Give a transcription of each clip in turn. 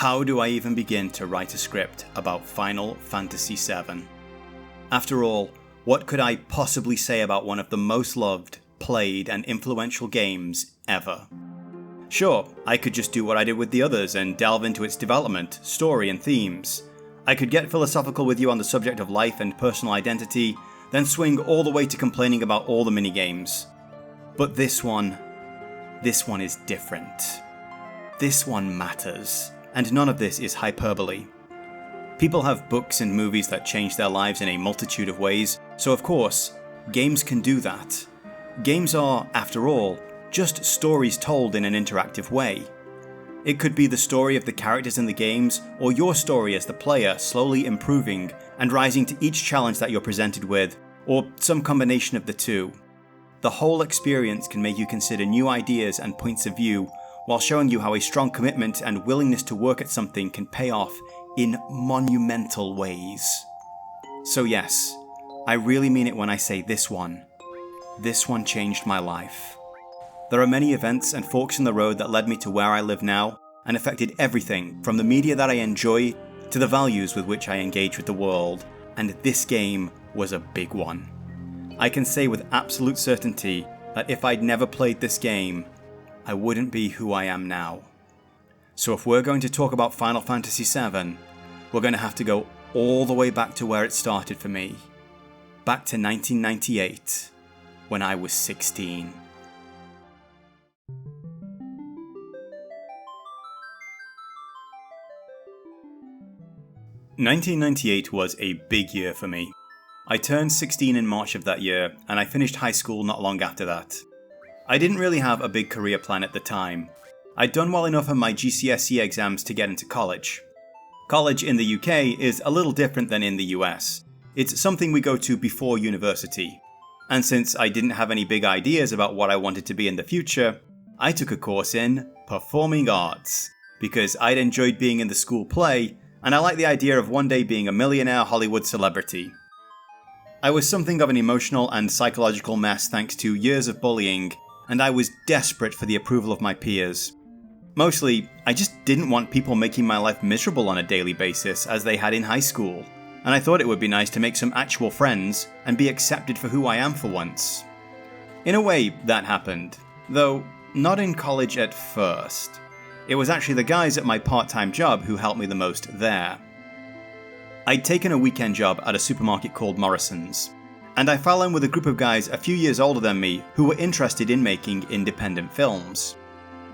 How do I even begin to write a script about Final Fantasy VII? After all, what could I possibly say about one of the most loved, played, and influential games ever? Sure, I could just do what I did with the others and delve into its development, story, and themes. I could get philosophical with you on the subject of life and personal identity, then swing all the way to complaining about all the minigames. But this one is different. This one matters, and none of this is hyperbole. People have books and movies that change their lives in a multitude of ways, so of course, games can do that. Games are, after all, just stories told in an interactive way. It could be the story of the characters in the games, or your story as the player slowly improving and rising to each challenge that you're presented with, or some combination of the two. The whole experience can make you consider new ideas and points of view, while showing you how a strong commitment and willingness to work at something can pay off in monumental ways. So yes, I really mean it when I say this one changed my life. There are many events and forks in the road that led me to where I live now, and affected everything from the media that I enjoy to the values with which I engage with the world, and this game was a big one. I can say with absolute certainty that if I'd never played this game, I wouldn't be who I am now. So if we're going to talk about Final Fantasy VII, we're going to have to go all the way back to where it started for me. Back to 1998, when I was 16. "1998 was a big year for me. I turned 16 in March of that year, and I finished high school not long after that. I didn't really have a big career plan at the time. I'd done well enough on my GCSE exams to get into college. College in the UK is a little different than in the US. It's something we go to before university. And since I didn't have any big ideas about what I wanted to be in the future, I took a course in performing arts, because I'd enjoyed being in the school play, and I liked the idea of one day being a millionaire Hollywood celebrity. I was something of an emotional and psychological mess thanks to years of bullying, and I was desperate for the approval of my peers. Mostly, I just didn't want people making my life miserable on a daily basis as they had in high school, and I thought it would be nice to make some actual friends and be accepted for who I am for once. In a way, that happened, though not in college at first. It was actually the guys at my part-time job who helped me the most there. I'd taken a weekend job at a supermarket called Morrison's, and I fell in with a group of guys a few years older than me who were interested in making independent films.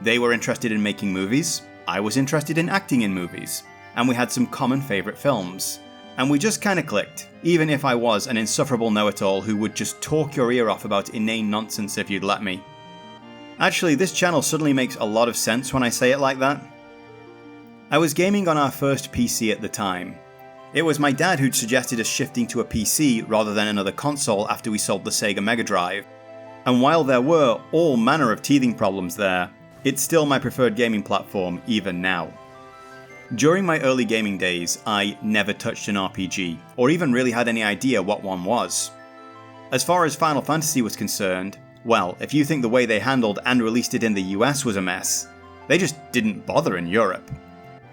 They were interested in making movies, I was interested in acting in movies, and we had some common favourite films. And we just kinda clicked, even if I was an insufferable know-it-all who would just talk your ear off about inane nonsense if you'd let me. Actually, this channel suddenly makes a lot of sense when I say it like that. I was gaming on our first PC at the time. It was my dad who'd suggested us shifting to a PC rather than another console after we sold the Sega Mega Drive. And while there were all manner of teething problems there, it's still my preferred gaming platform even now. During my early gaming days, I never touched an RPG, or even really had any idea what one was. As far as Final Fantasy was concerned, well, if you think the way they handled and released it in the US was a mess, they just didn't bother in Europe.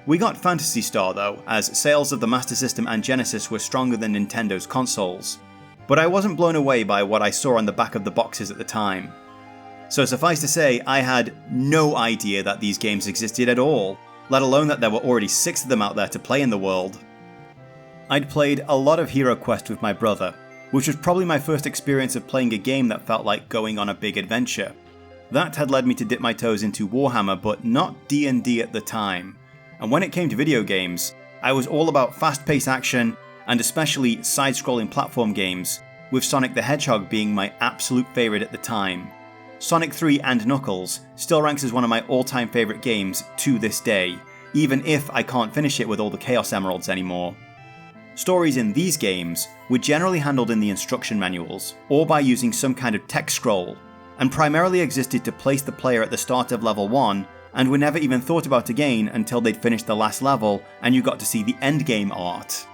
We got Phantasy Star though, as sales of the Master System and Genesis were stronger than Nintendo's consoles, but I wasn't blown away by what I saw on the back of the boxes at the time. So suffice to say, I had no idea that these games existed at all, let alone that there were already 6 of them out there to play in the world. I'd played a lot of Hero Quest with my brother, which was probably my first experience of playing a game that felt like going on a big adventure. That had led me to dip my toes into Warhammer, but not D&D at the time. And when it came to video games, I was all about fast-paced action, and especially side-scrolling platform games, with Sonic the Hedgehog being my absolute favourite at the time. Sonic 3 and Knuckles still ranks as one of my all-time favourite games to this day, even if I can't finish it with all the Chaos Emeralds anymore. Stories in these games were generally handled in the instruction manuals, or by using some kind of text scroll, and primarily existed to place the player at the start of level 1, and were never even thought about again until they'd finished the last level and you got to see the endgame art.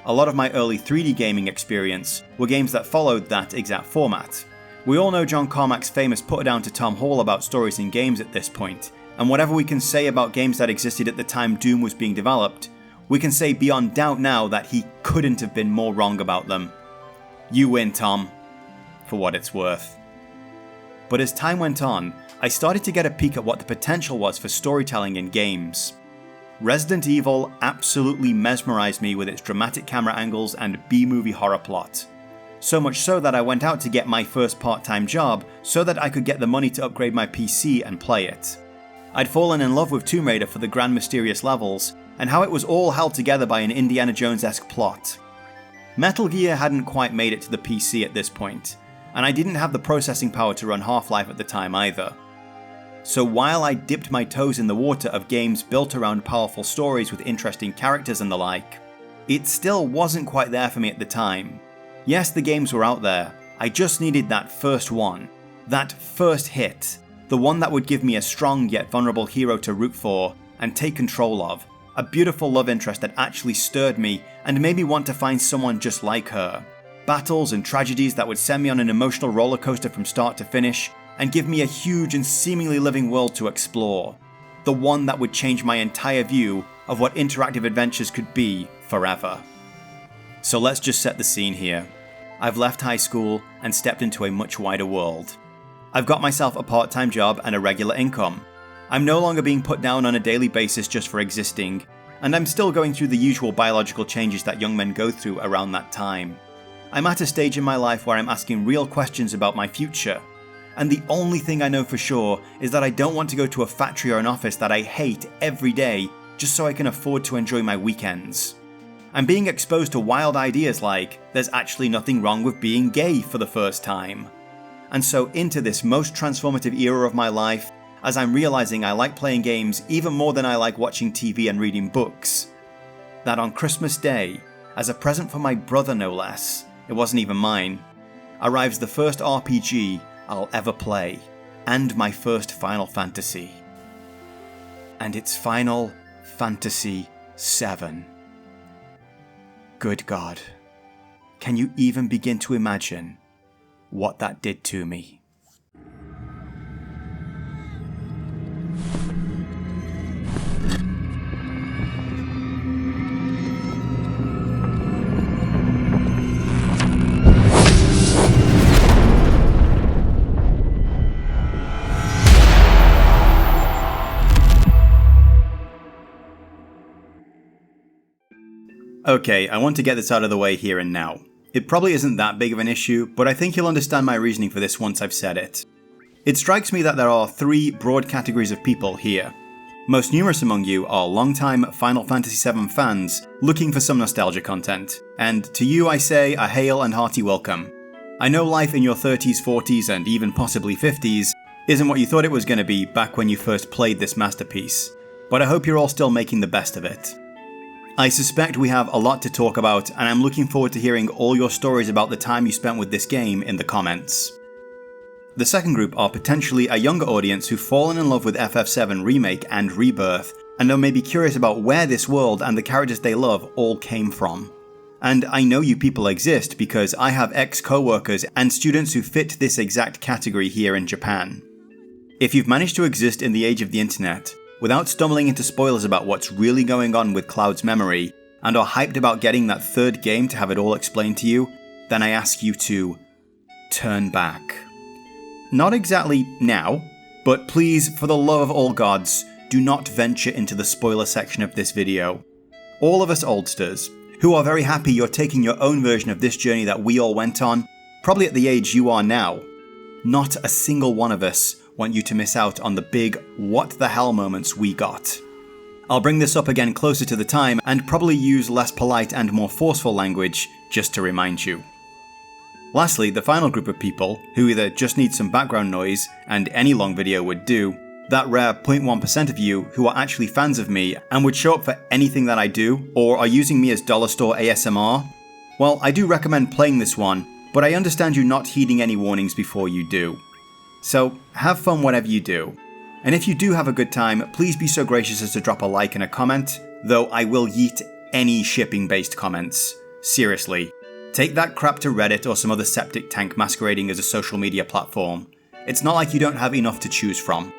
A lot of my early 3D gaming experience were games that followed that exact format. We all know John Carmack's famous put down to Tom Hall about stories in games at this point, and whatever we can say about games that existed at the time Doom was being developed, we can say beyond doubt now that he couldn't have been more wrong about them. You win, Tom, for what it's worth. But as time went on, I started to get a peek at what the potential was for storytelling in games. Resident Evil absolutely mesmerized me with its dramatic camera angles and B-movie horror plot. So much so that I went out to get my first part-time job so that I could get the money to upgrade my PC and play it. I'd fallen in love with Tomb Raider for the grand mysterious levels, and how it was all held together by an Indiana Jones-esque plot. Metal Gear hadn't quite made it to the PC at this point, and I didn't have the processing power to run Half-Life at the time either. So while I dipped my toes in the water of games built around powerful stories with interesting characters and the like, it still wasn't quite there for me at the time. Yes, the games were out there, I just needed that first one, that first hit, the one that would give me a strong yet vulnerable hero to root for and take control of, a beautiful love interest that actually stirred me and made me want to find someone just like her. Battles and tragedies that would send me on an emotional roller coaster from start to finish and give me a huge and seemingly living world to explore. The one that would change my entire view of what interactive adventures could be forever. So let's just set the scene here. I've left high school and stepped into a much wider world. I've got myself a part-time job and a regular income. I'm no longer being put down on a daily basis just for existing, and I'm still going through the usual biological changes that young men go through around that time. I'm at a stage in my life where I'm asking real questions about my future, and the only thing I know for sure is that I don't want to go to a factory or an office that I hate every day just so I can afford to enjoy my weekends. I'm being exposed to wild ideas like, there's actually nothing wrong with being gay for the first time. And so into this most transformative era of my life, as I'm realizing I like playing games even more than I like watching TV and reading books, that on Christmas Day, as a present for my brother no less, it wasn't even mine, arrives the first RPG I'll ever play, and my first Final Fantasy. And it's Final Fantasy VII. Good God, can you even begin to imagine what that did to me? Okay, I want to get this out of the way here and now. It probably isn't that big of an issue, but I think you'll understand my reasoning for this once I've said it. It strikes me that there are three broad categories of people here. Most numerous among you are long-time Final Fantasy VII fans looking for some nostalgia content, and to you I say a hail and hearty welcome. I know life in your 30s, 40s, and even possibly 50s isn't what you thought it was going to be back when you first played this masterpiece, but I hope you're all still making the best of it. I suspect we have a lot to talk about, and I'm looking forward to hearing all your stories about the time you spent with this game in the comments. The second group are potentially a younger audience who've fallen in love with FF7 Remake and Rebirth, and are maybe curious about where this world and the characters they love all came from. And I know you people exist because I have ex-coworkers and students who fit this exact category here in Japan. If you've managed to exist in the age of the internet, without stumbling into spoilers about what's really going on with Cloud's memory, and are hyped about getting that third game to have it all explained to you, then I ask you to turn back. Not exactly now, but please, for the love of all gods, do not venture into the spoiler section of this video. All of us oldsters, who are very happy you're taking your own version of this journey that we all went on, probably at the age you are now, not a single one of us want you to miss out on the big what the hell moments we got. I'll bring this up again closer to the time and probably use less polite and more forceful language just to remind you. Lastly, the final group of people, who either just need some background noise, and any long video would do, that rare 0.1% of you who are actually fans of me and would show up for anything that I do, or are using me as dollar store ASMR, well, I do recommend playing this one, but I understand you not heeding any warnings before you do. So, have fun whatever you do. And if you do have a good time, please be so gracious as to drop a like and a comment, though I will yeet any shipping-based comments. Seriously. Take that crap to Reddit or some other septic tank masquerading as a social media platform. It's not like you don't have enough to choose from.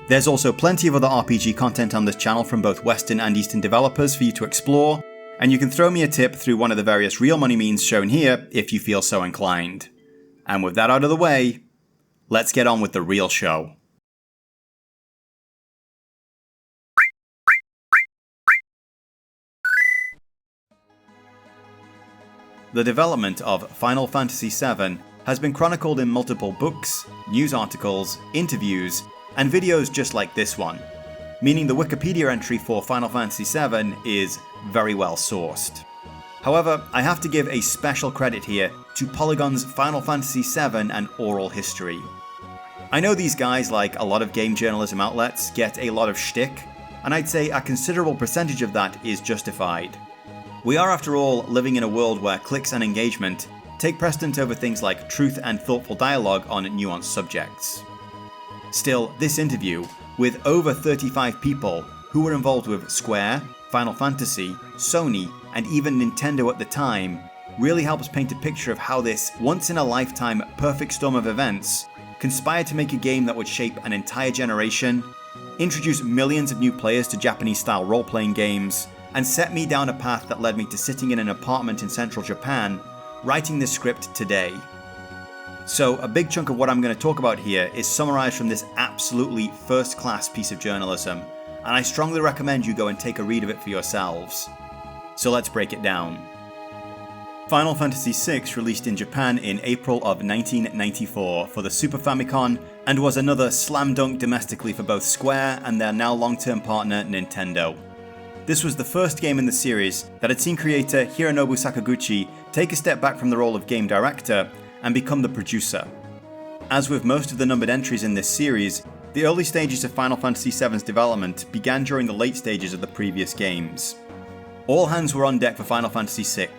There's also plenty of other RPG content on this channel from both Western and Eastern developers for you to explore, and you can throw me a tip through one of the various real money means shown here if you feel so inclined. And with that out of the way, let's get on with the real show. The development of Final Fantasy VII has been chronicled in multiple books, news articles, interviews, and videos just like this one, meaning the Wikipedia entry for Final Fantasy VII is very well sourced. However, I have to give a special credit here to Polygon's Final Fantasy VII and oral history. I know these guys, like a lot of game journalism outlets, get a lot of shtick, and I'd say a considerable percentage of that is justified. We are, after all, living in a world where clicks and engagement take precedent over things like truth and thoughtful dialogue on nuanced subjects. Still, this interview, with over 35 people who were involved with Square, Final Fantasy, Sony, and even Nintendo at the time, really helps paint a picture of how this once-in-a-lifetime perfect storm of events conspired to make a game that would shape an entire generation, introduce millions of new players to Japanese-style role-playing games, and set me down a path that led me to sitting in an apartment in central Japan, writing this script today. So a big chunk of what I'm going to talk about here is summarised from this absolutely first-class piece of journalism, and I strongly recommend you go and take a read of it for yourselves. So let's break it down. Final Fantasy VI released in Japan in April of 1994 for the Super Famicom and was another slam dunk domestically for both Square and their now long-term partner Nintendo. This was the first game in the series that had seen creator Hironobu Sakaguchi take a step back from the role of game director and become the producer. As with most of the numbered entries in this series, the early stages of Final Fantasy VII's development began during the late stages of the previous games. All hands were on deck for Final Fantasy VI,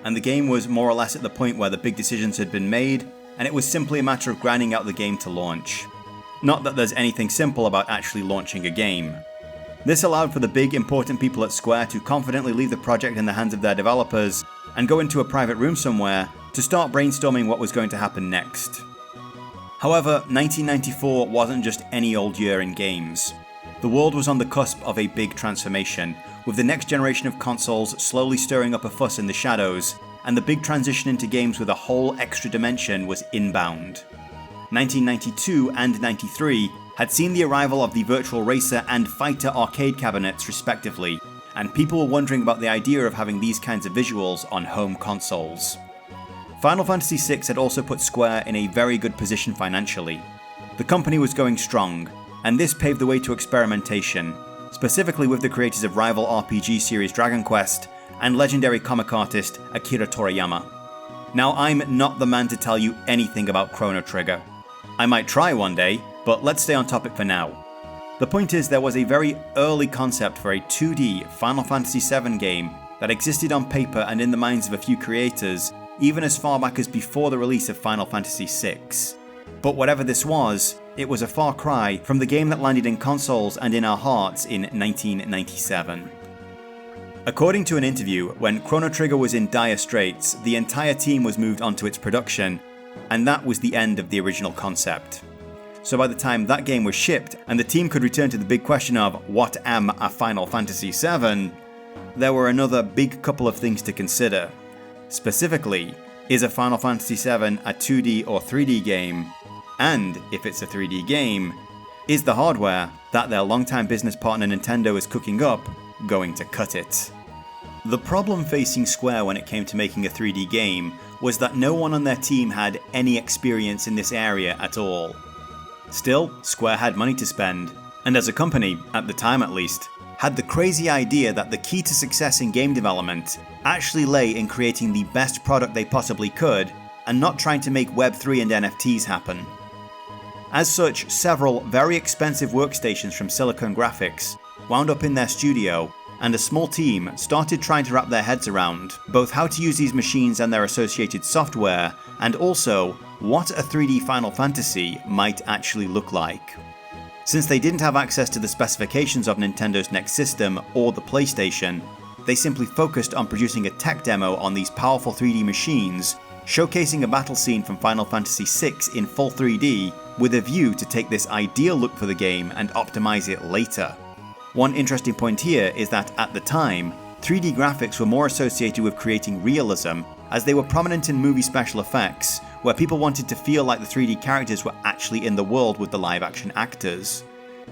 and the game was more or less at the point where the big decisions had been made, and it was simply a matter of grinding out the game to launch. Not that there's anything simple about actually launching a game. This allowed for the big important people at Square to confidently leave the project in the hands of their developers and go into a private room somewhere to start brainstorming what was going to happen next. However, 1994 wasn't just any old year in games. The world was on the cusp of a big transformation, with the next generation of consoles slowly stirring up a fuss in the shadows, and the big transition into games with a whole extra dimension was inbound. 1992 and 93 had seen the arrival of the Virtual Racer and Fighter arcade cabinets respectively, and people were wondering about the idea of having these kinds of visuals on home consoles. Final Fantasy VI had also put Square in a very good position financially. The company was going strong, and this paved the way to experimentation, specifically with the creators of rival RPG series Dragon Quest and legendary comic artist Akira Toriyama. Now, I'm not the man to tell you anything about Chrono Trigger. I might try one day, but let's stay on topic for now. The point is, there was a very early concept for a 2D Final Fantasy VII game that existed on paper and in the minds of a few creators, even as far back as before the release of Final Fantasy VI. But whatever this was, it was a far cry from the game that landed in consoles and in our hearts in 1997. According to an interview, when Chrono Trigger was in dire straits, the entire team was moved onto its production, and that was the end of the original concept. So by the time that game was shipped, and the team could return to the big question of what am a Final Fantasy VII, there were another big couple of things to consider. Specifically, is a Final Fantasy VII a 2D or 3D game? And if it's a 3D game, is the hardware that their longtime business partner Nintendo is cooking up going to cut it? The problem facing Square when it came to making a 3D game was that no one on their team had any experience in this area at all. Still, Square had money to spend, and as a company, at the time at least, had the crazy idea that the key to success in game development actually lay in creating the best product they possibly could and not trying to make Web3 and NFTs happen. As such, several very expensive workstations from Silicon Graphics wound up in their studio, and a small team started trying to wrap their heads around both how to use these machines and their associated software, and also what a 3D Final Fantasy might actually look like. Since they didn't have access to the specifications of Nintendo's next system or the PlayStation, they simply focused on producing a tech demo on these powerful 3D machines, showcasing a battle scene from Final Fantasy VI in full 3D with a view to take this ideal look for the game and optimize it later. One interesting point here is that at the time, 3D graphics were more associated with creating realism, as they were prominent in movie special effects, where people wanted to feel like the 3D characters were actually in the world with the live action actors.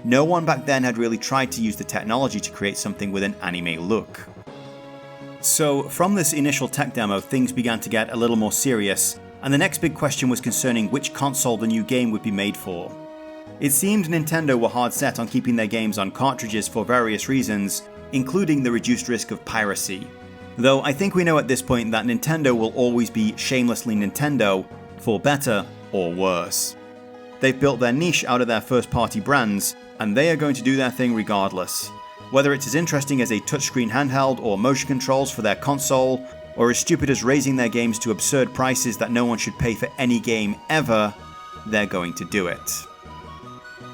No one back then had really tried to use the technology to create something with an anime look. So from this initial tech demo, things began to get a little more serious, and the next big question was concerning which console the new game would be made for. It seemed Nintendo were hard set on keeping their games on cartridges for various reasons, including the reduced risk of piracy. Though I think we know at this point that Nintendo will always be shamelessly Nintendo, for better or worse. They've built their niche out of their first party brands, and they are going to do their thing regardless. Whether it's as interesting as a touchscreen handheld or motion controls for their console, or as stupid as raising their games to absurd prices that no one should pay for any game ever, they're going to do it.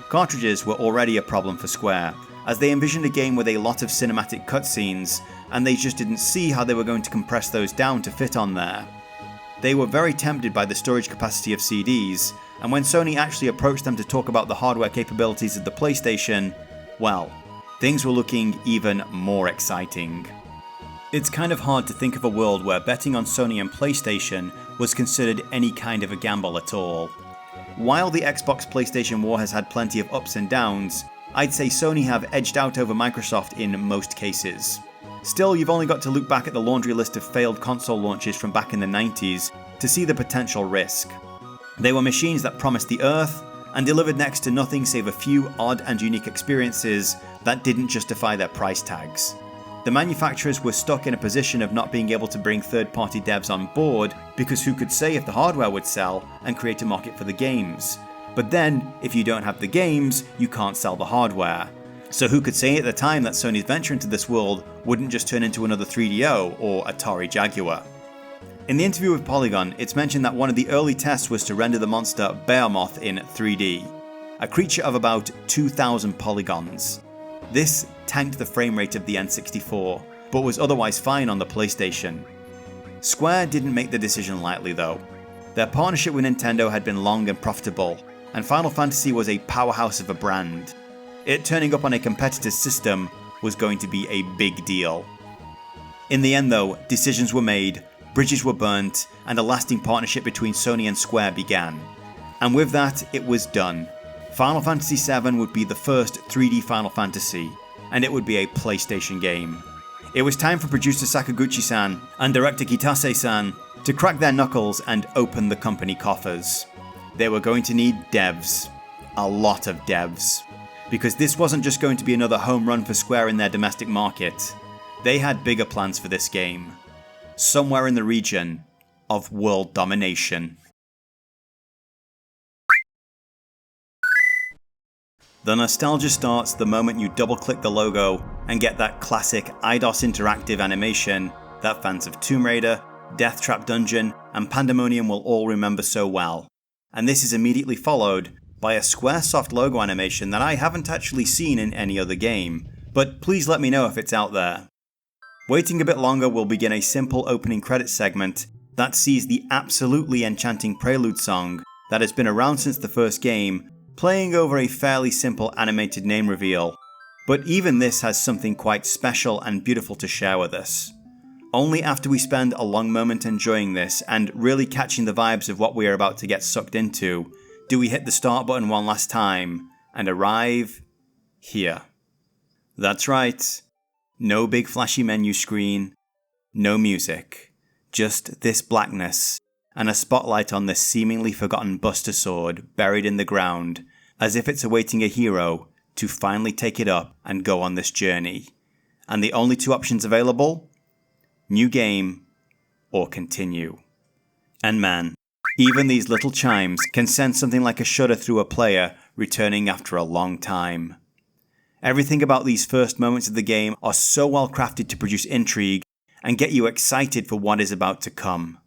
Cartridges were already a problem for Square, as they envisioned a game with a lot of cinematic cutscenes, and they just didn't see how they were going to compress those down to fit on there. They were very tempted by the storage capacity of CDs, and when Sony actually approached them to talk about the hardware capabilities of the PlayStation, well, things were looking even more exciting. It's kind of hard to think of a world where betting on Sony and PlayStation was considered any kind of a gamble at all. While the Xbox-PlayStation war has had plenty of ups and downs, I'd say Sony have edged out over Microsoft in most cases. Still, you've only got to look back at the laundry list of failed console launches from back in the 90s to see the potential risk. They were machines that promised the earth and delivered next to nothing save a few odd and unique experiences that didn't justify their price tags. The manufacturers were stuck in a position of not being able to bring third-party devs on board because who could say if the hardware would sell and create a market for the games? But then, if you don't have the games, you can't sell the hardware. So who could say at the time that Sony's venture into this world wouldn't just turn into another 3DO or Atari Jaguar? In the interview with Polygon, it's mentioned that one of the early tests was to render the monster Behemoth in 3D, a creature of about 2,000 polygons. This tanked the frame rate of the N64, but was otherwise fine on the PlayStation. Square didn't make the decision lightly though. Their partnership with Nintendo had been long and profitable, and Final Fantasy was a powerhouse of a brand. It turning up on a competitor's system was going to be a big deal. In the end though, decisions were made, bridges were burnt, and a lasting partnership between Sony and Square began. And with that, it was done. Final Fantasy VII would be the first 3D Final Fantasy, and it would be a PlayStation game. It was time for producer Sakaguchi-san and director Kitase-san to crack their knuckles and open the company coffers. They were going to need devs. A lot of devs. Because this wasn't just going to be another home run for Square in their domestic market. They had bigger plans for this game. Somewhere in the region of world domination. The nostalgia starts the moment you double-click the logo and get that classic IDOS interactive animation that fans of Tomb Raider, Death Trap Dungeon, and Pandemonium will all remember so well. And this is immediately followed by a Squaresoft logo animation that I haven't actually seen in any other game, but please let me know if it's out there. Waiting a bit longer will begin a simple opening credits segment that sees the absolutely enchanting prelude song that has been around since the first game, playing over a fairly simple animated name reveal, but even this has something quite special and beautiful to share with us. Only after we spend a long moment enjoying this and really catching the vibes of what we are about to get sucked into, do we hit the start button one last time and arrive here. That's right, no big flashy menu screen, no music, just this blackness and a spotlight on this seemingly forgotten Buster Sword buried in the ground, as if it's awaiting a hero to finally take it up and go on this journey. And the only two options available? New game or continue. And man, even these little chimes can send something like a shudder through a player returning after a long time. Everything about these first moments of the game are so well crafted to produce intrigue and get you excited for what is about to come.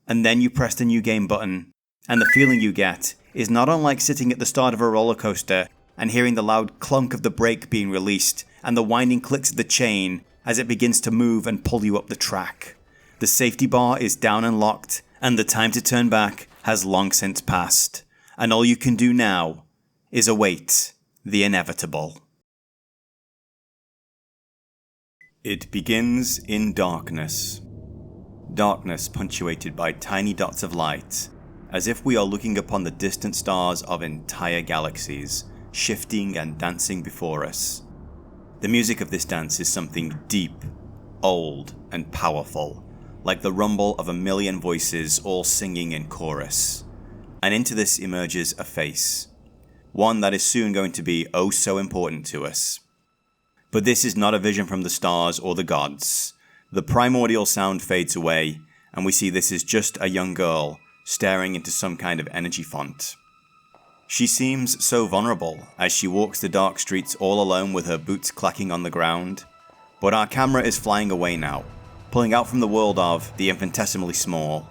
And then you press the new game button, and the feeling you get is not unlike sitting at the start of a roller coaster and hearing the loud clunk of the brake being released and the winding clicks of the chain as it begins to move and pull you up the track. The safety bar is down and locked, and the time to turn back has long since passed. and all you can do now is await the inevitable. It begins in darkness. Darkness punctuated by tiny dots of light, as if we are looking upon the distant stars of entire galaxies, shifting and dancing before us. The music of this dance is something deep, old, and powerful, like the rumble of a million voices all singing in chorus. And into this emerges a face, one that is soon going to be oh so important to us. But this is not a vision from the stars or the gods. The primordial sound fades away, and we see this is just a young girl staring into some kind of energy font. She seems so vulnerable as she walks the dark streets all alone with her boots clacking on the ground. But our camera is flying away now, pulling out from the world of the infinitesimally small.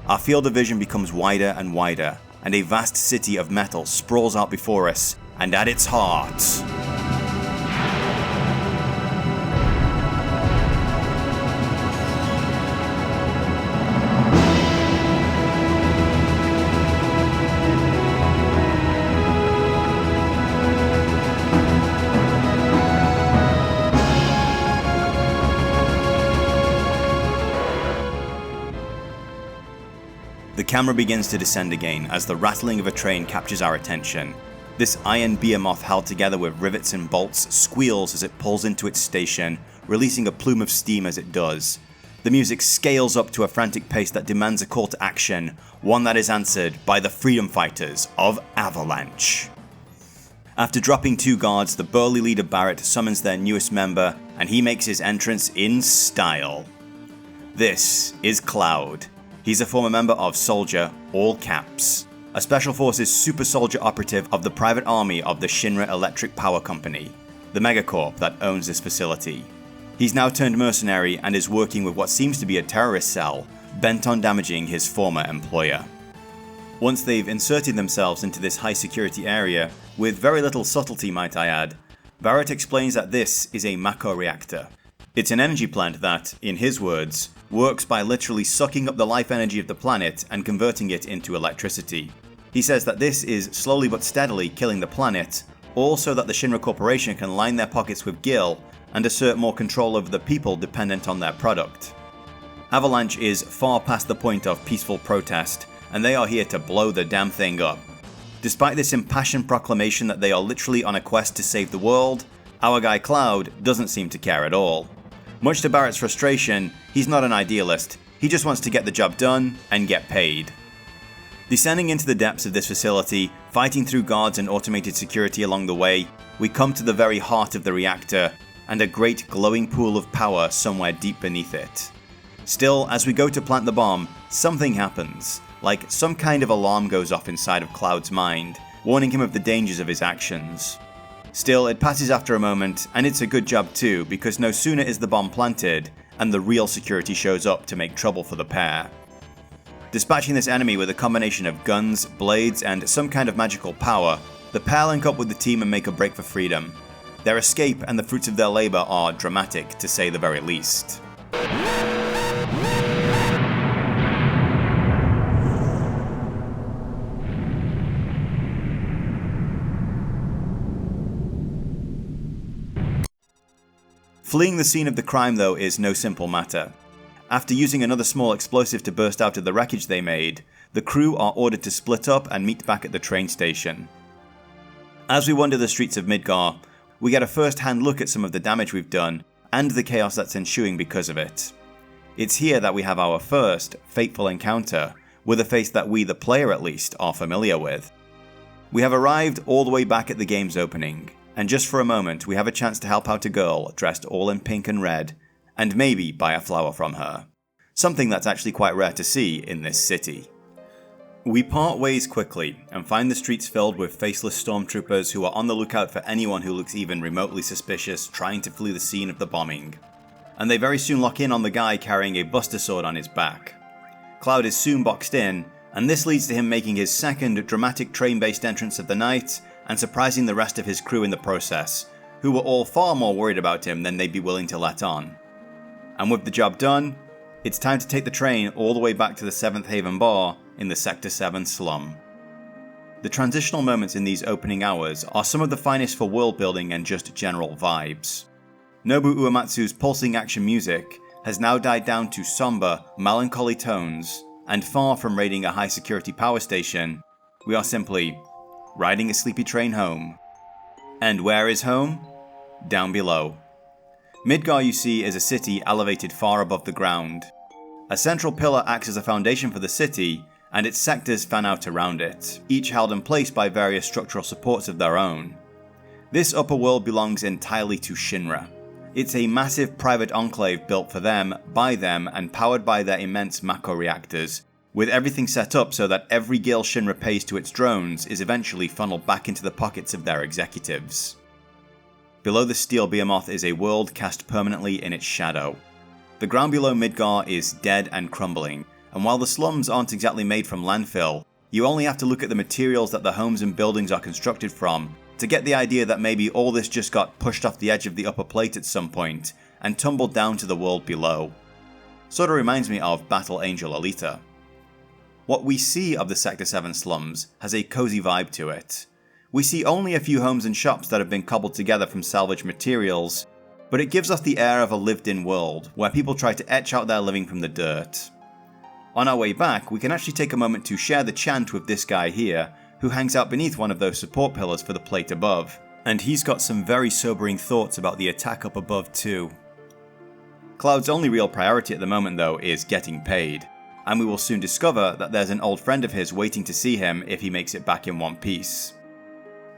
Our field of vision becomes wider and wider, and a vast city of metal sprawls out before us, and at its heart... The camera begins to descend again as the rattling of a train captures our attention. This iron behemoth held together with rivets and bolts squeals as it pulls into its station, releasing a plume of steam as it does. The music scales up to a frantic pace that demands a call to action, one that is answered by the freedom fighters of Avalanche. After dropping 2 guards, the burly leader Barret summons their newest member, and he makes his entrance in style. This is Cloud. He's a former member of Soldier, all caps, a Special Forces super soldier operative of the private army of the Shinra Electric Power Company, the megacorp that owns this facility. He's now turned mercenary and is working with what seems to be a terrorist cell, bent on damaging his former employer. Once they've inserted themselves into this high security area, with very little subtlety might I add, Barret explains that this is a Mako reactor. It's an energy plant that, in his words, works by literally sucking up the life energy of the planet and converting it into electricity. He says that this is slowly but steadily killing the planet, all so that the Shinra Corporation can line their pockets with gil and assert more control over the people dependent on their product. Avalanche is far past the point of peaceful protest, and they are here to blow the damn thing up. Despite this impassioned proclamation that they are literally on a quest to save the world, our guy Cloud doesn't seem to care at all. Much to Barret's frustration, he's not an idealist, he just wants to get the job done and get paid. Descending into the depths of this facility, fighting through guards and automated security along the way, we come to the very heart of the reactor, and a great glowing pool of power somewhere deep beneath it. Still, as we go to plant the bomb, something happens, like some kind of alarm goes off inside of Cloud's mind, warning him of the dangers of his actions. Still, it passes after a moment, and it's a good job too, because no sooner is the bomb planted, and the real security shows up to make trouble for the pair. Dispatching this enemy with a combination of guns, blades, and some kind of magical power, the pair link up with the team and make a break for freedom. Their escape and the fruits of their labor are dramatic, to say the very least. Fleeing the scene of the crime, though, is no simple matter. After using another small explosive to burst out of the wreckage they made, the crew are ordered to split up and meet back at the train station. As we wander the streets of Midgar, we get a first-hand look at some of the damage we've done, and the chaos that's ensuing because of it. It's here that we have our first, fateful encounter, with a face that we, the player at least, are familiar with. We have arrived all the way back at the game's opening, and just for a moment we have a chance to help out a girl dressed all in pink and red, and maybe buy a flower from her. Something that's actually quite rare to see in this city. We part ways quickly, and find the streets filled with faceless stormtroopers who are on the lookout for anyone who looks even remotely suspicious trying to flee the scene of the bombing. And they very soon lock in on the guy carrying a buster sword on his back. Cloud is soon boxed in, and this leads to him making his second dramatic train-based entrance of the night, and surprising the rest of his crew in the process, who were all far more worried about him than they'd be willing to let on. And with the job done, it's time to take the train all the way back to the 7th Haven Bar in the Sector 7 slum. The transitional moments in these opening hours are some of the finest for world building and just general vibes. Nobu Uematsu's pulsing action music has now died down to somber, melancholy tones, and far from raiding a high security power station, we are simply riding a sleepy train home. And where is home? Down below. Midgar, you see, is a city elevated far above the ground. A central pillar acts as a foundation for the city, and its sectors fan out around it, each held in place by various structural supports of their own. This upper world belongs entirely to Shinra. It's a massive private enclave built for them, by them, and powered by their immense Mako reactors, with everything set up so that every gil Shinra pays to its drones is eventually funneled back into the pockets of their executives. Below the steel behemoth is a world cast permanently in its shadow. The ground below Midgar is dead and crumbling, and while the slums aren't exactly made from landfill, you only have to look at the materials that the homes and buildings are constructed from to get the idea that maybe all this just got pushed off the edge of the upper plate at some point and tumbled down to the world below. Sorta reminds me of Battle Angel Alita. What we see of the Sector 7 slums has a cozy vibe to it. We see only a few homes and shops that have been cobbled together from salvaged materials, but it gives off the air of a lived-in world where people try to etch out their living from the dirt. On our way back, we can actually take a moment to share the chant with this guy here, who hangs out beneath one of those support pillars for the plate above, and he's got some very sobering thoughts about the attack up above too. Cloud's only real priority at the moment though is getting paid, and we will soon discover that there's an old friend of his waiting to see him if he makes it back in one piece.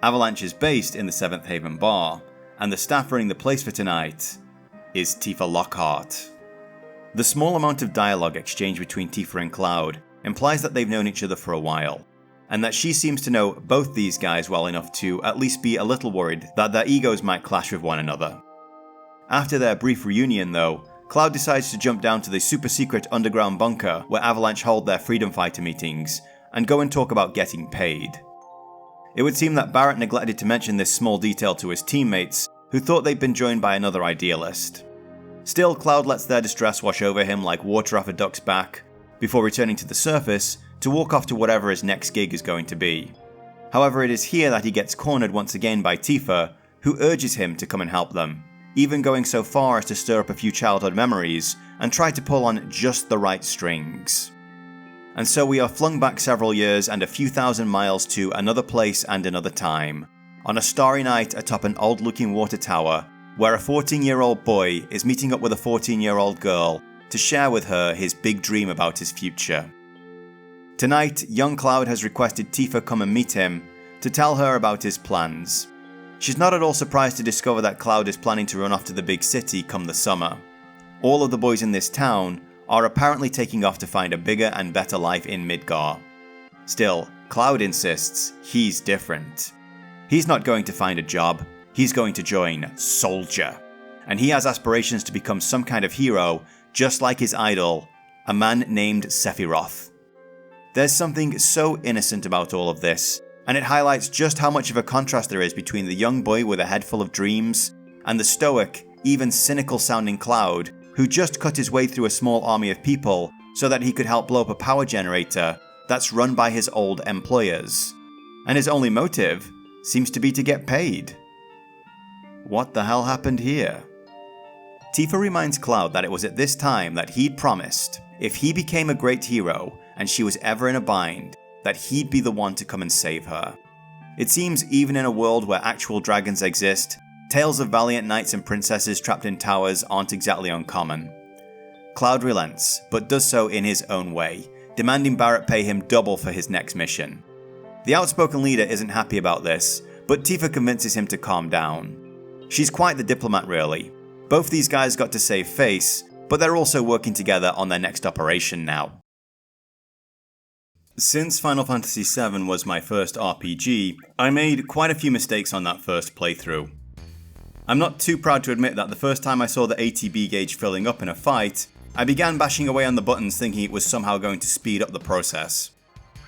Avalanche is based in the 7th Haven bar, and the staff running the place for tonight is Tifa Lockhart. The small amount of dialogue exchanged between Tifa and Cloud implies that they've known each other for a while, and that she seems to know both these guys well enough to at least be a little worried that their egos might clash with one another. After their brief reunion though, Cloud decides to jump down to the super secret underground bunker where Avalanche hold their freedom fighter meetings and go and talk about getting paid. It would seem that Barret neglected to mention this small detail to his teammates, who thought they'd been joined by another idealist. Still, Cloud lets their distress wash over him like water off a duck's back, before returning to the surface to walk off to whatever his next gig is going to be. However, it is here that he gets cornered once again by Tifa, who urges him to come and help them, even going so far as to stir up a few childhood memories and try to pull on just the right strings. And so we are flung back several years and a few thousand miles to another place and another time, on a starry night atop an old-looking water tower, where a 14-year-old boy is meeting up with a 14-year-old girl to share with her his big dream about his future. Tonight, young Cloud has requested Tifa come and meet him to tell her about his plans. She's not at all surprised to discover that Cloud is planning to run off to the big city come the summer. All of the boys in this town are apparently taking off to find a bigger and better life in Midgar. Still, Cloud insists he's different. He's not going to find a job, he's going to join Soldier. And he has aspirations to become some kind of hero, just like his idol, a man named Sephiroth. There's something so innocent about all of this, and it highlights just how much of a contrast there is between the young boy with a head full of dreams, and the stoic, even cynical sounding Cloud, who just cut his way through a small army of people so that he could help blow up a power generator that's run by his old employers. And his only motive seems to be to get paid. What the hell happened here? Tifa reminds Cloud that it was at this time that he'd promised, if he became a great hero and she was ever in a bind, that he'd be the one to come and save her. It seems even in a world where actual dragons exist, tales of valiant knights and princesses trapped in towers aren't exactly uncommon. Cloud relents, but does so in his own way, demanding Barret pay him double for his next mission. The outspoken leader isn't happy about this, but Tifa convinces him to calm down. She's quite the diplomat really. Both these guys got to save face, but they're also working together on their next operation now. Since Final Fantasy VII was my first RPG, I made quite a few mistakes on that first playthrough. I'm not too proud to admit that the first time I saw the ATB gauge filling up in a fight, I began bashing away on the buttons thinking it was somehow going to speed up the process.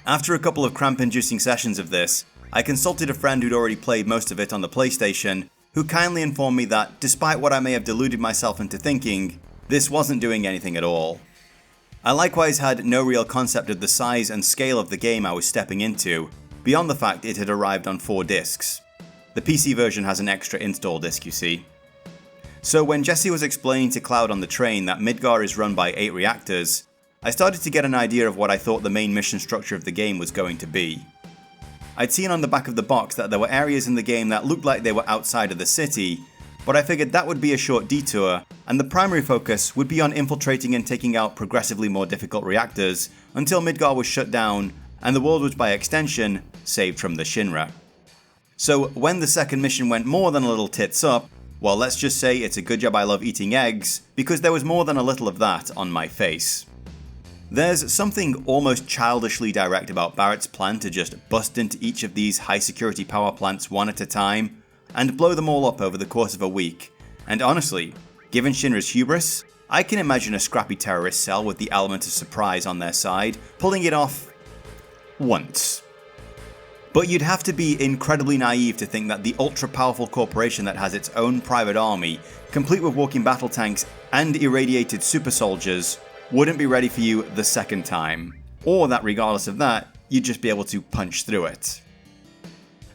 After a couple of cramp-inducing sessions of this, I consulted a friend who'd already played most of it on the PlayStation, who kindly informed me that, despite what I may have deluded myself into thinking, this wasn't doing anything at all. I likewise had no real concept of the size and scale of the game I was stepping into, beyond the fact it had arrived on 4 discs. The PC version has an extra install disc, you see. So when Jesse was explaining to Cloud on the train that Midgar is run by 8 reactors, I started to get an idea of what I thought the main mission structure of the game was going to be. I'd seen on the back of the box that there were areas in the game that looked like they were outside of the city, but I figured that would be a short detour, and the primary focus would be on infiltrating and taking out progressively more difficult reactors until Midgar was shut down and the world was by extension saved from the Shinra. So when the second mission went more than a little tits up, well, let's just say it's a good job I love eating eggs, because there was more than a little of that on my face. There's something almost childishly direct about Barret's plan to just bust into each of these high security power plants one at a time and blow them all up over the course of a week, and honestly, given Shinra's hubris, I can imagine a scrappy terrorist cell with the element of surprise on their side pulling it off once. But you'd have to be incredibly naive to think that the ultra-powerful corporation that has its own private army, complete with walking battle tanks and irradiated super soldiers, wouldn't be ready for you the second time, or that regardless of that, you'd just be able to punch through it.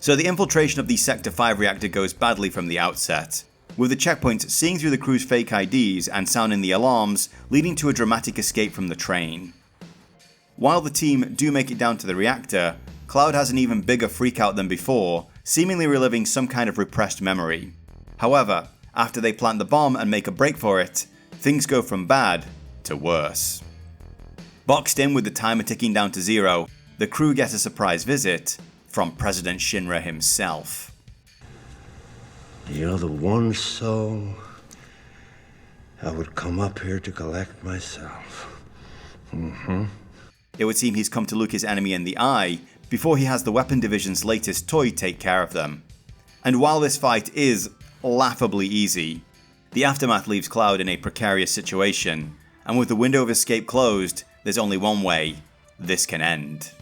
So the infiltration of the Sector 5 reactor goes badly from the outset, with the checkpoints seeing through the crew's fake IDs and sounding the alarms, leading to a dramatic escape from the train. While the team do make it down to the reactor, Cloud has an even bigger freakout than before, seemingly reliving some kind of repressed memory. However, after they plant the bomb and make a break for it, things go from bad to worse. Boxed in with the timer ticking down to 0, the crew get a surprise visit from President Shinra himself. You're the one soul I would come up here to collect myself. It would seem he's come to look his enemy in the eye before he has the weapon division's latest toy take care of them. And while this fight is laughably easy, the aftermath leaves Cloud in a precarious situation, and with the window of escape closed, there's only one way this can end.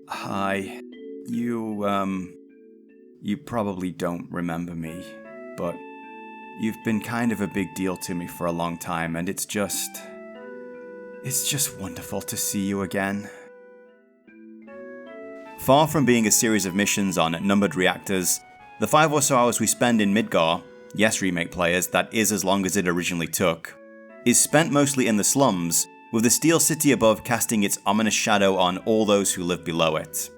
Hi. You probably don't remember me, but you've been kind of a big deal to me for a long time, and it's just wonderful to see you again. Far from being a series of missions on numbered reactors, the 5 or so hours we spend in Midgar, yes remake players, that is as long as it originally took, is spent mostly in the slums, with the steel city above casting its ominous shadow on all those who live below it.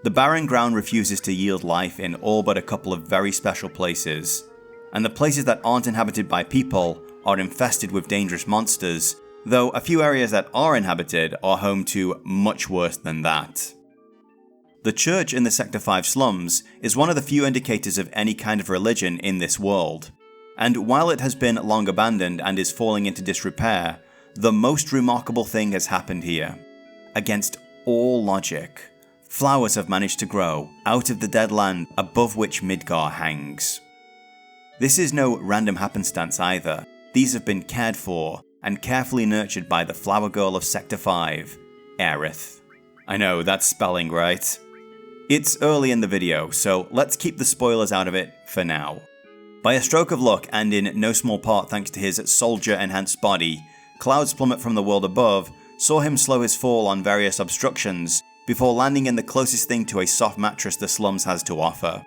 The barren ground refuses to yield life in all but a couple of very special places, and the places that aren't inhabited by people are infested with dangerous monsters, though a few areas that are inhabited are home to much worse than that. The church in the Sector 5 slums is one of the few indicators of any kind of religion in this world, and while it has been long abandoned and is falling into disrepair, the most remarkable thing has happened here. Against all logic, flowers have managed to grow out of the dead land above which Midgar hangs. This is no random happenstance either. These have been cared for and carefully nurtured by the flower girl of Sector 5, Aerith. I know, that's spelling, right? It's early in the video, so let's keep the spoilers out of it for now. By a stroke of luck, and in no small part thanks to his soldier-enhanced body, Cloud's plummet from the world above saw him slow his fall on various obstructions before landing in the closest thing to a soft mattress the slums has to offer.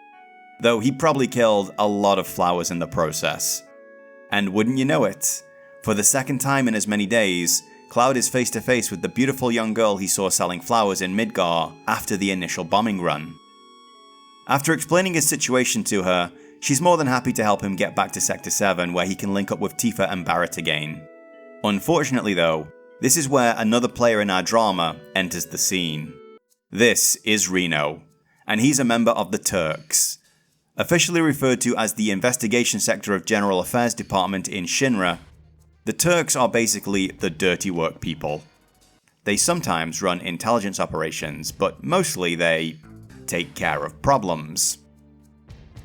Though he probably killed a lot of flowers in the process. And wouldn't you know it, for the second time in as many days, Cloud is face to face with the beautiful young girl he saw selling flowers in Midgar after the initial bombing run. After explaining his situation to her, she's more than happy to help him get back to Sector 7 where he can link up with Tifa and Barret again. Unfortunately though, this is where another player in our drama enters the scene. This is Reno, and he's a member of the Turks. Officially referred to as the Investigation Sector of General Affairs Department in Shinra, the Turks are basically the dirty work people. They sometimes run intelligence operations, but mostly they take care of problems.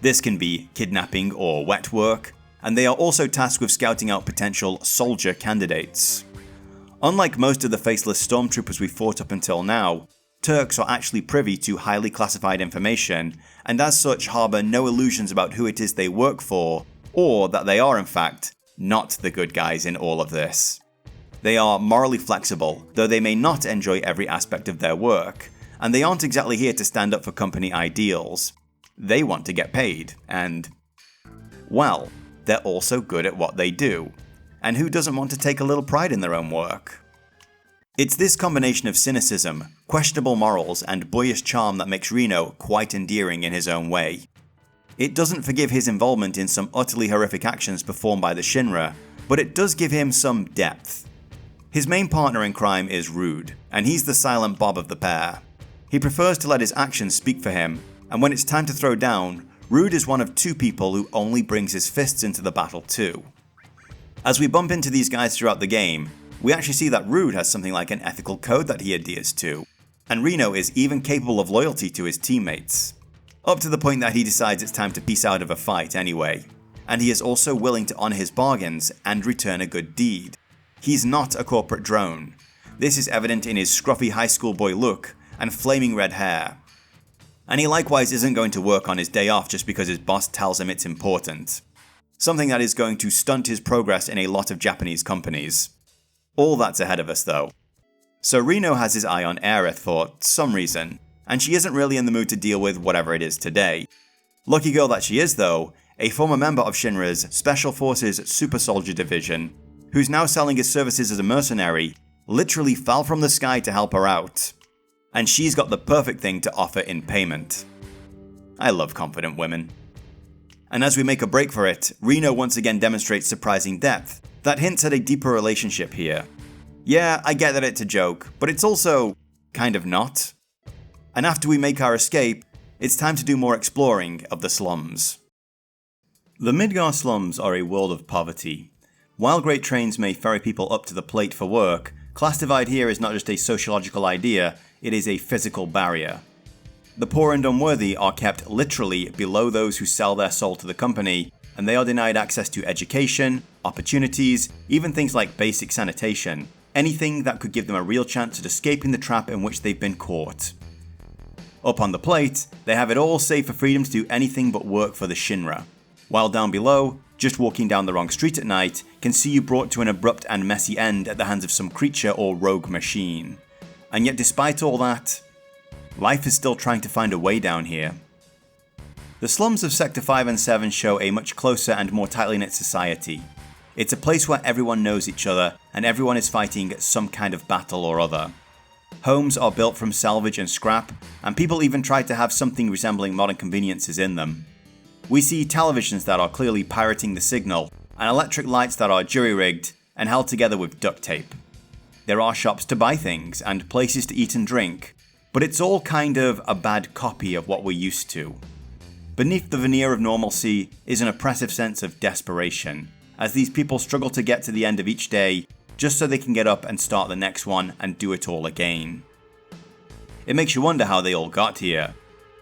This can be kidnapping or wet work, and they are also tasked with scouting out potential soldier candidates. Unlike most of the faceless stormtroopers we've fought up until now, Turks are actually privy to highly classified information, and as such harbour no illusions about who it is they work for, or that they are in fact not the good guys in all of this. They are morally flexible, though they may not enjoy every aspect of their work, and they aren't exactly here to stand up for company ideals. They want to get paid, and, well, they're also good at what they do. And who doesn't want to take a little pride in their own work? It's this combination of cynicism, questionable morals, and boyish charm that makes Reno quite endearing in his own way. It doesn't forgive his involvement in some utterly horrific actions performed by the Shinra, but it does give him some depth. His main partner in crime is Rude, and he's the silent Bob of the pair. He prefers to let his actions speak for him, and when it's time to throw down, Rude is one of two people who only brings his fists into the battle too. As we bump into these guys throughout the game, we actually see that Rude has something like an ethical code that he adheres to, and Reno is even capable of loyalty to his teammates. Up to the point that he decides it's time to peace out of a fight anyway, and he is also willing to honour his bargains and return a good deed. He's not a corporate drone. This is evident in his scruffy high school boy look and flaming red hair. And he likewise isn't going to work on his day off just because his boss tells him it's important. Something that is going to stunt his progress in a lot of Japanese companies. All that's ahead of us though. So Reno has his eye on Aerith for some reason, and she isn't really in the mood to deal with whatever it is today. Lucky girl that she is though, a former member of Shinra's Special Forces Super Soldier Division, who's now selling his services as a mercenary, literally fell from the sky to help her out. And she's got the perfect thing to offer in payment. I love confident women. And as we make a break for it, Reno once again demonstrates surprising depth that hints at a deeper relationship here. Yeah, I get that it's a joke, but it's also kind of not. And after we make our escape, it's time to do more exploring of the slums. The Midgar slums are a world of poverty. While great trains may ferry people up to the plate for work, class divide here is not just a sociological idea, it is a physical barrier. The poor and unworthy are kept literally below those who sell their soul to the company, and they are denied access to education, opportunities, even things like basic sanitation, anything that could give them a real chance at escaping the trap in which they've been caught. Up on the plate, they have it all save for freedom to do anything but work for the Shinra. While down below, just walking down the wrong street at night can see you brought to an abrupt and messy end at the hands of some creature or rogue machine. And yet despite all that, life is still trying to find a way down here. The slums of Sector 5 and 7 show a much closer and more tightly knit society. It's a place where everyone knows each other and everyone is fighting some kind of battle or other. Homes are built from salvage and scrap, and people even try to have something resembling modern conveniences in them. We see televisions that are clearly pirating the signal, and electric lights that are jury-rigged and held together with duct tape. There are shops to buy things and places to eat and drink, but it's all kind of a bad copy of what we're used to. Beneath the veneer of normalcy is an oppressive sense of desperation, as these people struggle to get to the end of each day just so they can get up and start the next one and do it all again. It makes you wonder how they all got here.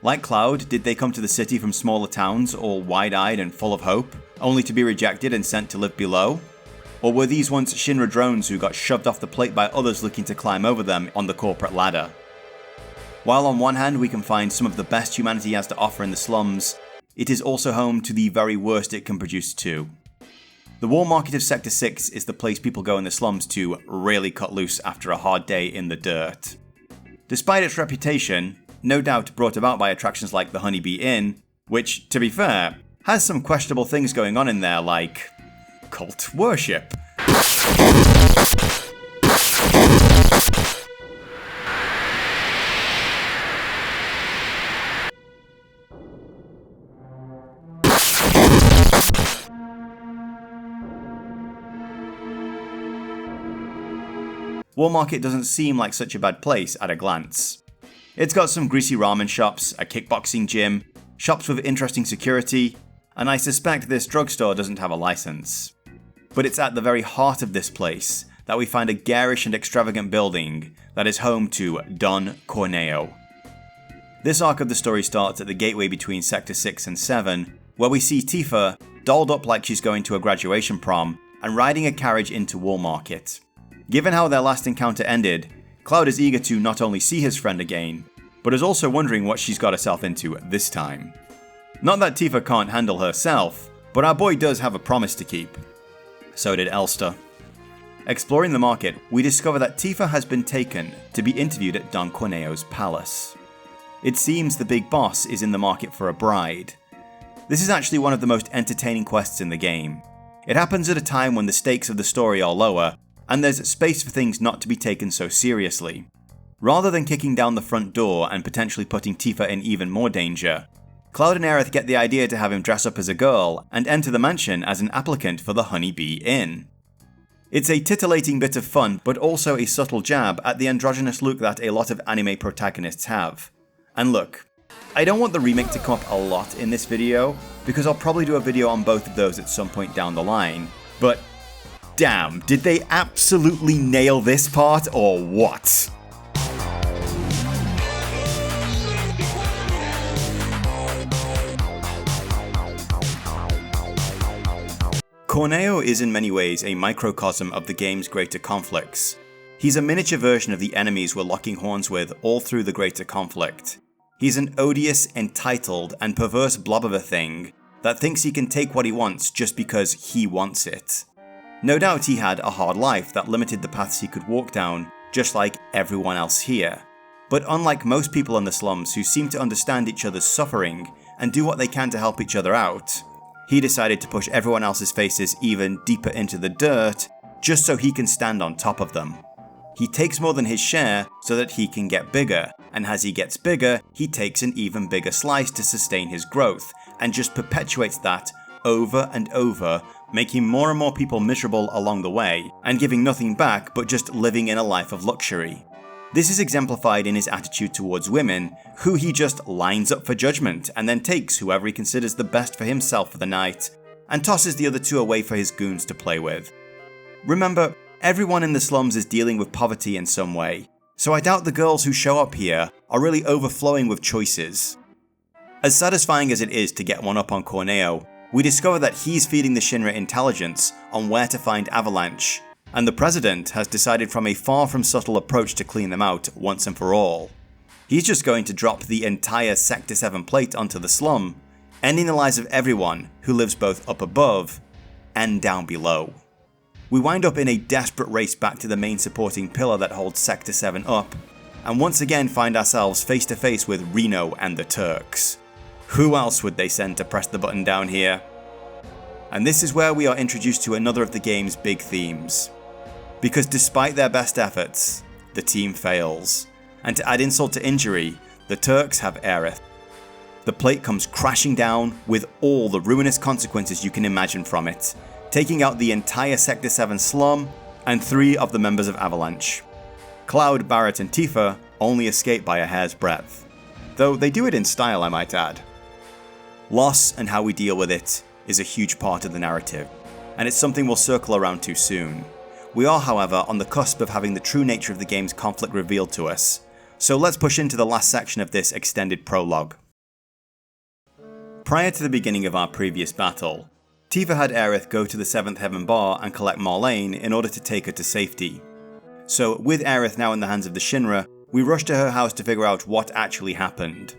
Like Cloud, did they come to the city from smaller towns, all wide-eyed and full of hope, only to be rejected and sent to live below? Or were these once Shinra drones who got shoved off the plate by others looking to climb over them on the corporate ladder? While on one hand we can find some of the best humanity has to offer in the slums, it is also home to the very worst it can produce too. The War Market of Sector 6 is the place people go in the slums to really cut loose after a hard day in the dirt. Despite its reputation, no doubt brought about by attractions like the Honeybee Inn, which, to be fair, has some questionable things going on in there like cult worship. War Market doesn't seem like such a bad place at a glance. It's got some greasy ramen shops, a kickboxing gym, shops with interesting security, and I suspect this drugstore doesn't have a license. But it's at the very heart of this place that we find a garish and extravagant building that is home to Don Corneo. This arc of the story starts at the gateway between Sector 6 and 7, where we see Tifa dolled up like she's going to a graduation prom and riding a carriage into War Market. Given how their last encounter ended, Cloud is eager to not only see his friend again, but is also wondering what she's got herself into this time. Not that Tifa can't handle herself, but our boy does have a promise to keep. So did Elster. Exploring the market, we discover that Tifa has been taken to be interviewed at Don Corneo's palace. It seems the big boss is in the market for a bride. This is actually one of the most entertaining quests in the game. It happens at a time when the stakes of the story are lower, and there's space for things not to be taken so seriously. Rather than kicking down the front door and potentially putting Tifa in even more danger, Cloud and Aerith get the idea to have him dress up as a girl and enter the mansion as an applicant for the Honey Bee Inn. It's a titillating bit of fun, but also a subtle jab at the androgynous look that a lot of anime protagonists have. And look, I don't want the remake to come up a lot in this video, because I'll probably do a video on both of those at some point down the line, but damn, did they absolutely nail this part or what? Corneo is in many ways a microcosm of the game's greater conflicts. He's a miniature version of the enemies we're locking horns with all through the greater conflict. He's an odious, entitled, and perverse blob of a thing that thinks he can take what he wants just because he wants it. No doubt he had a hard life that limited the paths he could walk down, just like everyone else here. But unlike most people in the slums who seem to understand each other's suffering and do what they can to help each other out, he decided to push everyone else's faces even deeper into the dirt just so he can stand on top of them. He takes more than his share so that he can get bigger, and as he gets bigger, he takes an even bigger slice to sustain his growth, and just perpetuates that over and over, making more and more people miserable along the way, and giving nothing back but just living in a life of luxury. This is exemplified in his attitude towards women, who he just lines up for judgment and then takes whoever he considers the best for himself for the night, and tosses the other two away for his goons to play with. Remember, everyone in the slums is dealing with poverty in some way, so I doubt the girls who show up here are really overflowing with choices. As satisfying as it is to get one up on Corneo, we discover that he's feeding the Shinra intelligence on where to find Avalanche, and the President has decided from a far from subtle approach to clean them out once and for all. He's just going to drop the entire Sector 7 plate onto the slum, ending the lives of everyone who lives both up above and down below. We wind up in a desperate race back to the main supporting pillar that holds Sector 7 up, and once again find ourselves face to face with Reno and the Turks. Who else would they send to press the button down here? And this is where we are introduced to another of the game's big themes. Because despite their best efforts, the team fails. And to add insult to injury, the Turks have Aerith. The plate comes crashing down with all the ruinous consequences you can imagine from it, taking out the entire Sector 7 slum and 3 of the members of Avalanche. Cloud, Barret and Tifa only escape by a hair's breadth. Though they do it in style, I might add. Loss and how we deal with it is a huge part of the narrative, and it's something we'll circle around to soon. We are, however, on the cusp of having the true nature of the game's conflict revealed to us, so let's push into the last section of this extended prologue. Prior to the beginning of our previous battle, Tifa had Aerith go to the 7th Heaven Bar and collect Marlene in order to take her to safety. So with Aerith now in the hands of the Shinra, we rush to her house to figure out what actually happened.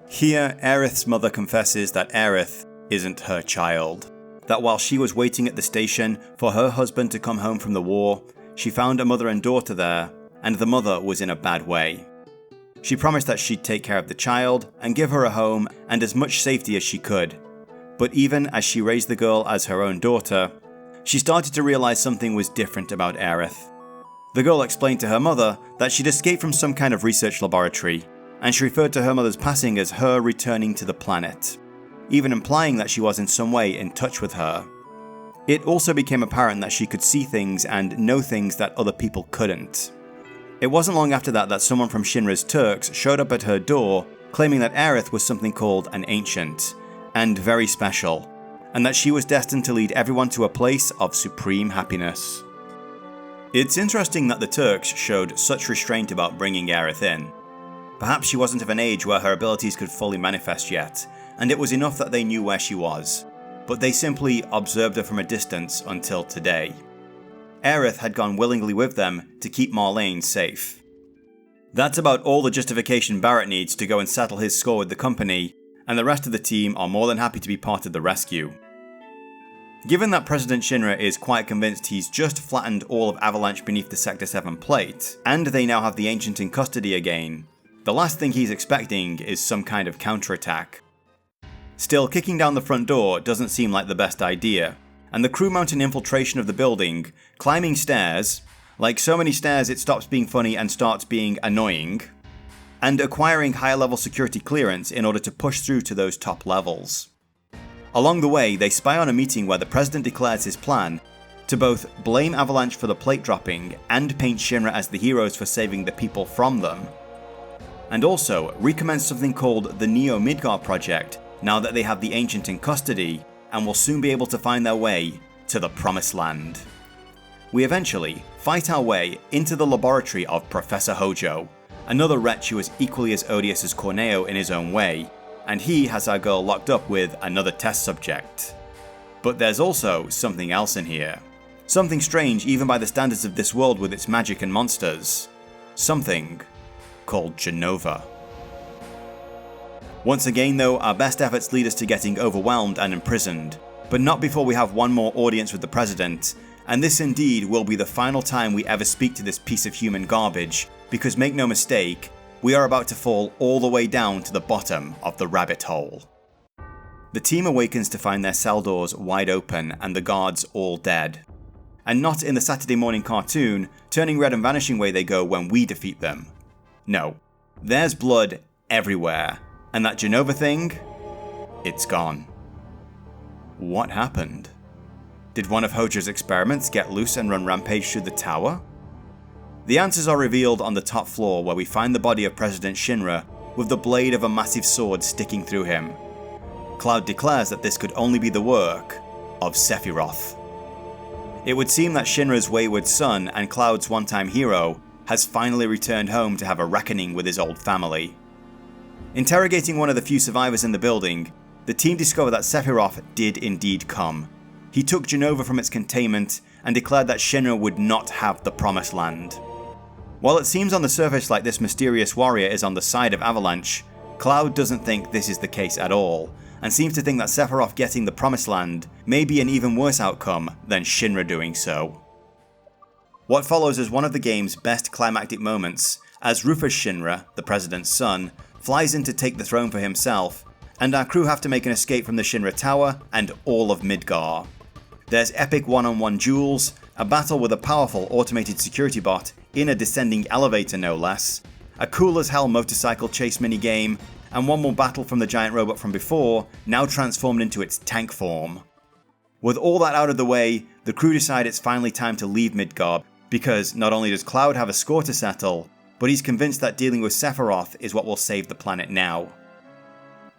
Here, Aerith's mother confesses that Aerith isn't her child. That while she was waiting at the station for her husband to come home from the war, she found a mother and daughter there, and the mother was in a bad way. She promised that she'd take care of the child and give her a home and as much safety as she could. But even as she raised the girl as her own daughter, she started to realize something was different about Aerith. The girl explained to her mother that she'd escaped from some kind of research laboratory, and she referred to her mother's passing as her returning to the planet, even implying that she was in some way in touch with her. It also became apparent that she could see things and know things that other people couldn't. It wasn't long after that someone from Shinra's Turks showed up at her door, claiming that Aerith was something called an ancient, and very special, and that she was destined to lead everyone to a place of supreme happiness. It's interesting that the Turks showed such restraint about bringing Aerith in. Perhaps she wasn't of an age where her abilities could fully manifest yet, and it was enough that they knew where she was, but they simply observed her from a distance until today. Aerith had gone willingly with them to keep Marlene safe. That's about all the justification Barret needs to go and settle his score with the company, and the rest of the team are more than happy to be part of the rescue. Given that President Shinra is quite convinced he's just flattened all of Avalanche beneath the Sector 7 plate, and they now have the Ancient in custody again, the last thing he's expecting is some kind of counterattack. Still, kicking down the front door doesn't seem like the best idea, and the crew mount an infiltration of the building, climbing stairs, like so many stairs it stops being funny and starts being annoying, and acquiring higher level security clearance in order to push through to those top levels. Along the way, they spy on a meeting where the president declares his plan to both blame Avalanche for the plate dropping and paint Shinra as the heroes for saving the people from them, and also recommence something called the Neo Midgar Project now that they have the Ancient in custody and will soon be able to find their way to the Promised Land. We eventually fight our way into the laboratory of Professor Hojo, another wretch who is equally as odious as Corneo in his own way, and he has our girl locked up with another test subject. But there's also something else in here. Something strange even by the standards of this world with its magic and monsters. Something called Jenova. Once again though, our best efforts lead us to getting overwhelmed and imprisoned, but not before we have one more audience with the president, and this indeed will be the final time we ever speak to this piece of human garbage, because make no mistake, we are about to fall all the way down to the bottom of the rabbit hole. The team awakens to find their cell doors wide open and the guards all dead. And not in the Saturday morning cartoon, turning red and vanishing away they go when we defeat them. No, there's blood everywhere, and that Jenova thing, it's gone. What happened? Did one of Hojo's experiments get loose and run rampage through the tower? The answers are revealed on the top floor where we find the body of President Shinra with the blade of a massive sword sticking through him. Cloud declares that this could only be the work of Sephiroth. It would seem that Shinra's wayward son and Cloud's one-time hero has finally returned home to have a reckoning with his old family. Interrogating one of the few survivors in the building, the team discover that Sephiroth did indeed come. He took Jenova from its containment and declared that Shinra would not have the Promised Land. While it seems on the surface like this mysterious warrior is on the side of Avalanche, Cloud doesn't think this is the case at all, and seems to think that Sephiroth getting the Promised Land may be an even worse outcome than Shinra doing so. What follows is one of the game's best climactic moments, as Rufus Shinra, the president's son, flies in to take the throne for himself, and our crew have to make an escape from the Shinra Tower and all of Midgar. There's epic one-on-one duels, a battle with a powerful automated security bot in a descending elevator no less, a cool as hell motorcycle chase minigame, and one more battle from the giant robot from before, now transformed into its tank form. With all that out of the way, the crew decide it's finally time to leave Midgar, because not only does Cloud have a score to settle, but he's convinced that dealing with Sephiroth is what will save the planet now.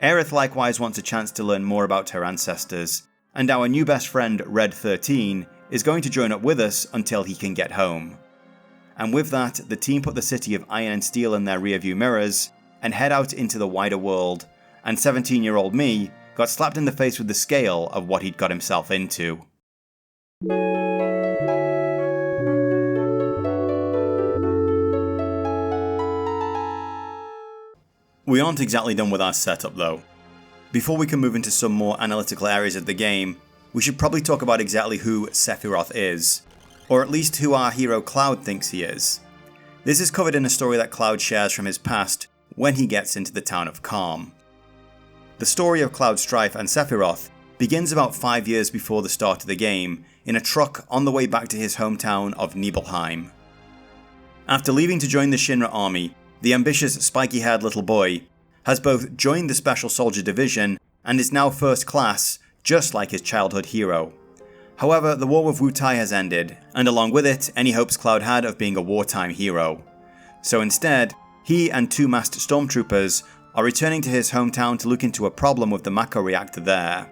Aerith likewise wants a chance to learn more about her ancestors, and our new best friend Red XIII is going to join up with us until he can get home. And with that, the team put the city of Iron and Steel in their rearview mirrors and head out into the wider world, and 17-year-old me got slapped in the face with the scale of what he'd got himself into. We aren't exactly done with our setup though. Before we can move into some more analytical areas of the game, we should probably talk about exactly who Sephiroth is, or at least who our hero Cloud thinks he is. This is covered in a story that Cloud shares from his past when he gets into the town of Calm. The story of Cloud Strife and Sephiroth begins about 5 years before the start of the game, in a truck on the way back to his hometown of Nibelheim. After leaving to join the Shinra army, the ambitious spiky-haired little boy has both joined the Special Soldier Division and is now first class, just like his childhood hero. However, the war with Wutai has ended, and along with it, any hopes Cloud had of being a wartime hero. So instead, he and 2 masked stormtroopers are returning to his hometown to look into a problem with the Mako reactor there.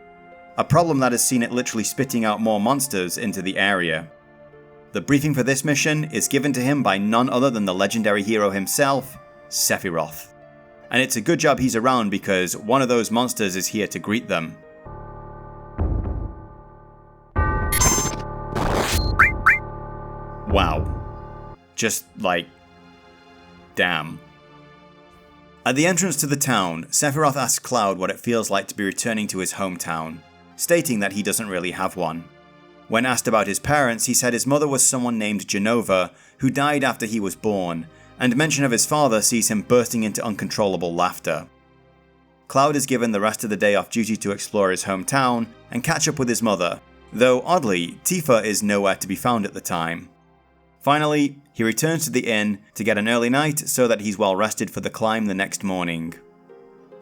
A problem that has seen it literally spitting out more monsters into the area. The briefing for this mission is given to him by none other than the legendary hero himself, Sephiroth. And it's a good job he's around because one of those monsters is here to greet them. Just, like, damn. At the entrance to the town, Sephiroth asks Cloud what it feels like to be returning to his hometown, stating that he doesn't really have one. When asked about his parents, he said his mother was someone named Jenova, who died after he was born, and mention of his father sees him bursting into uncontrollable laughter. Cloud is given the rest of the day off duty to explore his hometown and catch up with his mother, though oddly, Tifa is nowhere to be found at the time. Finally, he returns to the inn to get an early night so that he's well rested for the climb the next morning.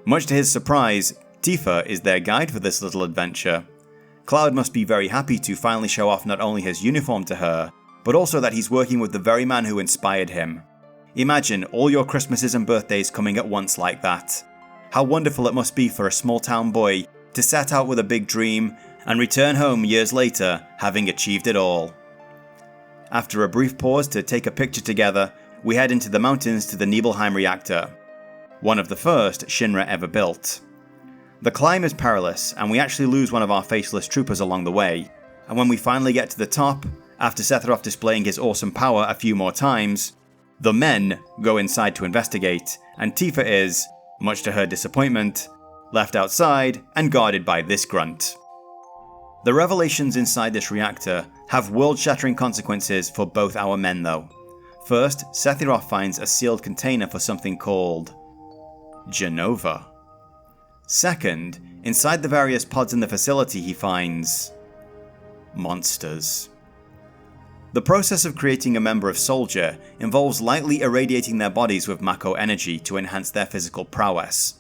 Much to his surprise, Tifa is their guide for this little adventure. Cloud must be very happy to finally show off not only his uniform to her, but also that he's working with the very man who inspired him. Imagine all your Christmases and birthdays coming at once like that. How wonderful it must be for a small town boy to set out with a big dream and return home years later having achieved it all. After a brief pause to take a picture together, we head into the mountains to the Nibelheim reactor, one of the first Shinra ever built. The climb is perilous, and we actually lose one of our faceless troopers along the way, and when we finally get to the top, after Sephiroth displaying his awesome power a few more times, the men go inside to investigate, and Tifa is, much to her disappointment, left outside and guarded by this grunt. The revelations inside this reactor have world-shattering consequences for both our men though. First, Sephiroth finds a sealed container for something called Jenova. Second, inside the various pods in the facility he finds monsters. The process of creating a member of Soldier involves lightly irradiating their bodies with Mako energy to enhance their physical prowess.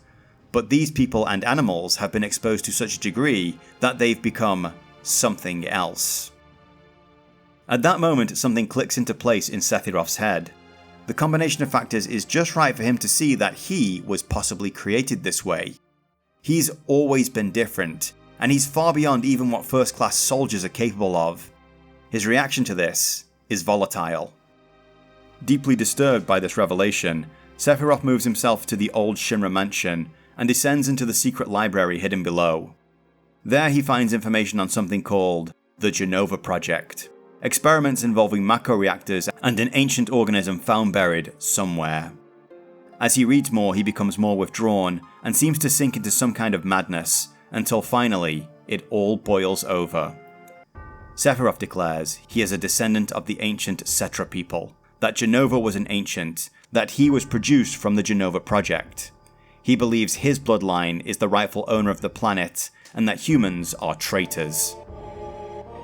But these people and animals have been exposed to such a degree that they've become something else. At that moment, something clicks into place in Sephiroth's head. The combination of factors is just right for him to see that he was possibly created this way. He's always been different, and he's far beyond even what first-class soldiers are capable of. His reaction to this is volatile. Deeply disturbed by this revelation, Sephiroth moves himself to the old Shinra mansion and descends into the secret library hidden below. There he finds information on something called the Jenova Project, experiments involving Mako reactors and an ancient organism found buried somewhere. As he reads more, he becomes more withdrawn and seems to sink into some kind of madness, until finally, it all boils over. Sephiroth declares he is a descendant of the ancient Cetra people, that Jenova was an ancient, that he was produced from the Jenova Project. He believes his bloodline is the rightful owner of the planet, and that humans are traitors.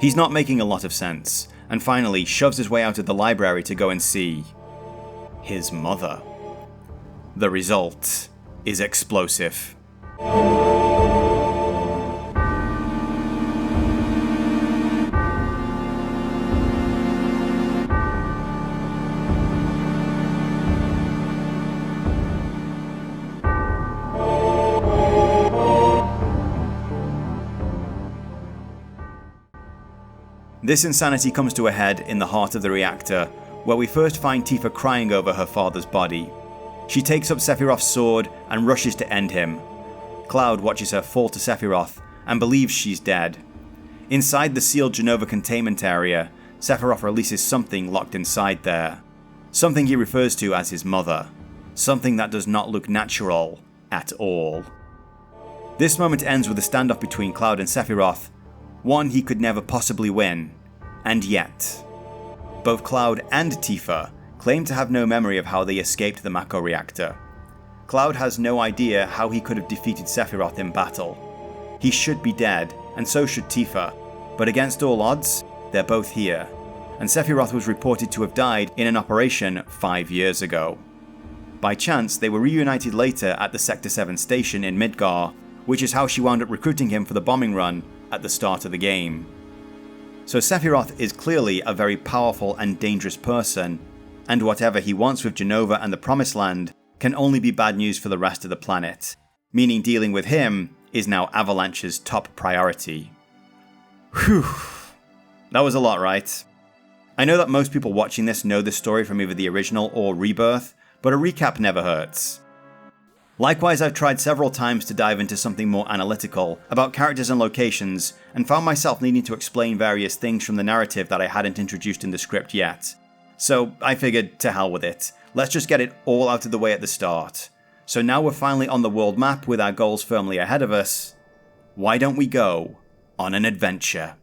He's not making a lot of sense, and finally shoves his way out of the library to go and see his mother. The result is explosive. This insanity comes to a head in the heart of the reactor, where we first find Tifa crying over her father's body. She takes up Sephiroth's sword and rushes to end him. Cloud watches her fall to Sephiroth and believes she's dead. Inside the sealed Jenova containment area, Sephiroth releases something locked inside there. Something he refers to as his mother. Something that does not look natural at all. This moment ends with a standoff between Cloud and Sephiroth, one he could never possibly win. And yet, both Cloud and Tifa claim to have no memory of how they escaped the Mako reactor. Cloud has no idea how he could have defeated Sephiroth in battle. He should be dead, and so should Tifa, but against all odds, they're both here, and Sephiroth was reported to have died in an operation 5 years ago. By chance, they were reunited later at the Sector 7 station in Midgar, which is how she wound up recruiting him for the bombing run at the start of the game. So Sephiroth is clearly a very powerful and dangerous person, and whatever he wants with Jenova and the Promised Land can only be bad news for the rest of the planet, meaning dealing with him is now Avalanche's top priority. Whew. That was a lot, right? I know that most people watching this know this story from either the original or Rebirth, but a recap never hurts. Likewise, I've tried several times to dive into something more analytical about characters and locations, and found myself needing to explain various things from the narrative that I hadn't introduced in the script yet. So I figured, to hell with it. Let's just get it all out of the way at the start. So now we're finally on the world map with our goals firmly ahead of us. Why don't we go on an adventure?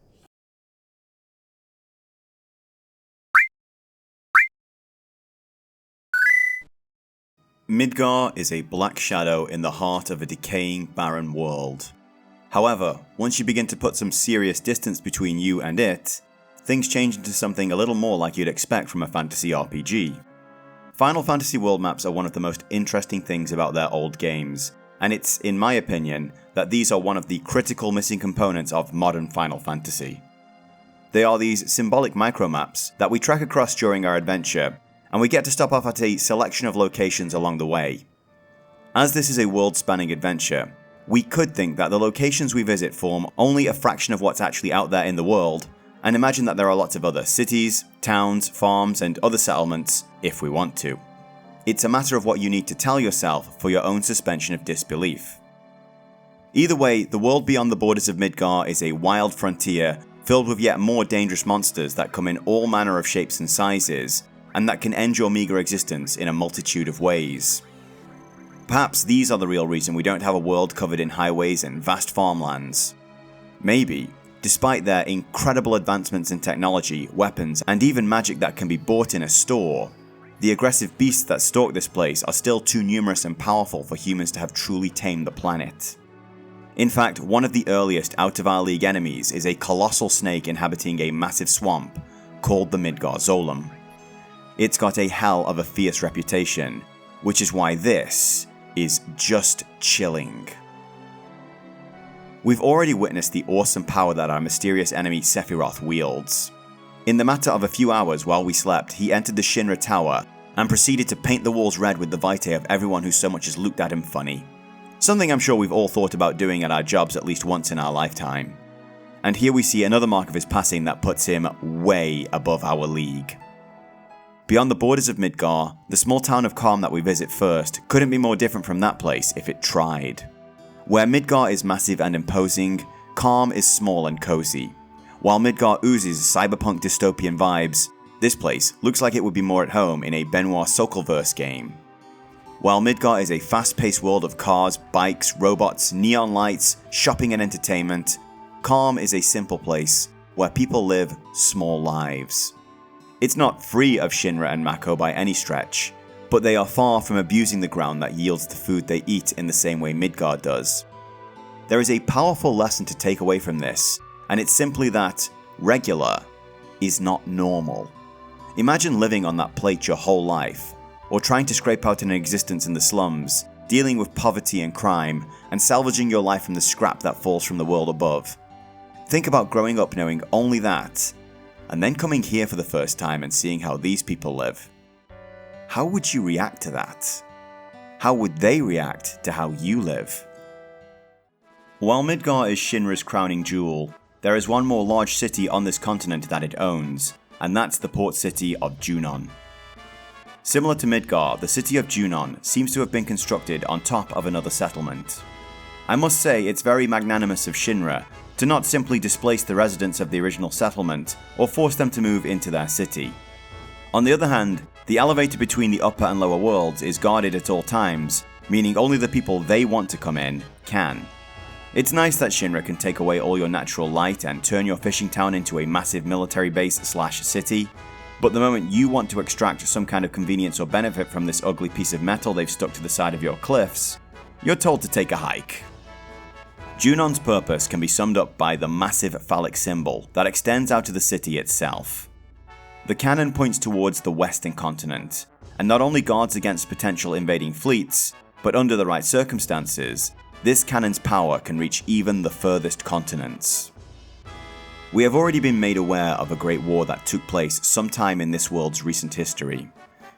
Midgar is a black shadow in the heart of a decaying, barren world. However, once you begin to put some serious distance between you and it, things change into something a little more like you'd expect from a fantasy RPG. Final Fantasy world maps are one of the most interesting things about their old games, and it's, in my opinion, that these are one of the critical missing components of modern Final Fantasy. They are these symbolic micromaps that we trek across during our adventure, and we get to stop off at a selection of locations along the way. As this is a world-spanning adventure, we could think that the locations we visit form only a fraction of what's actually out there in the world, and imagine that there are lots of other cities, towns, farms, and other settlements if we want to. It's a matter of what you need to tell yourself for your own suspension of disbelief. Either way, the world beyond the borders of Midgar is a wild frontier filled with yet more dangerous monsters that come in all manner of shapes and sizes, and that can end your meager existence in a multitude of ways. Perhaps these are the real reason we don't have a world covered in highways and vast farmlands. Maybe, despite their incredible advancements in technology, weapons, and even magic that can be bought in a store, the aggressive beasts that stalk this place are still too numerous and powerful for humans to have truly tamed the planet. In fact, one of the earliest out-of-our-league enemies is a colossal snake inhabiting a massive swamp called the Midgar Zolom. It's got a hell of a fierce reputation, which is why this is just chilling. We've already witnessed the awesome power that our mysterious enemy Sephiroth wields. In the matter of a few hours while we slept, he entered the Shinra Tower and proceeded to paint the walls red with the vitae of everyone who so much as looked at him funny. Something I'm sure we've all thought about doing at our jobs at least once in our lifetime. And here we see another mark of his passing that puts him way above our league. Beyond the borders of Midgar, the small town of Calm that we visit first couldn't be more different from that place if it tried. Where Midgar is massive and imposing, Calm is small and cozy. While Midgar oozes cyberpunk dystopian vibes, this place looks like it would be more at home in a Benoit Sokolverse game. While Midgar is a fast-paced world of cars, bikes, robots, neon lights, shopping and entertainment, Calm is a simple place where people live small lives. It's not free of Shinra and Mako by any stretch, but they are far from abusing the ground that yields the food they eat in the same way Midgar does. There is a powerful lesson to take away from this, and it's simply that regular is not normal. Imagine living on that plate your whole life, or trying to scrape out an existence in the slums, dealing with poverty and crime, and salvaging your life from the scrap that falls from the world above. Think about growing up knowing only that, and then coming here for the first time and seeing how these people live. How would you react to that? How would they react to how you live? While Midgar is Shinra's crowning jewel, there is one more large city on this continent that it owns, and that's the port city of Junon. Similar to Midgar, the city of Junon seems to have been constructed on top of another settlement. I must say it's very magnanimous of Shinra to not simply displace the residents of the original settlement or force them to move into their city. On the other hand, the elevator between the upper and lower worlds is guarded at all times, meaning only the people they want to come in can. It's nice that Shinra can take away all your natural light and turn your fishing town into a massive military base / city, but the moment you want to extract some kind of convenience or benefit from this ugly piece of metal they've stuck to the side of your cliffs, you're told to take a hike. Junon's purpose can be summed up by the massive phallic symbol that extends out to the city itself. The cannon points towards the western continent, and not only guards against potential invading fleets, but under the right circumstances, this cannon's power can reach even the furthest continents. We have already been made aware of a great war that took place sometime in this world's recent history.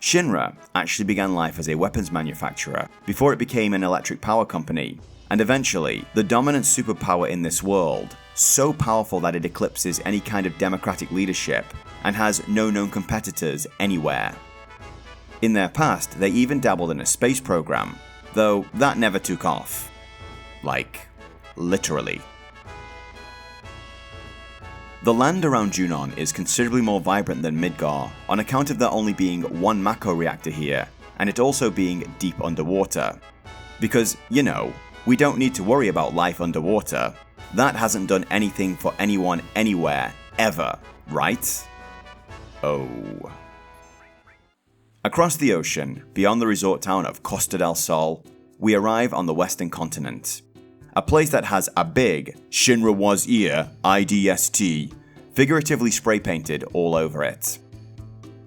Shinra actually began life as a weapons manufacturer before it became an electric power company, and eventually, the dominant superpower in this world, so powerful that it eclipses any kind of democratic leadership and has no known competitors anywhere. In their past, they even dabbled in a space program, though that never took off. Like, literally. The land around Junon is considerably more vibrant than Midgar on account of there only being one Mako reactor here, and it also being deep underwater. Because, you know, we don't need to worry about life underwater. That hasn't done anything for anyone anywhere, ever, right? Oh. Across the ocean, beyond the resort town of Costa del Sol, we arrive on the western continent. A place that has a big Shinra was here, IDST, figuratively spray painted all over it.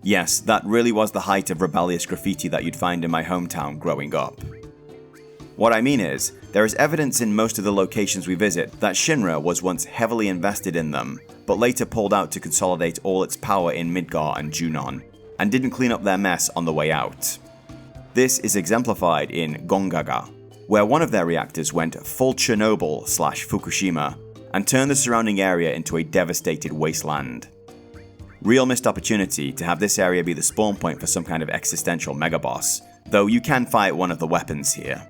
Yes, that really was the height of rebellious graffiti that you'd find in my hometown growing up. What I mean is, there is evidence in most of the locations we visit that Shinra was once heavily invested in them, but later pulled out to consolidate all its power in Midgar and Junon, and didn't clean up their mess on the way out. This is exemplified in Gongaga, where one of their reactors went full Chernobyl/Fukushima and turned the surrounding area into a devastated wasteland. Real missed opportunity to have this area be the spawn point for some kind of existential megaboss, though you can fight one of the weapons here.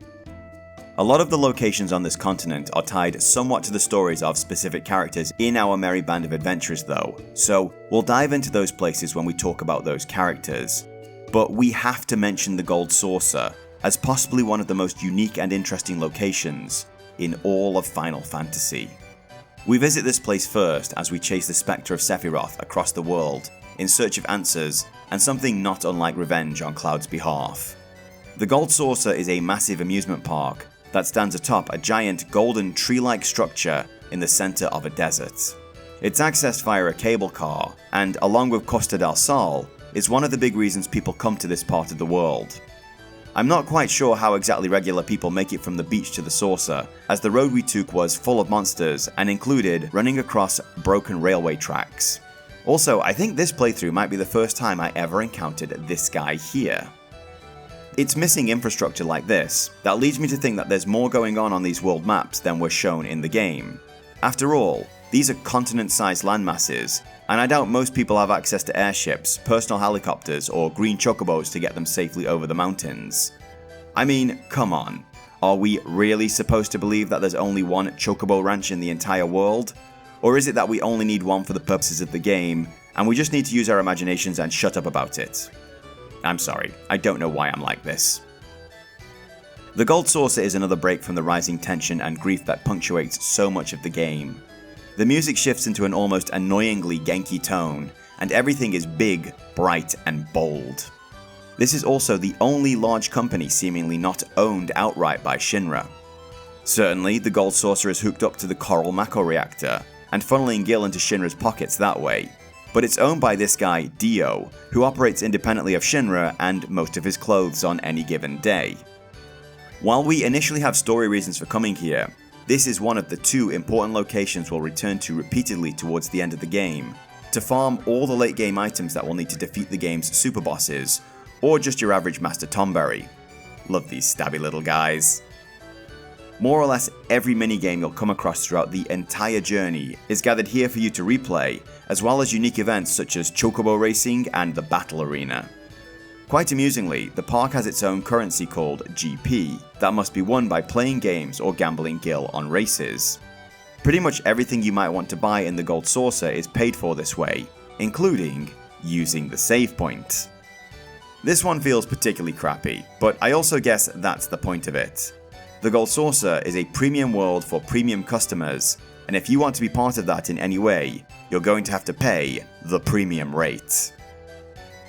A lot of the locations on this continent are tied somewhat to the stories of specific characters in our merry band of adventurers though, so we'll dive into those places when we talk about those characters. But we have to mention the Gold Saucer as possibly one of the most unique and interesting locations in all of Final Fantasy. We visit this place first as we chase the spectre of Sephiroth across the world in search of answers and something not unlike revenge on Cloud's behalf. The Gold Saucer is a massive amusement park that stands atop a giant golden tree-like structure in the center of a desert. It's accessed via a cable car, and along with Costa del Sol, is one of the big reasons people come to this part of the world. I'm not quite sure how exactly regular people make it from the beach to the saucer, as the road we took was full of monsters and included running across broken railway tracks. Also, I think this playthrough might be the first time I ever encountered this guy here. It's missing infrastructure like this that leads me to think that there's more going on these world maps than was shown in the game. After all, these are continent-sized landmasses, and I doubt most people have access to airships, personal helicopters, or green chocobos to get them safely over the mountains. I mean, come on. Are we really supposed to believe that there's only one chocobo ranch in the entire world? Or is it that we only need one for the purposes of the game, and we just need to use our imaginations and shut up about it? I'm sorry, I don't know why I'm like this. The Gold Saucer is another break from the rising tension and grief that punctuates so much of the game. The music shifts into an almost annoyingly Genki tone, and everything is big, bright, and bold. This is also the only large company seemingly not owned outright by Shinra. Certainly, the Gold Saucer is hooked up to the Coral Mako reactor, and funneling Gil into Shinra's pockets that way, but it's owned by this guy, Dio, who operates independently of Shinra and most of his clothes on any given day. While we initially have story reasons for coming here, this is one of the two important locations we'll return to repeatedly towards the end of the game, to farm all the late game items that we'll need to defeat the game's super bosses, or just your average Master Tomberry. Love these stabby little guys. More or less every minigame you'll come across throughout the entire journey is gathered here for you to replay, as well as unique events such as Chocobo Racing and the Battle Arena. Quite amusingly, the park has its own currency called GP that must be won by playing games or gambling Gil on races. Pretty much everything you might want to buy in the Gold Saucer is paid for this way, including using the save point. This one feels particularly crappy, but I also guess that's the point of it. The Gold Saucer is a premium world for premium customers, and if you want to be part of that in any way, you're going to have to pay the premium rate.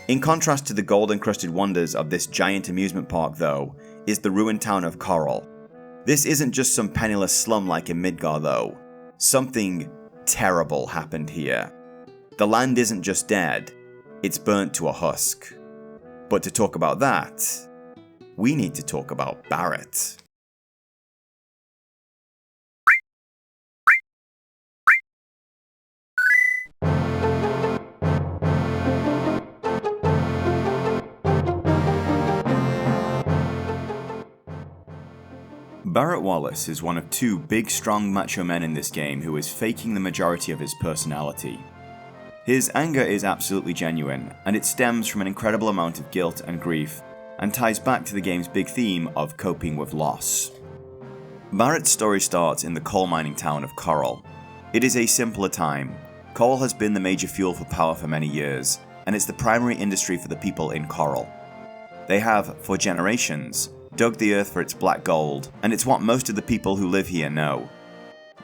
In contrast to the gold-encrusted wonders of this giant amusement park though, is the ruined town of Coral. This isn't just some penniless slum like in Midgar though. Something terrible happened here. The land isn't just dead, it's burnt to a husk. But to talk about that, we need to talk about Barret. Barret Wallace is one of two big strong macho men in this game who is faking the majority of his personality. His anger is absolutely genuine, and it stems from an incredible amount of guilt and grief, and ties back to the game's big theme of coping with loss. Barret's story starts in the coal mining town of Coral. It is a simpler time. Coal has been the major fuel for power for many years, and it's the primary industry for the people in Coral. They have, for generations, dug the earth for its black gold, and it's what most of the people who live here know.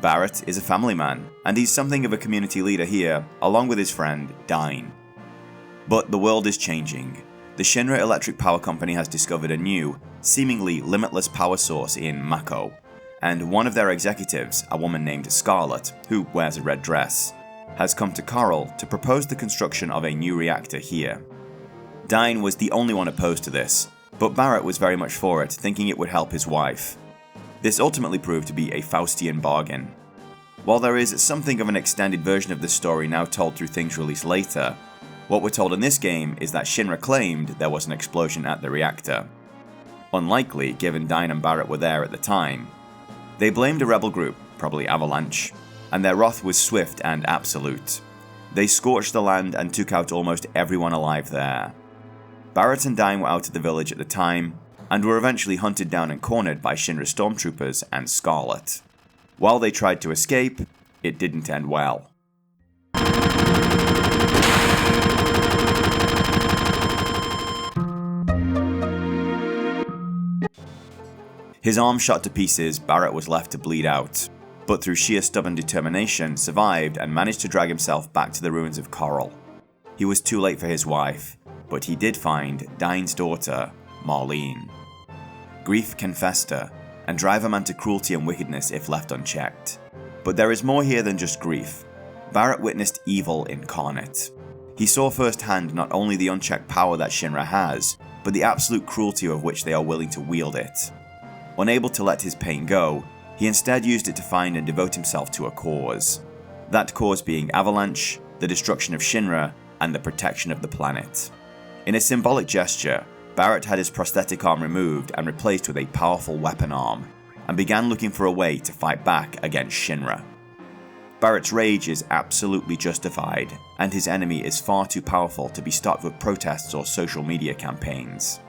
Barret is a family man, and he's something of a community leader here, along with his friend, Dine. But the world is changing. The Shinra Electric Power Company has discovered a new, seemingly limitless power source in Mako, and one of their executives, a woman named Scarlet, who wears a red dress, has come to Coral to propose the construction of a new reactor here. Dine was the only one opposed to this, but Barret was very much for it, thinking it would help his wife. This ultimately proved to be a Faustian bargain. While there is something of an extended version of this story now told through things released later, what we're told in this game is that Shinra claimed there was an explosion at the reactor. Unlikely, given Dine and Barret were there at the time. They blamed a rebel group, probably Avalanche, and their wrath was swift and absolute. They scorched the land and took out almost everyone alive there. Barret and Dine were out of the village at the time, and were eventually hunted down and cornered by Shinra stormtroopers and Scarlet. While they tried to escape, it didn't end well. His arm shot to pieces, Barret was left to bleed out, but through sheer stubborn determination survived and managed to drag himself back to the ruins of Coral. He was too late for his wife, but he did find Dine's daughter, Marlene. Grief can fester, and drive a man to cruelty and wickedness if left unchecked. But there is more here than just grief. Barret witnessed evil incarnate. He saw firsthand not only the unchecked power that Shinra has, but the absolute cruelty of which they are willing to wield it. Unable to let his pain go, he instead used it to find and devote himself to a cause. That cause being Avalanche, the destruction of Shinra, and the protection of the planet. In a symbolic gesture, Barret had his prosthetic arm removed and replaced with a powerful weapon arm, and began looking for a way to fight back against Shinra. Barret's rage is absolutely justified, and his enemy is far too powerful to be stopped with protests or social media campaigns.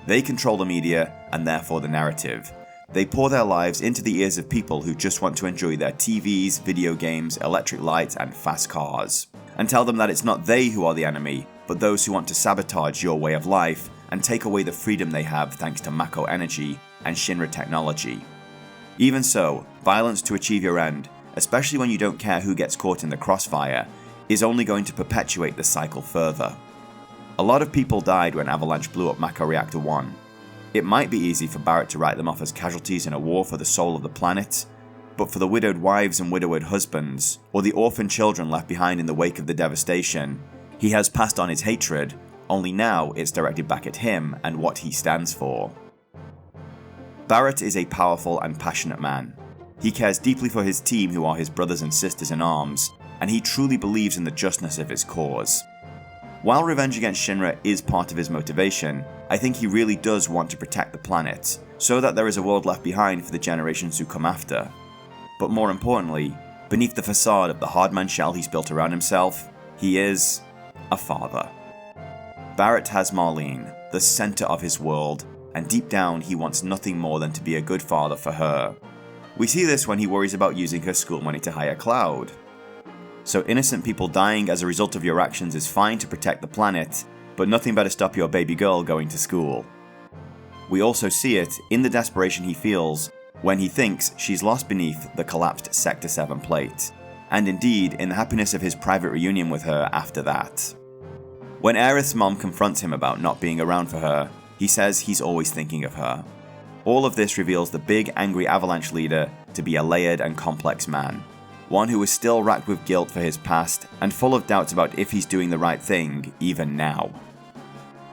They control the media, and therefore the narrative. They pour their lives into the ears of people who just want to enjoy their TVs, video games, electric lights, and fast cars, and tell them that it's not they who are the enemy, but those who want to sabotage your way of life and take away the freedom they have thanks to Mako energy and Shinra technology. Even so, violence to achieve your end, especially when you don't care who gets caught in the crossfire, is only going to perpetuate the cycle further. A lot of people died when Avalanche blew up Mako Reactor 1. It might be easy for Barret to write them off as casualties in a war for the soul of the planet, but for the widowed wives and widowed husbands, or the orphan children left behind in the wake of the devastation, he has passed on his hatred, only now it's directed back at him and what he stands for. Barret is a powerful and passionate man. He cares deeply for his team who are his brothers and sisters in arms, and he truly believes in the justness of his cause. While revenge against Shinra is part of his motivation, I think he really does want to protect the planet, so that there is a world left behind for the generations who come after. But more importantly, beneath the facade of the hardman shell he's built around himself, he is a father. Barret has Marlene, the center of his world, and deep down he wants nothing more than to be a good father for her. We see this when he worries about using her school money to hire Cloud. So innocent people dying as a result of your actions is fine to protect the planet, but nothing better stop your baby girl going to school. We also see it in the desperation he feels when he thinks she's lost beneath the collapsed Sector 7 plate, and indeed in the happiness of his private reunion with her after that. When Aerith's mom confronts him about not being around for her, he says he's always thinking of her. All of this reveals the big angry Avalanche leader to be a layered and complex man, one who is still racked with guilt for his past and full of doubts about if he's doing the right thing even now.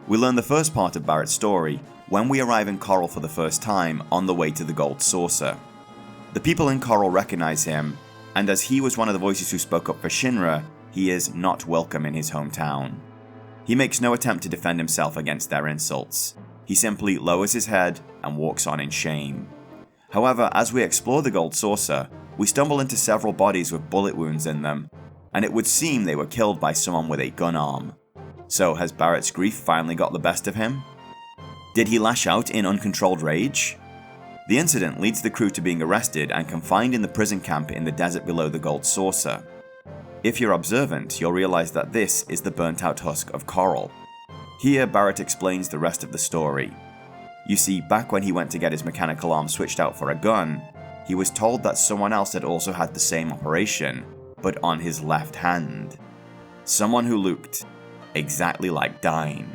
We learn the first part of Barret's story when we arrive in Coral for the first time on the way to the Gold Saucer. The people in Coral recognize him, and as he was one of the voices who spoke up for Shinra, he is not welcome in his hometown. He makes no attempt to defend himself against their insults. He simply lowers his head and walks on in shame. However, as we explore the Gold Saucer, we stumble into several bodies with bullet wounds in them, and it would seem they were killed by someone with a gun arm. So has Barret's grief finally got the best of him? Did he lash out in uncontrolled rage? The incident leads the crew to being arrested and confined in the prison camp in the desert below the Gold Saucer. If you're observant, you'll realize that this is the burnt out husk of Coral. Here, Barret explains the rest of the story. You see, back when he went to get his mechanical arm switched out for a gun, he was told that someone else had also had the same operation, but on his left hand. Someone who looked exactly like Dine.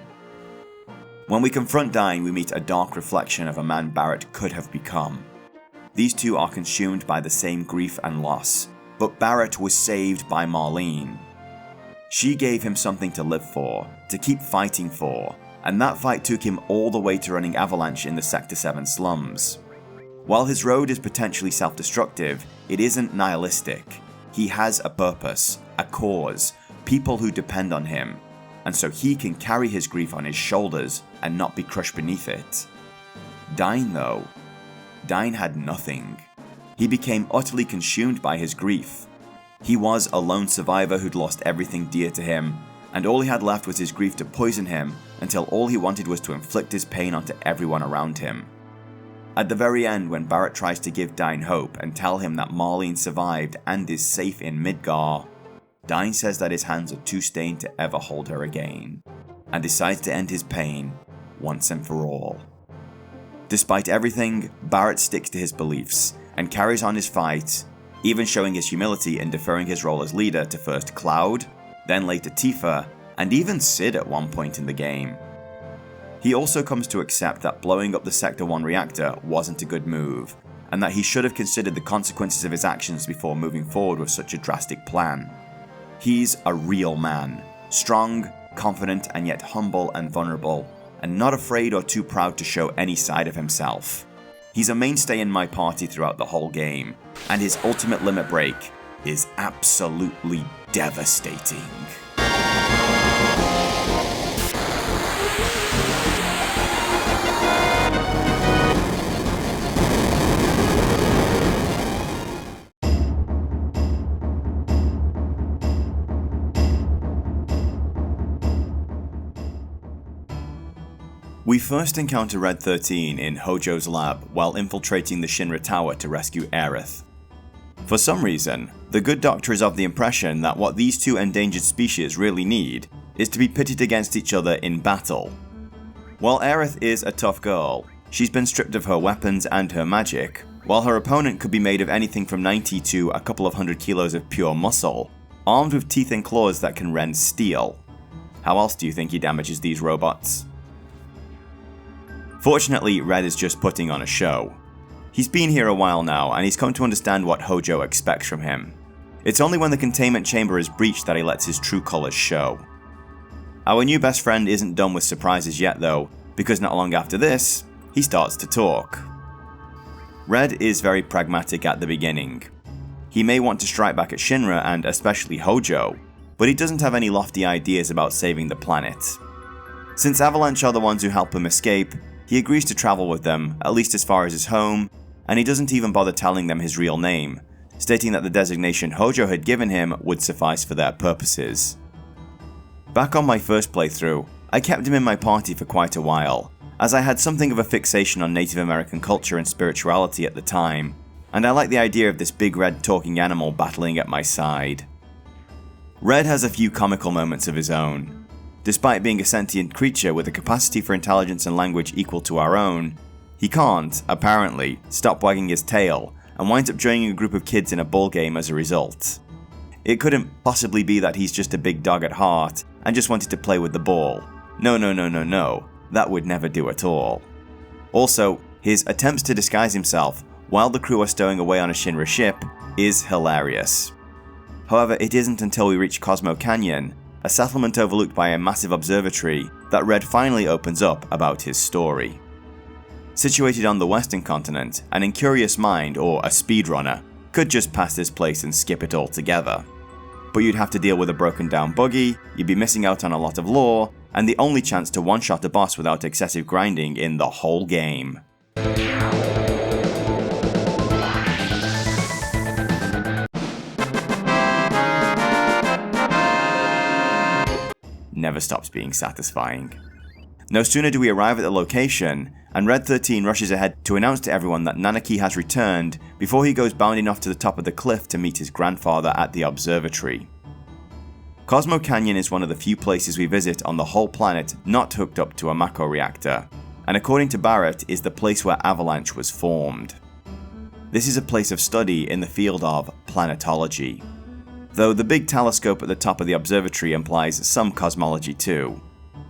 When we confront Dine, we meet a dark reflection of a man Barret could have become. These two are consumed by the same grief and loss, but Barret was saved by Marlene. She gave him something to live for, to keep fighting for, and that fight took him all the way to running Avalanche in the Sector 7 slums. While his road is potentially self-destructive, it isn't nihilistic. He has a purpose, a cause, people who depend on him, and so he can carry his grief on his shoulders and not be crushed beneath it. Dine though, Dine had nothing. He became utterly consumed by his grief. He was a lone survivor who'd lost everything dear to him, and all he had left was his grief to poison him until all he wanted was to inflict his pain onto everyone around him. At the very end, when Barret tries to give Dine hope and tell him that Marlene survived and is safe in Midgar, Dine says that his hands are too stained to ever hold her again, and decides to end his pain once and for all. Despite everything, Barret sticks to his beliefs and carries on his fight, even showing his humility in deferring his role as leader to first Cloud, then later Tifa, and even Sid at one point in the game. He also comes to accept that blowing up the Sector 1 reactor wasn't a good move, and that he should have considered the consequences of his actions before moving forward with such a drastic plan. He's a real man, strong, confident, and yet humble and vulnerable, and not afraid or too proud to show any side of himself. He's a mainstay in my party throughout the whole game, and his ultimate limit break is absolutely devastating. We first encounter Red XIII in Hojo's lab while infiltrating the Shinra tower to rescue Aerith. For some reason, the good doctor is of the impression that what these two endangered species really need is to be pitted against each other in battle. While Aerith is a tough girl, she's been stripped of her weapons and her magic, while her opponent could be made of anything from 90 to a couple of 100 kilos of pure muscle, armed with teeth and claws that can rend steel. How else do you think he damages these robots? Fortunately, Red is just putting on a show. He's been here a while now, and he's come to understand what Hojo expects from him. It's only when the containment chamber is breached that he lets his true colours show. Our new best friend isn't done with surprises yet though, because not long after this, he starts to talk. Red is very pragmatic at the beginning. He may want to strike back at Shinra and especially Hojo, but he doesn't have any lofty ideas about saving the planet. Since Avalanche are the ones who help him escape, he agrees to travel with them, at least as far as his home, and he doesn't even bother telling them his real name, stating that the designation Hojo had given him would suffice for their purposes. Back on my first playthrough, I kept him in my party for quite a while, as I had something of a fixation on Native American culture and spirituality at the time, and I liked the idea of this big red talking animal battling at my side. Red has a few comical moments of his own. Despite being a sentient creature with a capacity for intelligence and language equal to our own, he can't, apparently, stop wagging his tail and winds up joining a group of kids in a ball game as a result. It couldn't possibly be that he's just a big dog at heart and just wanted to play with the ball. No, that would never do at all. Also, his attempts to disguise himself while the crew are stowing away on a Shinra ship is hilarious. However, it isn't until we reach Cosmo Canyon, a settlement overlooked by a massive observatory, that Red finally opens up about his story. Situated on the western continent, an incurious mind or a speedrunner could just pass this place and skip it altogether. But you'd have to deal with a broken down buggy, you'd be missing out on a lot of lore, and the only chance to one-shot a boss without excessive grinding in the whole game. Never stops being satisfying. No sooner do we arrive at the location, and Red XIII rushes ahead to announce to everyone that Nanaki has returned before he goes bounding off to the top of the cliff to meet his grandfather at the observatory. Cosmo Canyon is one of the few places we visit on the whole planet not hooked up to a Mako reactor, and according to Barret, is the place where Avalanche was formed. This is a place of study in the field of planetology, though the big telescope at the top of the observatory implies some cosmology too.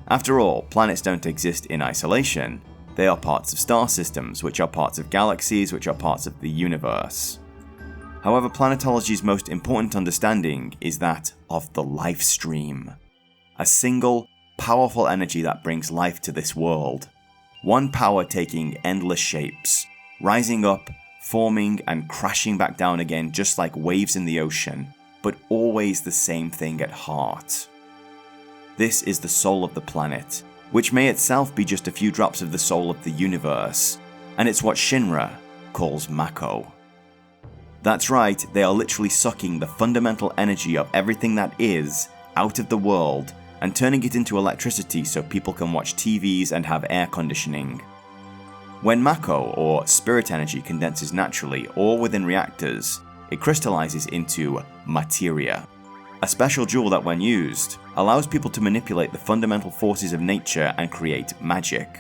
After all, planets don't exist in isolation. They are parts of star systems, which are parts of galaxies, which are parts of the universe. However, planetology's most important understanding is that of the life stream. A single, powerful energy that brings life to this world. One power taking endless shapes, rising up, forming and crashing back down again just like waves in the ocean, but always the same thing at heart. This is the soul of the planet, which may itself be just a few drops of the soul of the universe, and it's what Shinra calls Mako. That's right, they are literally sucking the fundamental energy of everything that is out of the world and turning it into electricity so people can watch TVs and have air conditioning. When Mako, or spirit energy, condenses naturally or within reactors, it crystallizes into materia, a special jewel that when used, allows people to manipulate the fundamental forces of nature and create magic.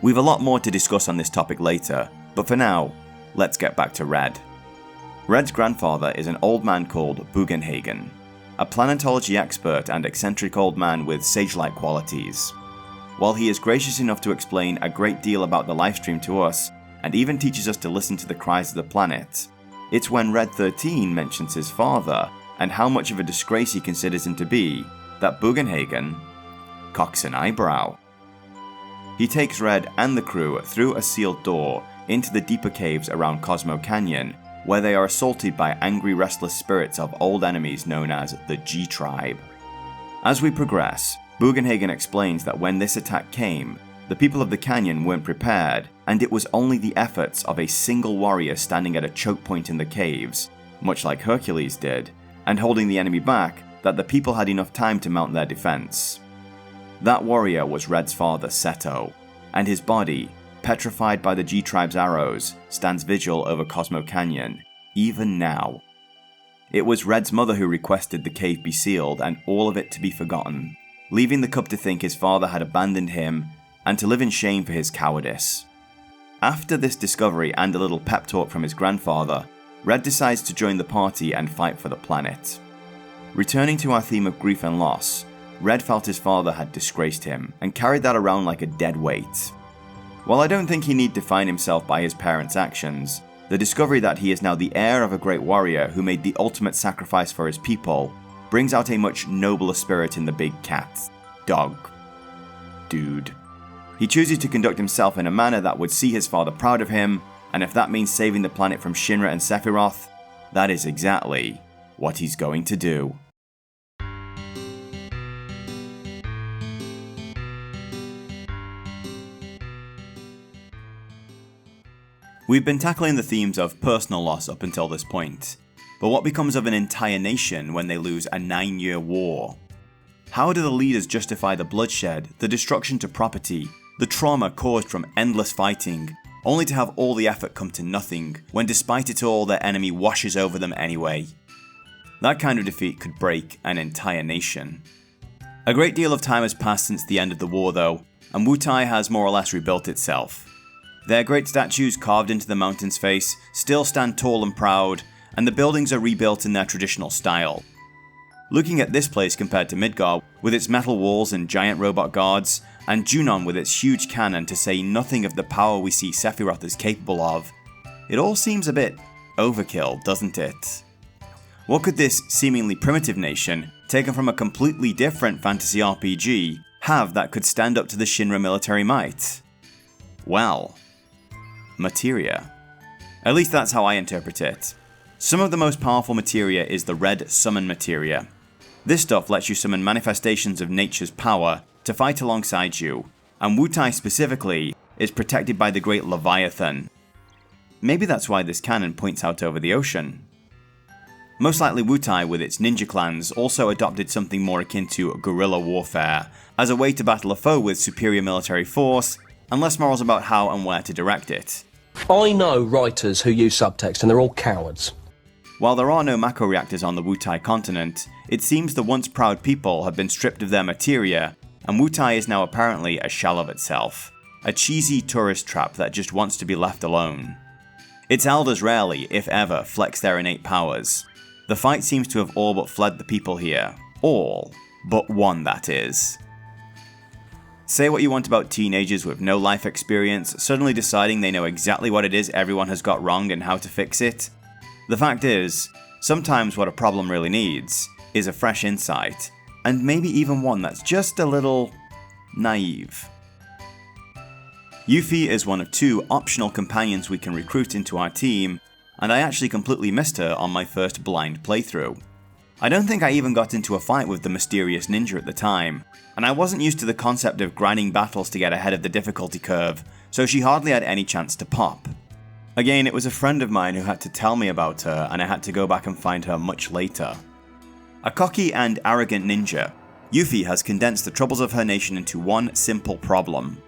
We've a lot more to discuss on this topic later, but for now, let's get back to Red. Red's grandfather is an old man called Bugenhagen, a planetology expert and eccentric old man with sage-like qualities. While he is gracious enough to explain a great deal about the lifestream to us, and even teaches us to listen to the cries of the planet, it's when Red XIII mentions his father and how much of a disgrace he considers him to be that Bugenhagen cocks an eyebrow. He takes Red and the crew through a sealed door into the deeper caves around Cosmo Canyon, where they are assaulted by angry restless spirits of old enemies known as the G-Tribe. As we progress, Bugenhagen explains that when this attack came, the people of the canyon weren't prepared, and it was only the efforts of a single warrior standing at a choke point in the caves, much like Hercules did, and holding the enemy back, that the people had enough time to mount their defense. That warrior was Red's father, Seto, and his body, petrified by the G-Tribe's arrows, stands vigil over Cosmo Canyon, even now. It was Red's mother who requested the cave be sealed and all of it to be forgotten, leaving the cub to think his father had abandoned him and to live in shame for his cowardice. After this discovery and a little pep talk from his grandfather, Red decides to join the party and fight for the planet. Returning to our theme of grief and loss, Red felt his father had disgraced him and carried that around like a dead weight. While I don't think he need define himself by his parents' actions, the discovery that he is now the heir of a great warrior who made the ultimate sacrifice for his people brings out a much nobler spirit in the big cat, dog, dude. He chooses to conduct himself in a manner that would see his father proud of him, and if that means saving the planet from Shinra and Sephiroth, that is exactly what he's going to do. We've been tackling the themes of personal loss up until this point, but what becomes of an entire nation when they lose a 9-year war? How do the leaders justify the bloodshed, the destruction to property, the trauma caused from endless fighting, only to have all the effort come to nothing, when despite it all their enemy washes over them anyway? That kind of defeat could break an entire nation. A great deal of time has passed since the end of the war though, and Wutai has more or less rebuilt itself. Their great statues carved into the mountain's face still stand tall and proud, and the buildings are rebuilt in their traditional style. Looking at this place compared to Midgar, with its metal walls and giant robot guards, and Junon with its huge cannon, to say nothing of the power we see Sephiroth is capable of, it all seems a bit overkill, doesn't it? What could this seemingly primitive nation, taken from a completely different fantasy RPG, have that could stand up to the Shinra military might? Well, materia. At least that's how I interpret it. Some of the most powerful materia is the Red Summon materia. This stuff lets you summon manifestations of nature's power to fight alongside you, and Wutai specifically is protected by the great Leviathan. Maybe that's why this cannon points out over the ocean. Most likely Wutai with its ninja clans also adopted something more akin to guerrilla warfare, as a way to battle a foe with superior military force, and less morals about how and where to direct it. I know writers who use subtext and they're all cowards. While there are no Mako reactors on the Wutai continent, it seems the once proud people have been stripped of their materia, and Wutai is now apparently a shell of itself. A cheesy tourist trap that just wants to be left alone. Its elders rarely, if ever, flex their innate powers. The fight seems to have all but fled the people here. All. But one, that is. Say what you want about teenagers with no life experience suddenly deciding they know exactly what it is everyone has got wrong and how to fix it. The fact is, sometimes what a problem really needs is a fresh insight, and maybe even one that's just a little naive. Yuffie is one of 2 optional companions we can recruit into our team, and I actually completely missed her on my first blind playthrough. I don't think I even got into a fight with the mysterious ninja at the time, and I wasn't used to the concept of grinding battles to get ahead of the difficulty curve, so she hardly had any chance to pop. Again, it was a friend of mine who had to tell me about her, and I had to go back and find her much later. A cocky and arrogant ninja, Yuffie has condensed the troubles of her nation into one simple problem.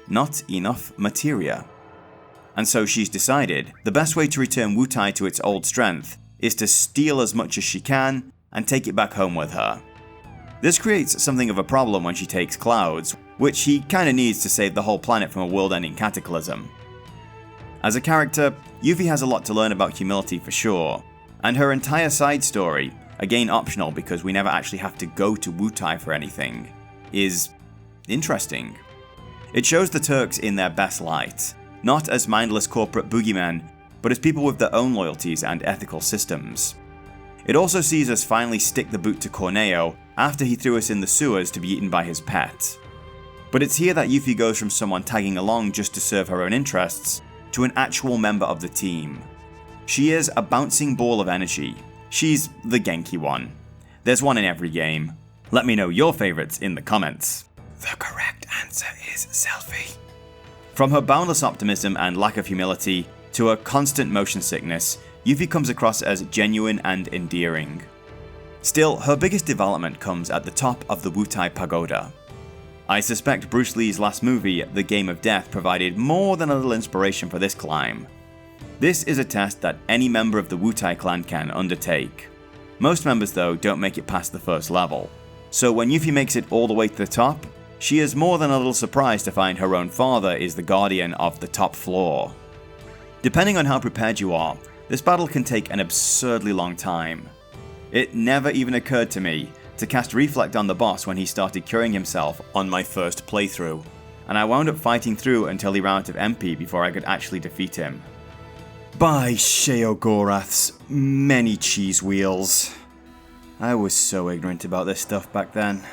Not enough materia. And so she's decided the best way to return Wutai to its old strength is to steal as much as she can and take it back home with her. This creates something of a problem when she takes Clouds, which he kinda needs to save the whole planet from a world-ending cataclysm. As a character, Yuffie has a lot to learn about humility for sure, and her entire side story, again optional because we never actually have to go to Wutai for anything, is interesting. It shows the Turks in their best light, not as mindless corporate boogeymen, but as people with their own loyalties and ethical systems. It also sees us finally stick the boot to Corneo after he threw us in the sewers to be eaten by his pet. But it's here that Yuffie goes from someone tagging along just to serve her own interests, to an actual member of the team. She is a bouncing ball of energy. She's the Genki one. There's one in every game. Let me know your favourites in the comments. The correct answer is selfie. From her boundless optimism and lack of humility to her constant motion sickness, Yuffie comes across as genuine and endearing. Still, her biggest development comes at the top of the Wutai Pagoda. I suspect Bruce Lee's last movie, The Game of Death, provided more than a little inspiration for this climb. This is a test that any member of the Wutai clan can undertake. Most members though don't make it past the first level, so when Yuffie makes it all the way to the top, she is more than a little surprised to find her own father is the guardian of the top floor. Depending on how prepared you are, this battle can take an absurdly long time. It never even occurred to me to cast Reflect on the boss when he started curing himself on my first playthrough, and I wound up fighting through until he ran out of MP before I could actually defeat him. By Sheogorath's many cheese wheels. I was so ignorant about this stuff back then.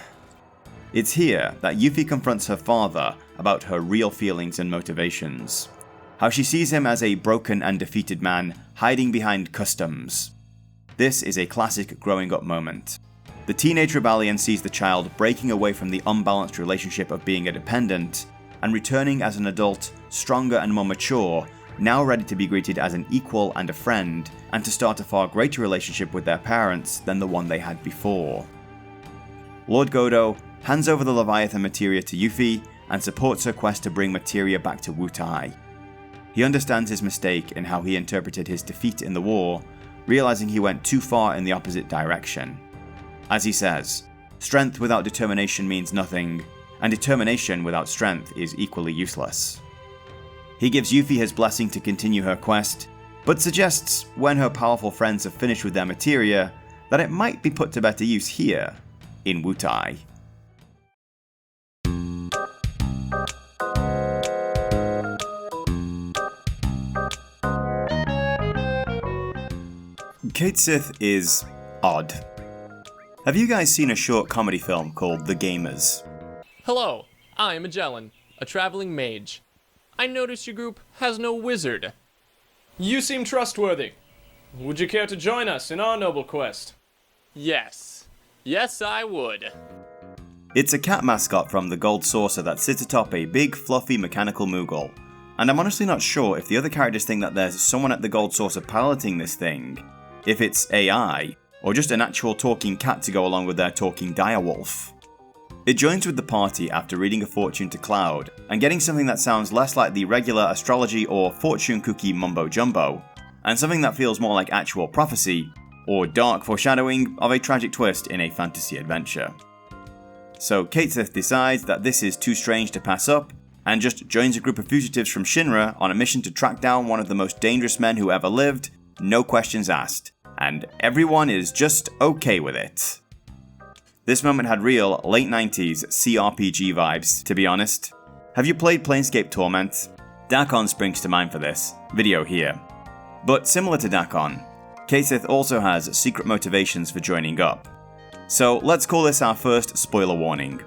It's here that Yuffie confronts her father about her real feelings and motivations. How she sees him as a broken and defeated man hiding behind customs. This is a classic growing up moment. The teenage rebellion sees the child breaking away from the unbalanced relationship of being a dependent and returning as an adult, stronger and more mature, now ready to be greeted as an equal and a friend, and to start a far greater relationship with their parents than the one they had before. Lord Godo hands over the Leviathan materia to Yuffie and supports her quest to bring materia back to Wutai. He understands his mistake in how he interpreted his defeat in the war, realizing he went too far in the opposite direction. As he says, strength without determination means nothing, and determination without strength is equally useless. He gives Yuffie his blessing to continue her quest, but suggests when her powerful friends have finished with their materia, that it might be put to better use here, in Wutai. Cait Sith is odd. Have you guys seen a short comedy film called The Gamers? Hello, I'm Magellan, a traveling mage. I notice your group has no wizard. You seem trustworthy. Would you care to join us in our noble quest? Yes. Yes, I would. It's a cat mascot from the Gold Saucer that sits atop a big, fluffy mechanical Moogle. And I'm honestly not sure if the other characters think that there's someone at the Gold Saucer piloting this thing, if it's AI, or just an actual talking cat to go along with their talking direwolf. It joins with the party after reading a fortune to Cloud, and getting something that sounds less like the regular astrology or fortune cookie mumbo jumbo, and something that feels more like actual prophecy, or dark foreshadowing of a tragic twist in a fantasy adventure. So Cait decides that this is too strange to pass up, and just joins a group of fugitives from Shinra on a mission to track down one of the most dangerous men who ever lived, no questions asked, and everyone is just okay with it. This moment had real late 90s CRPG vibes, to be honest. Have you played Planescape Torment? Dakon springs to mind for this, video here. But similar to Dakon, Cait also has secret motivations for joining up. So let's call this our first spoiler warning.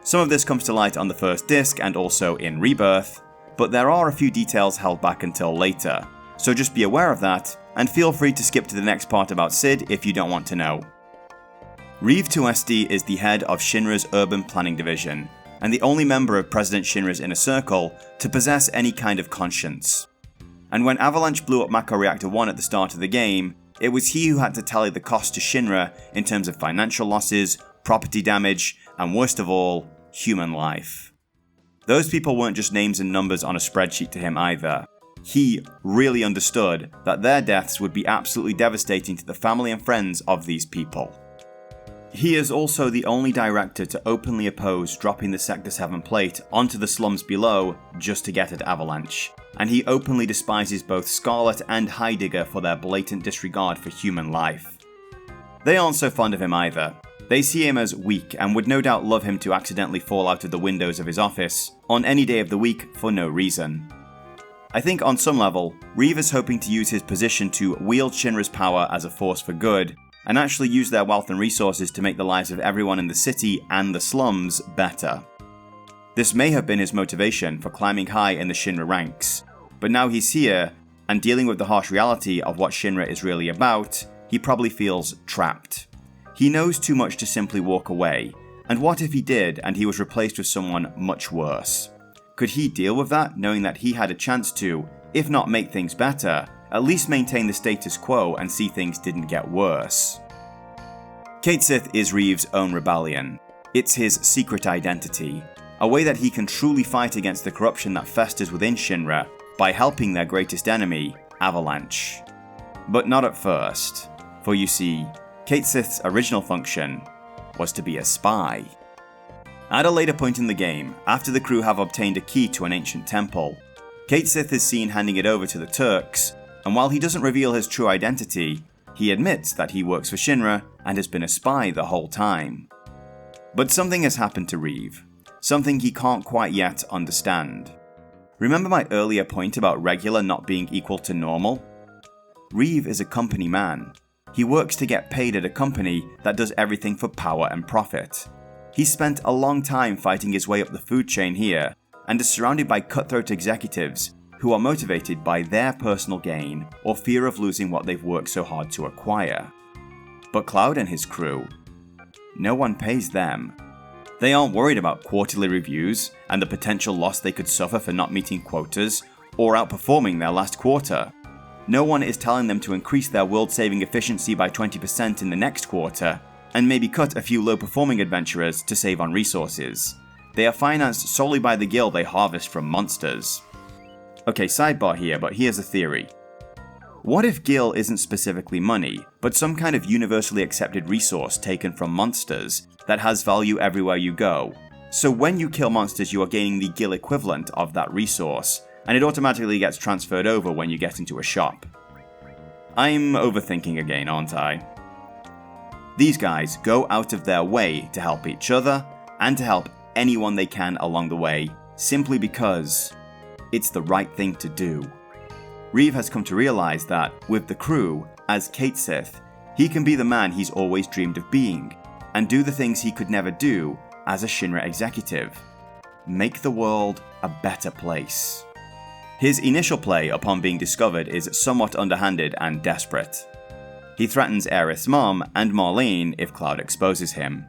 Some of this comes to light on the first disc and also in Rebirth, but there are a few details held back until later, so just be aware of that, and feel free to skip to the next part about Sid if you don't want to know. Reeve 2SD is the head of Shinra's Urban Planning Division, and the only member of President Shinra's inner circle to possess any kind of conscience. And when Avalanche blew up Mako Reactor 1 at the start of the game, it was he who had to tally the cost to Shinra in terms of financial losses, property damage, and worst of all, human life. Those people weren't just names and numbers on a spreadsheet to him either. He really understood that their deaths would be absolutely devastating to the family and friends of these people. He is also the only director to openly oppose dropping the Sector 7 plate onto the slums below just to get at Avalanche, and he openly despises both Scarlet and Heidegger for their blatant disregard for human life. They aren't so fond of him either. They see him as weak and would no doubt love him to accidentally fall out of the windows of his office on any day of the week for no reason. I think on some level, Reeve is hoping to use his position to wield Shinra's power as a force for good, and actually use their wealth and resources to make the lives of everyone in the city and the slums better. This may have been his motivation for climbing high in the Shinra ranks, but now he's here, and dealing with the harsh reality of what Shinra is really about, he probably feels trapped. He knows too much to simply walk away, and what if he did and he was replaced with someone much worse? Could he deal with that, knowing that he had a chance to, if not make things better, at least maintain the status quo and see things didn't get worse? Cait Sith is Reeve's own rebellion. It's his secret identity, a way that he can truly fight against the corruption that festers within Shinra by helping their greatest enemy, Avalanche. But not at first, for you see, Cait Sith's original function was to be a spy. At a later point in the game, after the crew have obtained a key to an ancient temple, Cait Sith is seen handing it over to the Turks, and while he doesn't reveal his true identity, he admits that he works for Shinra and has been a spy the whole time. But something has happened to Reeve, something he can't quite yet understand. Remember my earlier point about regular not being equal to normal? Reeve is a company man. He works to get paid at a company that does everything for power and profit. He spent a long time fighting his way up the food chain here, and is surrounded by cutthroat executives who are motivated by their personal gain or fear of losing what they've worked so hard to acquire. But Cloud and his crew, no one pays them. They aren't worried about quarterly reviews and the potential loss they could suffer for not meeting quotas or outperforming their last quarter. No one is telling them to increase their world-saving efficiency by 20% in the next quarter, and maybe cut a few low-performing adventurers to save on resources. They are financed solely by the gil they harvest from monsters. Okay, sidebar here, but here's a theory. What if gil isn't specifically money, but some kind of universally accepted resource taken from monsters that has value everywhere you go? So when you kill monsters, you are gaining the gil equivalent of that resource, and it automatically gets transferred over when you get into a shop. I'm overthinking again, aren't I? These guys go out of their way to help each other, and to help anyone they can along the way, simply because it's the right thing to do. Reeve has come to realize that, with the crew, as Cait Sith, he can be the man he's always dreamed of being, and do the things he could never do as a Shinra executive. Make the world a better place. His initial play upon being discovered is somewhat underhanded and desperate. He threatens Aerith's mom and Marlene if Cloud exposes him.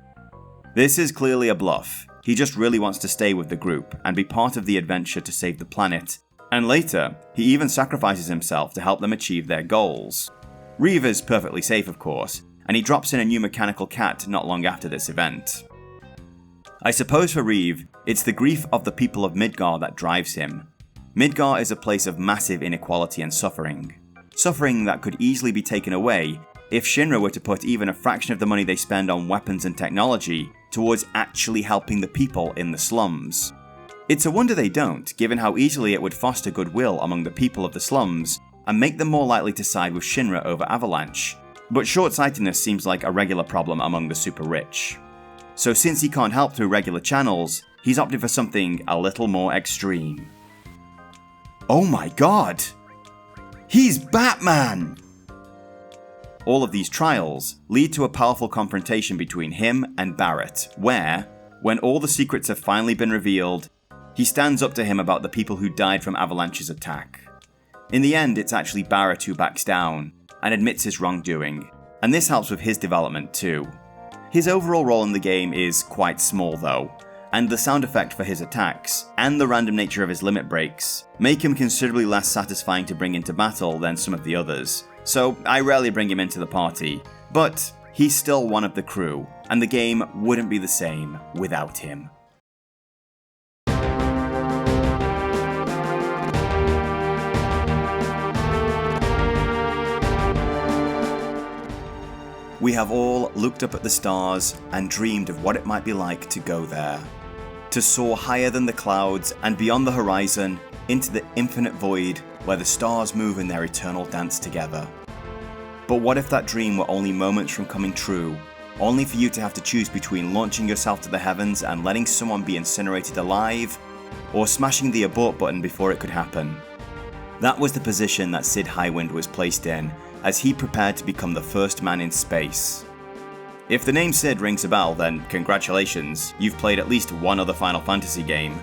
This is clearly a bluff. He just really wants to stay with the group and be part of the adventure to save the planet, and later, he even sacrifices himself to help them achieve their goals. Reeve is perfectly safe, of course, and he drops in a new mechanical cat not long after this event. I suppose for Reeve, it's the grief of the people of Midgar that drives him. Midgar is a place of massive inequality and suffering. suffering that could easily be taken away if Shinra were to put even a fraction of the money they spend on weapons and technology towards actually helping the people in the slums. It's a wonder they don't, given how easily it would foster goodwill among the people of the slums and make them more likely to side with Shinra over Avalanche. But short-sightedness seems like a regular problem among the super rich. So since he can't help through regular channels, he's opted for something a little more extreme. Oh my god! He's Batman! All of these trials lead to a powerful confrontation between him and Barret, where, when all the secrets have finally been revealed, he stands up to him about the people who died from Avalanche's attack. In the end, it's actually Barret who backs down and admits his wrongdoing, and this helps with his development too. His overall role in the game is quite small though, and the sound effect for his attacks, and the random nature of his limit breaks, make him considerably less satisfying to bring into battle than some of the others, so I rarely bring him into the party, but he's still one of the crew, and the game wouldn't be the same without him. We have all looked up at the stars and dreamed of what it might be like to go there. To soar higher than the clouds and beyond the horizon into the infinite void where the stars move in their eternal dance together. But what if that dream were only moments from coming true, only for you to have to choose between launching yourself to the heavens and letting someone be incinerated alive, or smashing the abort button before it could happen? That was the position that Cid Highwind was placed in as he prepared to become the first man in space. If the name Cid rings a bell, then congratulations, you've played at least one other Final Fantasy game.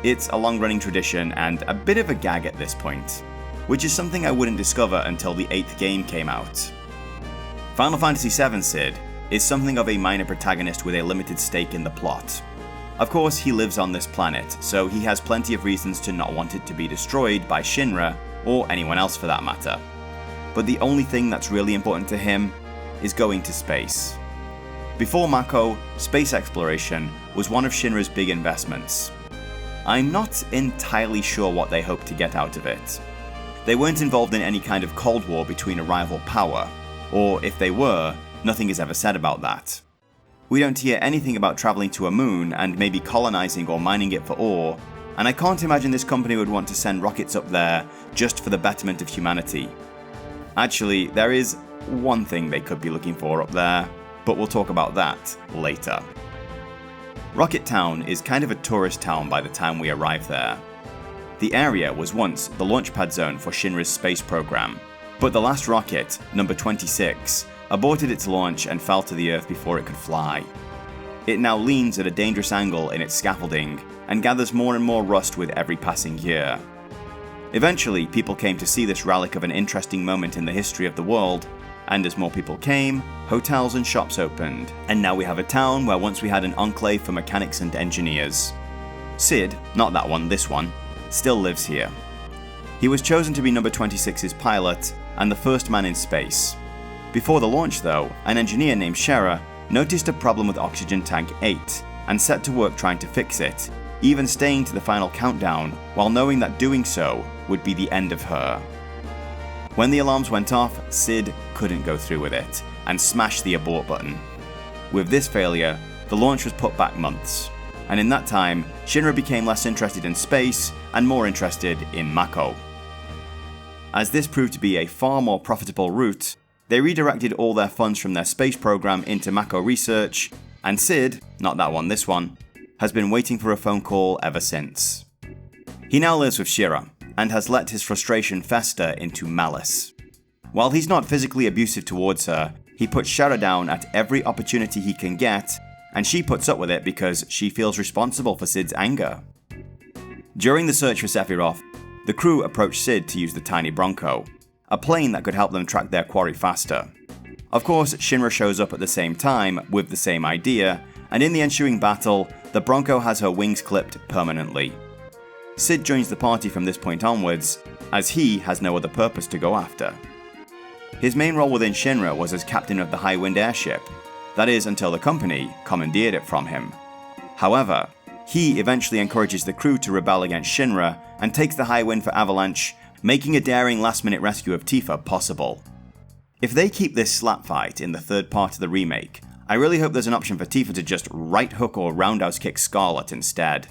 It's a long-running tradition and a bit of a gag at this point, which is something I wouldn't discover until the 8th game came out. Final Fantasy VII Cid is something of a minor protagonist with a limited stake in the plot. Of course, he lives on this planet, so he has plenty of reasons to not want it to be destroyed by Shinra, or anyone else for that matter. But the only thing that's really important to him is going to space. Before Mako, space exploration was one of Shinra's big investments. I'm not entirely sure what they hoped to get out of it. They weren't involved in any kind of Cold War between a rival power, or if they were, nothing is ever said about that. We don't hear anything about travelling to a moon and maybe colonising or mining it for ore, and I can't imagine this company would want to send rockets up there just for the betterment of humanity. Actually, there is one thing they could be looking for up there, but we'll talk about that later. Rocket Town is kind of a tourist town by the time we arrive there. The area was once the launchpad zone for Shinra's space program, but the last rocket, number 26, aborted its launch and fell to the Earth before it could fly. It now leans at a dangerous angle in its scaffolding and gathers more and more rust with every passing year. Eventually, people came to see this relic of an interesting moment in the history of the world, and as more people came, hotels and shops opened, and now we have a town where once we had an enclave for mechanics and engineers. Cid, not that one, this one, still lives here. He was chosen to be number 26's pilot and the first man in space. Before the launch though, an engineer named Shera noticed a problem with oxygen tank 8 and set to work trying to fix it, even staying to the final countdown while knowing that doing so would be the end of her. When the alarms went off, Cid couldn't go through with it and smashed the abort button. With this failure, the launch was put back months, and in that time, Shinra became less interested in space and more interested in Mako. As this proved to be a far more profitable route, they redirected all their funds from their space program into Mako research, and Cid, not that one, this one, has been waiting for a phone call ever since. He now lives with Shira, and has let his frustration fester into malice. While he's not physically abusive towards her, he puts Shara down at every opportunity he can get, and she puts up with it because she feels responsible for Cid's anger. During the search for Sephiroth, the crew approached Cid to use the tiny Bronco, a plane that could help them track their quarry faster. Of course, Shinra shows up at the same time with the same idea, and in the ensuing battle, the Bronco has her wings clipped permanently. Cid joins the party from this point onwards, as he has no other purpose to go after. His main role within Shinra was as captain of the Highwind airship, that is until the company commandeered it from him. However, he eventually encourages the crew to rebel against Shinra and takes the Highwind for Avalanche making a daring last-minute rescue of Tifa possible. If they keep this slap fight in the third part of the remake, I really hope there's an option for Tifa to just right hook or roundhouse kick Scarlet instead.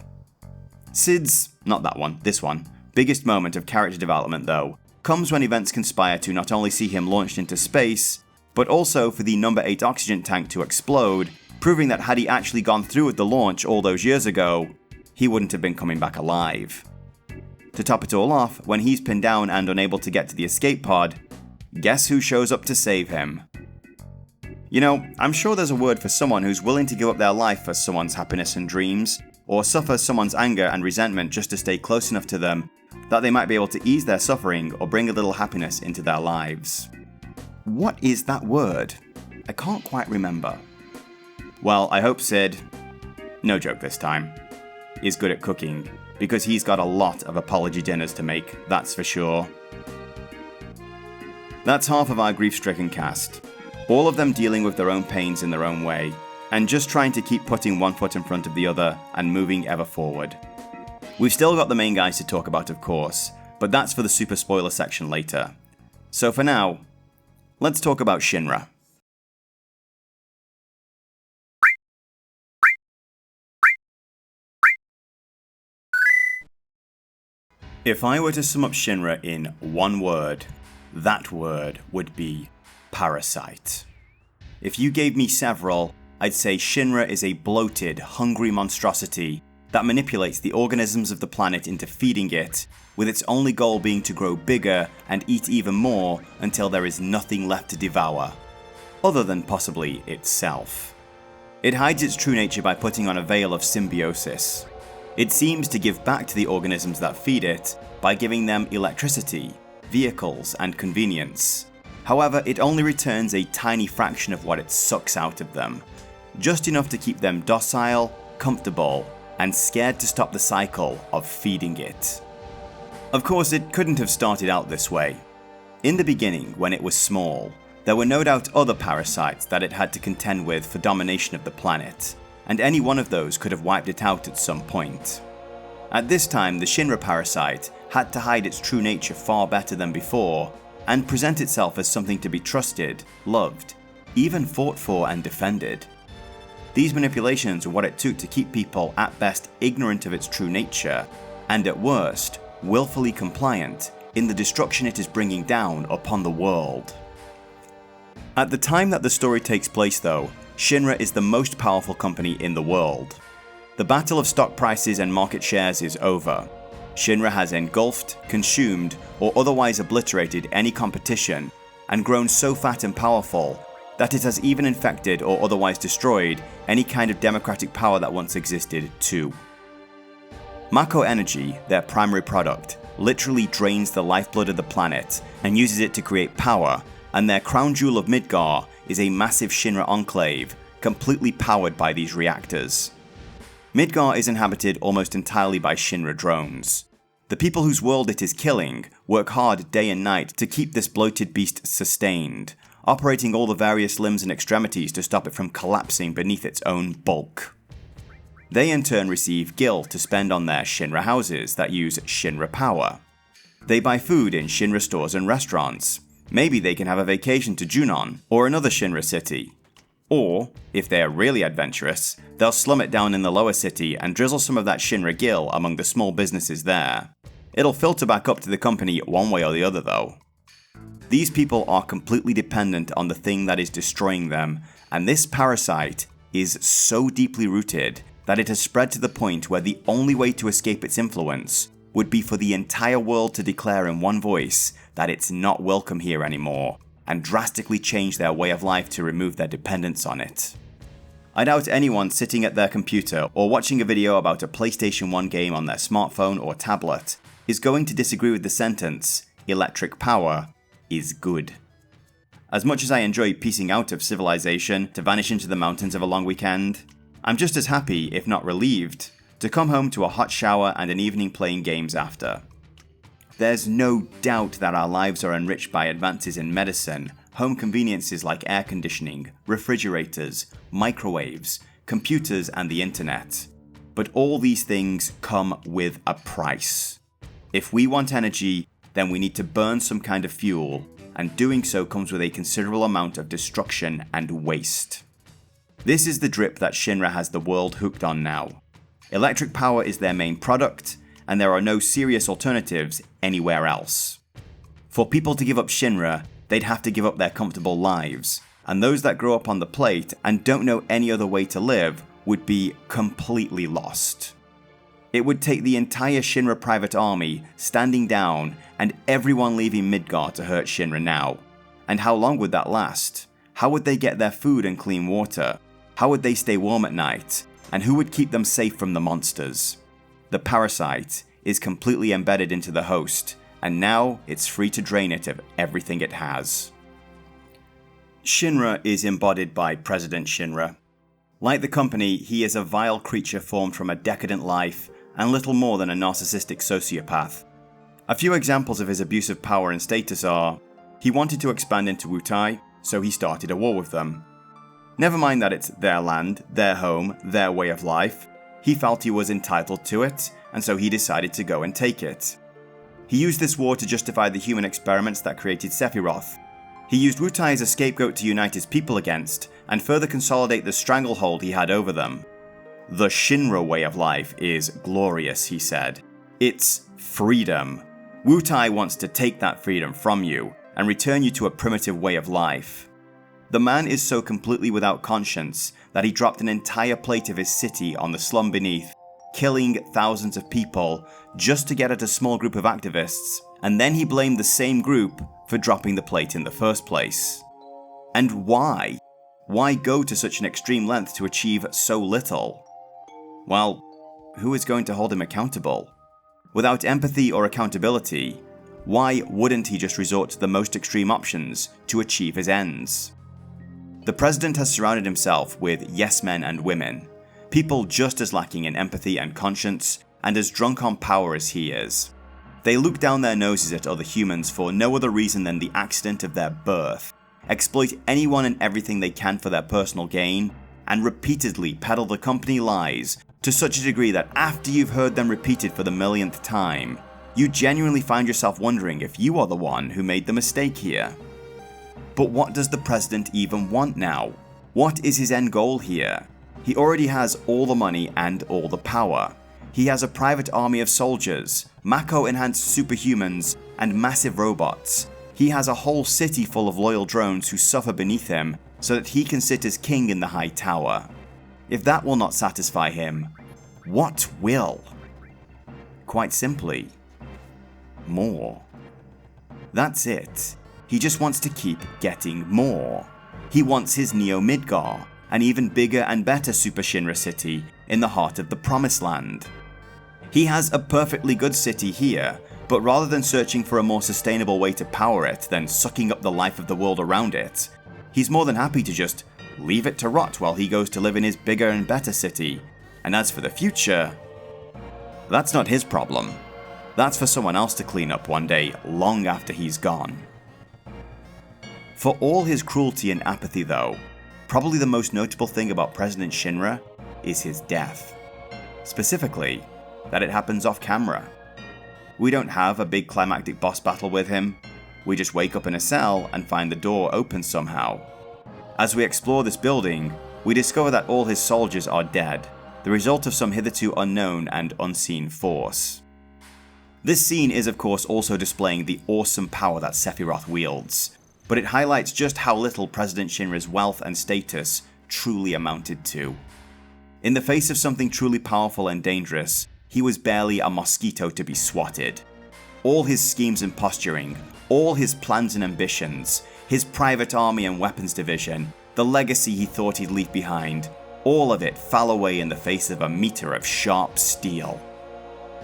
Cid's, not that one, this one, biggest moment of character development though, comes when events conspire to not only see him launched into space, but also for the number 8 oxygen tank to explode, proving that had he actually gone through with the launch all those years ago, he wouldn't have been coming back alive. To top it all off, when he's pinned down and unable to get to the escape pod, guess who shows up to save him? You know, I'm sure there's a word for someone who's willing to give up their life for someone's happiness and dreams, or suffer someone's anger and resentment just to stay close enough to them that they might be able to ease their suffering or bring a little happiness into their lives. What is that word? I can't quite remember. Well, I hope Cid, no joke this time, is good at cooking, because he's got a lot of apology dinners to make, that's for sure. That's half of our grief-stricken cast, all of them dealing with their own pains in their own way, and just trying to keep putting one foot in front of the other and moving ever forward. We've still got the main guys to talk about, of course, but that's for the super spoiler section later. So for now, let's talk about Shinra. If I were to sum up Shinra in one word, that word would be parasite. If you gave me several, I'd say Shinra is a bloated, hungry monstrosity that manipulates the organisms of the planet into feeding it, with its only goal being to grow bigger and eat even more until there is nothing left to devour, other than possibly itself. It hides its true nature by putting on a veil of symbiosis. It seems to give back to the organisms that feed it by giving them electricity, vehicles, and convenience. However, it only returns a tiny fraction of what it sucks out of them, just enough to keep them docile, comfortable, and scared to stop the cycle of feeding it. Of course, it couldn't have started out this way. In the beginning, when it was small, there were no doubt other parasites that it had to contend with for domination of the planet, and any one of those could have wiped it out at some point. At this time, the Shinra parasite had to hide its true nature far better than before, and present itself as something to be trusted, loved, even fought for and defended. These manipulations were what it took to keep people at best ignorant of its true nature, and at worst, willfully compliant in the destruction it is bringing down upon the world. At the time that the story takes place though, Shinra is the most powerful company in the world. The battle of stock prices and market shares is over. Shinra has engulfed, consumed, or otherwise obliterated any competition, and grown so fat and powerful that it has even infected or otherwise destroyed any kind of democratic power that once existed too. Mako Energy, their primary product, literally drains the lifeblood of the planet and uses it to create power, and their crown jewel of Midgar is a massive Shinra enclave, completely powered by these reactors. Midgar is inhabited almost entirely by Shinra drones. The people whose world it is killing work hard day and night to keep this bloated beast sustained, operating all the various limbs and extremities to stop it from collapsing beneath its own bulk. They in turn receive gil to spend on their Shinra houses that use Shinra power. They buy food in Shinra stores and restaurants. Maybe they can have a vacation to Junon or another Shinra city. Or, if they are really adventurous, they'll slum it down in the lower city and drizzle some of that Shinra gil among the small businesses there. It'll filter back up to the company one way or the other though. These people are completely dependent on the thing that is destroying them, and this parasite is so deeply rooted that it has spread to the point where the only way to escape its influence would be for the entire world to declare in one voice that it's not welcome here anymore, and drastically change their way of life to remove their dependence on it. I doubt anyone sitting at their computer or watching a video about a PlayStation 1 game on their smartphone or tablet is going to disagree with the sentence, electric power is good. As much as I enjoy piecing out of civilization to vanish into the mountains of a long weekend, I'm just as happy, if not relieved, to come home to a hot shower and an evening playing games after. There's no doubt that our lives are enriched by advances in medicine, home conveniences like air conditioning, refrigerators, microwaves, computers, and the internet. But all these things come with a price. If we want energy, then we need to burn some kind of fuel, and doing so comes with a considerable amount of destruction and waste. This is the drip that Shinra has the world hooked on now. Electric power is their main product, and there are no serious alternatives anywhere else. For people to give up Shinra, they'd have to give up their comfortable lives, and those that grow up on the plate and don't know any other way to live would be completely lost. It would take the entire Shinra private army standing down and everyone leaving Midgar to hurt Shinra now. And how long would that last? How would they get their food and clean water? How would they stay warm at night? And who would keep them safe from the monsters? The parasite is completely embedded into the host, and now it's free to drain it of everything it has. Shinra is embodied by President Shinra. Like the company, he is a vile creature formed from a decadent life and little more than a narcissistic sociopath. A few examples of his abuse of power and status are: he wanted to expand into Wutai, so he started a war with them. Never mind that it's their land, their home, their way of life, he felt he was entitled to it, and so he decided to go and take it. He used this war to justify the human experiments that created Sephiroth. He used Wutai as a scapegoat to unite his people against, and further consolidate the stranglehold he had over them. The Shinra way of life is glorious, he said. It's freedom. Wutai wants to take that freedom from you, and return you to a primitive way of life. The man is so completely without conscience that he dropped an entire plate of his city on the slum beneath, killing thousands of people just to get at a small group of activists, and then he blamed the same group for dropping the plate in the first place. And why? Why go to such an extreme length to achieve so little? Well, who is going to hold him accountable? Without empathy or accountability, why wouldn't he just resort to the most extreme options to achieve his ends? The president has surrounded himself with yes men and women, people just as lacking in empathy and conscience, and as drunk on power as he is. They look down their noses at other humans for no other reason than the accident of their birth, exploit anyone and everything they can for their personal gain, and repeatedly peddle the company lies to such a degree that after you've heard them repeated for the millionth time, you genuinely find yourself wondering if you are the one who made the mistake here. But what does the president even want now? What is his end goal here? He already has all the money and all the power. He has a private army of soldiers, Mako-enhanced superhumans, and massive robots. He has a whole city full of loyal drones who suffer beneath him so that he can sit as king in the high tower. If that will not satisfy him, what will? Quite simply, more. That's it. He just wants to keep getting more. He wants his Neo Midgar, an even bigger and better Super Shinra city in the heart of the Promised Land. He has a perfectly good city here, but rather than searching for a more sustainable way to power it than sucking up the life of the world around it, he's more than happy to just leave it to rot while he goes to live in his bigger and better city. And as for the future, that's not his problem. That's for someone else to clean up one day long after he's gone. For all his cruelty and apathy though, probably the most notable thing about President Shinra is his death. Specifically, that it happens off camera. We don't have a big climactic boss battle with him, we just wake up in a cell and find the door open somehow. As we explore this building, we discover that all his soldiers are dead, the result of some hitherto unknown and unseen force. This scene is of course also displaying the awesome power that Sephiroth wields, but it highlights just how little President Shinra's wealth and status truly amounted to. In the face of something truly powerful and dangerous, he was barely a mosquito to be swatted. All his schemes and posturing, all his plans and ambitions, his private army and weapons division, the legacy he thought he'd leave behind, all of it fell away in the face of a meter of sharp steel.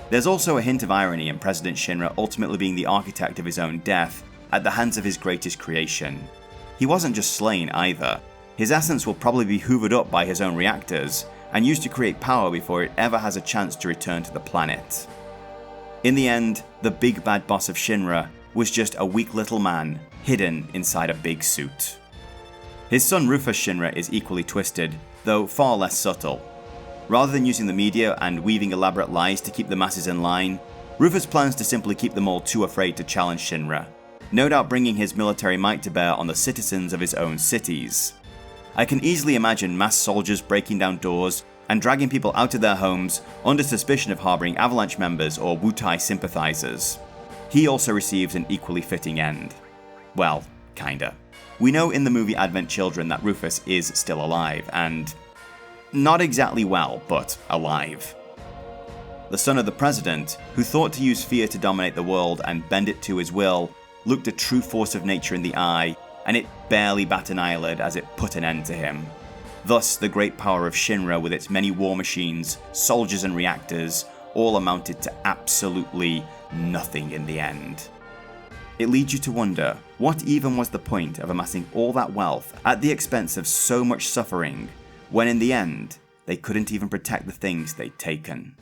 There's also a hint of irony in President Shinra ultimately being the architect of his own death at the hands of his greatest creation. He wasn't just slain either. His essence will probably be hoovered up by his own reactors and used to create power before it ever has a chance to return to the planet. In the end, the big bad boss of Shinra was just a weak little man hidden inside a big suit. His son Rufus Shinra is equally twisted, though far less subtle. Rather than using the media and weaving elaborate lies to keep the masses in line, Rufus plans to simply keep them all too afraid to challenge Shinra, no doubt bringing his military might to bear on the citizens of his own cities. I can easily imagine mass soldiers breaking down doors and dragging people out of their homes under suspicion of harboring Avalanche members or Wutai sympathizers. He also receives an equally fitting end. Well, kinda. We know in the movie Advent Children that Rufus is still alive, and not exactly well, but alive. The son of the president, who thought to use fear to dominate the world and bend it to his will, looked a true force of nature in the eye, and it barely bat an eyelid as it put an end to him. Thus, the great power of Shinra with its many war machines, soldiers and reactors, all amounted to absolutely nothing in the end. It leads you to wonder, what even was the point of amassing all that wealth at the expense of so much suffering, when in the end, they couldn't even protect the things they'd taken?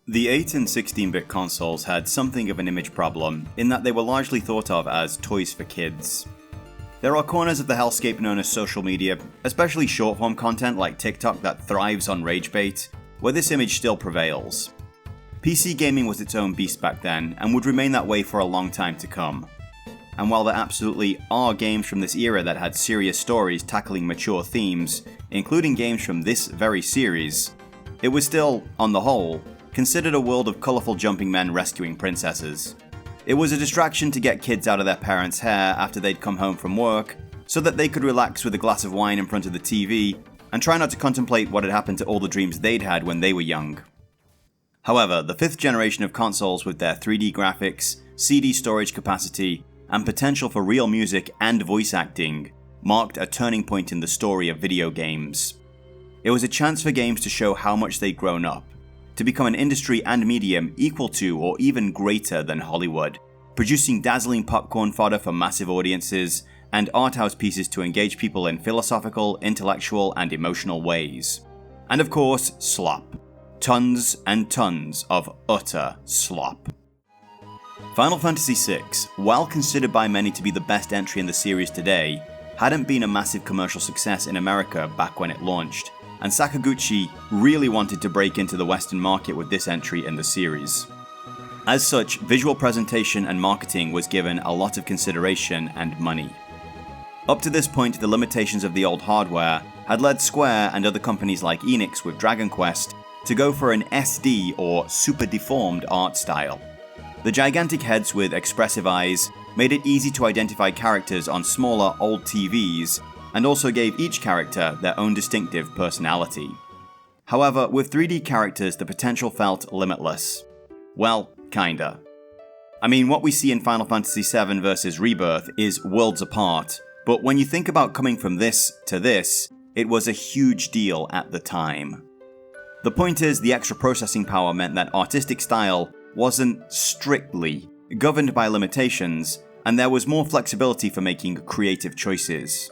The 8 and 16-bit consoles had something of an image problem, in that they were largely thought of as toys for kids. There are corners of the hellscape known as social media, especially short-form content like TikTok that thrives on rage bait, where this image still prevails. PC gaming was its own beast back then, and would remain that way for a long time to come. And while there absolutely are games from this era that had serious stories tackling mature themes, including games from this very series, it was still, on the whole, considered a world of colourful jumping men rescuing princesses. It was a distraction to get kids out of their parents' hair after they'd come home from work, so that they could relax with a glass of wine in front of the TV, and try not to contemplate what had happened to all the dreams they'd had when they were young. However, the 5th generation of consoles with their 3D graphics, CD storage capacity, and potential for real music and voice acting, marked a turning point in the story of video games. It was a chance for games to show how much they'd grown up, to become an industry and medium equal to or even greater than Hollywood, producing dazzling popcorn fodder for massive audiences, and art house pieces to engage people in philosophical, intellectual, and emotional ways. And of course, slop. Tons and tons of utter slop. Final Fantasy VI, while considered by many to be the best entry in the series today, hadn't been a massive commercial success in America back when it launched, and Sakaguchi really wanted to break into the Western market with this entry in the series. As such, visual presentation and marketing was given a lot of consideration and money. Up to this point, the limitations of the old hardware had led Square and other companies like Enix with Dragon Quest to go for an SD or super deformed art style. The gigantic heads with expressive eyes made it easy to identify characters on smaller old TVs, and also gave each character their own distinctive personality. However, with 3D characters, the potential felt limitless. Well, kinda. I mean, what we see in Final Fantasy VII versus Rebirth is worlds apart, but when you think about coming from this to this, it was a huge deal at the time. The point is, the extra processing power meant that artistic style wasn't strictly governed by limitations, and there was more flexibility for making creative choices.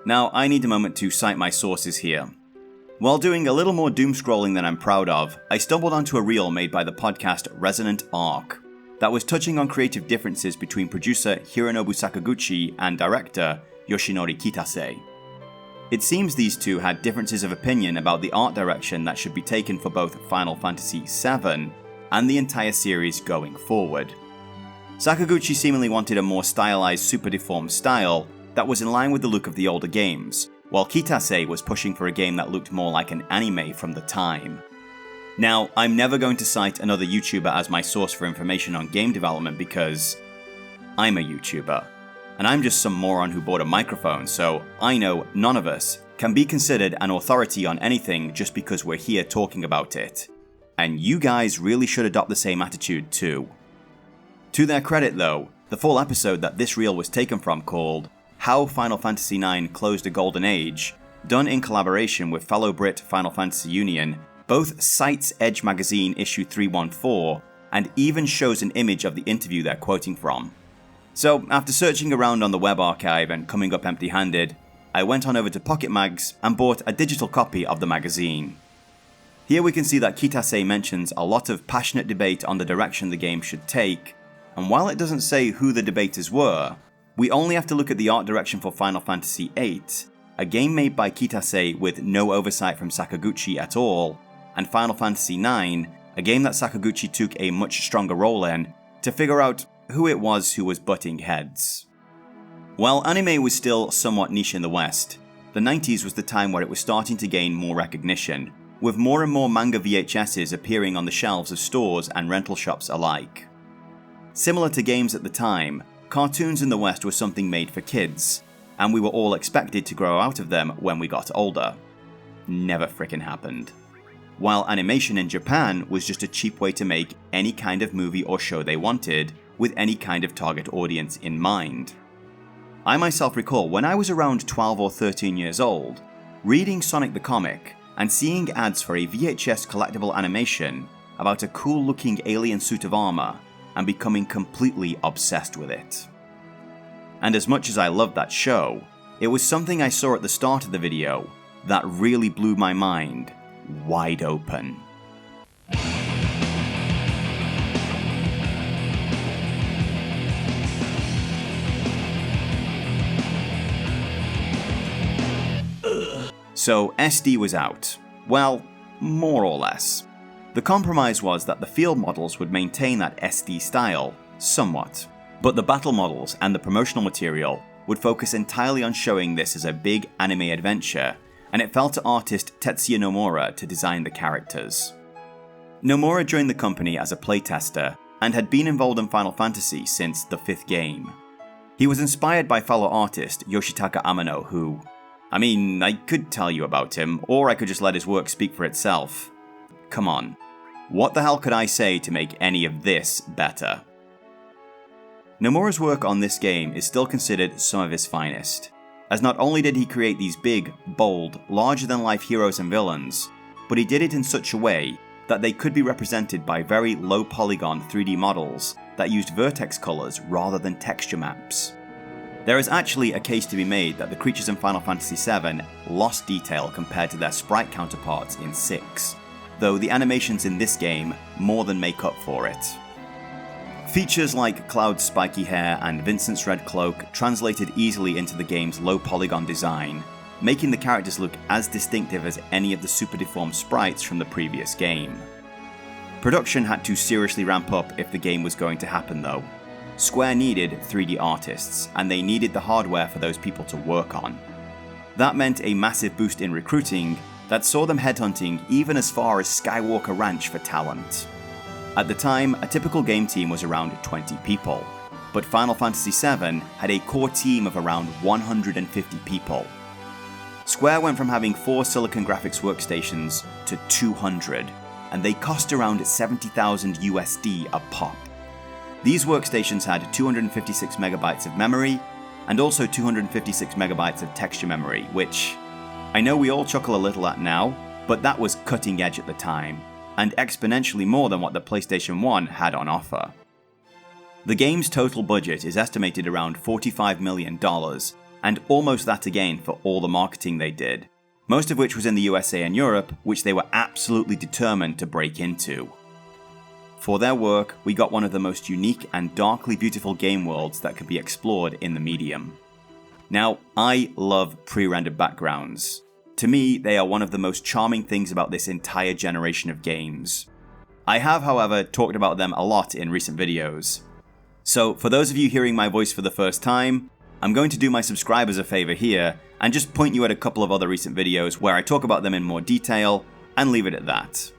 Now, I need a moment to cite my sources here. While doing a little more doom-scrolling than I'm proud of, I stumbled onto a reel made by the podcast Resonant Arc that was touching on creative differences between producer Hironobu Sakaguchi and director Yoshinori Kitase. It seems these two had differences of opinion about the art direction that should be taken for both Final Fantasy VII and the entire series going forward. Sakaguchi seemingly wanted a more stylized, super deformed style that was in line with the look of the older games, while Kitase was pushing for a game that looked more like an anime from the time. Now, I'm never going to cite another YouTuber as my source for information on game development because I'm a YouTuber, and I'm just some moron who bought a microphone, so I know none of us can be considered an authority on anything just because we're here talking about it. And you guys really should adopt the same attitude too. To their credit though, the full episode that this reel was taken from, called How Final Fantasy IX Closed a Golden Age, done in collaboration with fellow Brit Final Fantasy Union, both cites Edge Magazine issue 314 and even shows an image of the interview they're quoting from. So after searching around on the web archive and coming up empty-handed, I went on over to Pocket Mags and bought a digital copy of the magazine. Here we can see that Kitase mentions a lot of passionate debate on the direction the game should take, and while it doesn't say who the debaters were, We only have to look at the art direction for Final Fantasy VIII, a game made by Kitase with no oversight from Sakaguchi at all, and Final Fantasy IX, a game that Sakaguchi took a much stronger role in, to figure out who it was who was butting heads. While anime was still somewhat niche in the West, the 90s was the time where it was starting to gain more recognition, with more and more manga VHSs appearing on the shelves of stores and rental shops alike. Similar to games at the time, cartoons in the West were something made for kids, and we were all expected to grow out of them when we got older. Never frickin' happened. While animation in Japan was just a cheap way to make any kind of movie or show they wanted, with any kind of target audience in mind. I myself recall when I was around 12 or 13 years old, reading Sonic the Comic and seeing ads for a VHS collectible animation about a cool looking alien suit of armor and becoming completely obsessed with it. And as much as I loved that show, it was something I saw at the start of the video that really blew my mind wide open. So SD was out. Well, more or less. The compromise was that the field models would maintain that SD style, somewhat, but the battle models and the promotional material would focus entirely on showing this as a big anime adventure, and it fell to artist Tetsuya Nomura to design the characters. Nomura joined the company as a playtester, and had been involved in Final Fantasy since the 5th game. He was inspired by fellow artist Yoshitaka Amano, who, I could tell you about him, or I could just let his work speak for itself. Come on, what the hell could I say to make any of this better? Nomura's work on this game is still considered some of his finest, as not only did he create these big, bold, larger-than-life heroes and villains, but he did it in such a way that they could be represented by very low-polygon 3D models that used vertex colors rather than texture maps. There is actually a case to be made that the creatures in Final Fantasy VII lost detail compared to their sprite counterparts in 6, though the animations in this game more than make up for it. Features like Cloud's spiky hair and Vincent's red cloak translated easily into the game's low polygon design, making the characters look as distinctive as any of the super deformed sprites from the previous game. Production had to seriously ramp up if the game was going to happen though. Square needed 3D artists, and they needed the hardware for those people to work on. That meant a massive boost in recruiting that saw them headhunting even as far as Skywalker Ranch for talent. At the time, a typical game team was around 20 people, but Final Fantasy VII had a core team of around 150 people. Square went from having 4 Silicon Graphics workstations to 200, and they cost around 70,000 USD a pop. These workstations had 256 megabytes of memory, and also 256 megabytes of texture memory, which I know we all chuckle a little at now, but that was cutting edge at the time, and exponentially more than what the PlayStation 1 had on offer. The game's total budget is estimated around $45 million, and almost that again for all the marketing they did, most of which was in the USA and Europe, which they were absolutely determined to break into. For their work, we got one of the most unique and darkly beautiful game worlds that could be explored in the medium. Now, I love pre-rendered backgrounds. To me, they are one of the most charming things about this entire generation of games. I have, however, talked about them a lot in recent videos. So, for those of you hearing my voice for the first time, I'm going to do my subscribers a favor here and just point you at a couple of other recent videos where I talk about them in more detail and leave it at that.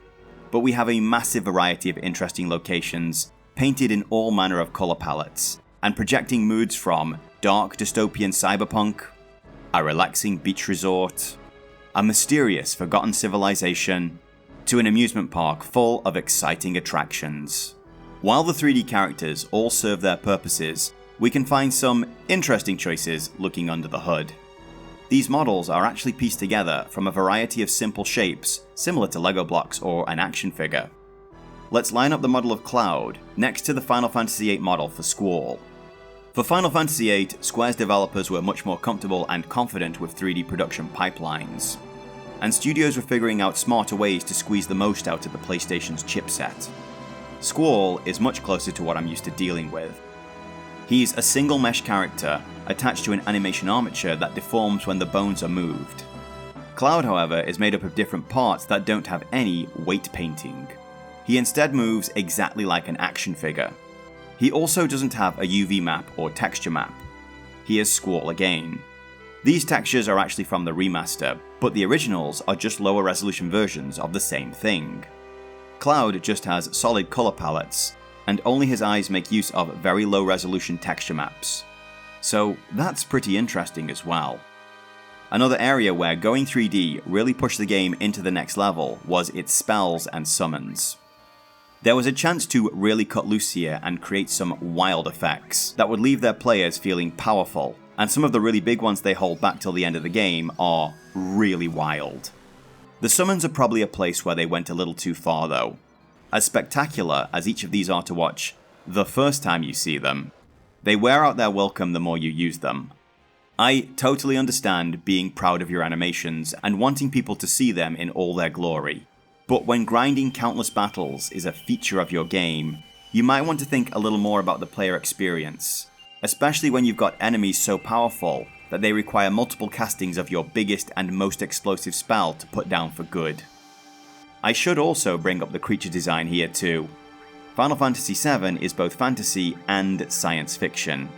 But we have a massive variety of interesting locations, painted in all manner of color palettes, and projecting moods from dark dystopian cyberpunk, a relaxing beach resort, a mysterious forgotten civilization, to an amusement park full of exciting attractions. While the 3D characters all serve their purposes, we can find some interesting choices looking under the hood. These models are actually pieced together from a variety of simple shapes, similar to Lego blocks or an action figure. Let's line up the model of Cloud next to the Final Fantasy VIII model for Squall. For Final Fantasy VIII, Square's developers were much more comfortable and confident with 3D production pipelines, and studios were figuring out smarter ways to squeeze the most out of the PlayStation's chipset. Squall is much closer to what I'm used to dealing with. He's a single mesh character attached to an animation armature that deforms when the bones are moved. Cloud, however, is made up of different parts that don't have any weight painting. He instead moves exactly like an action figure. He also doesn't have a UV map or texture map. He is Squall again. These textures are actually from the remaster, but the originals are just lower resolution versions of the same thing. Cloud just has solid colour palettes, and only his eyes make use of very low resolution texture maps. So that's pretty interesting as well. Another area where going 3D really pushed the game into the next level was its spells and summons. There was a chance to really cut loose here and create some wild effects that would leave their players feeling powerful, and some of the really big ones they hold back till the end of the game are really wild. The summons are probably a place where they went a little too far though. As spectacular as each of these are to watch the first time you see them, they wear out their welcome the more you use them. I totally understand being proud of your animations and wanting people to see them in all their glory, but when grinding countless battles is a feature of your game, you might want to think a little more about the player experience, especially when you've got enemies so powerful that they require multiple castings of your biggest and most explosive spell to put down for good. I should also bring up the creature design here too. Final Fantasy VII is both fantasy and science fiction.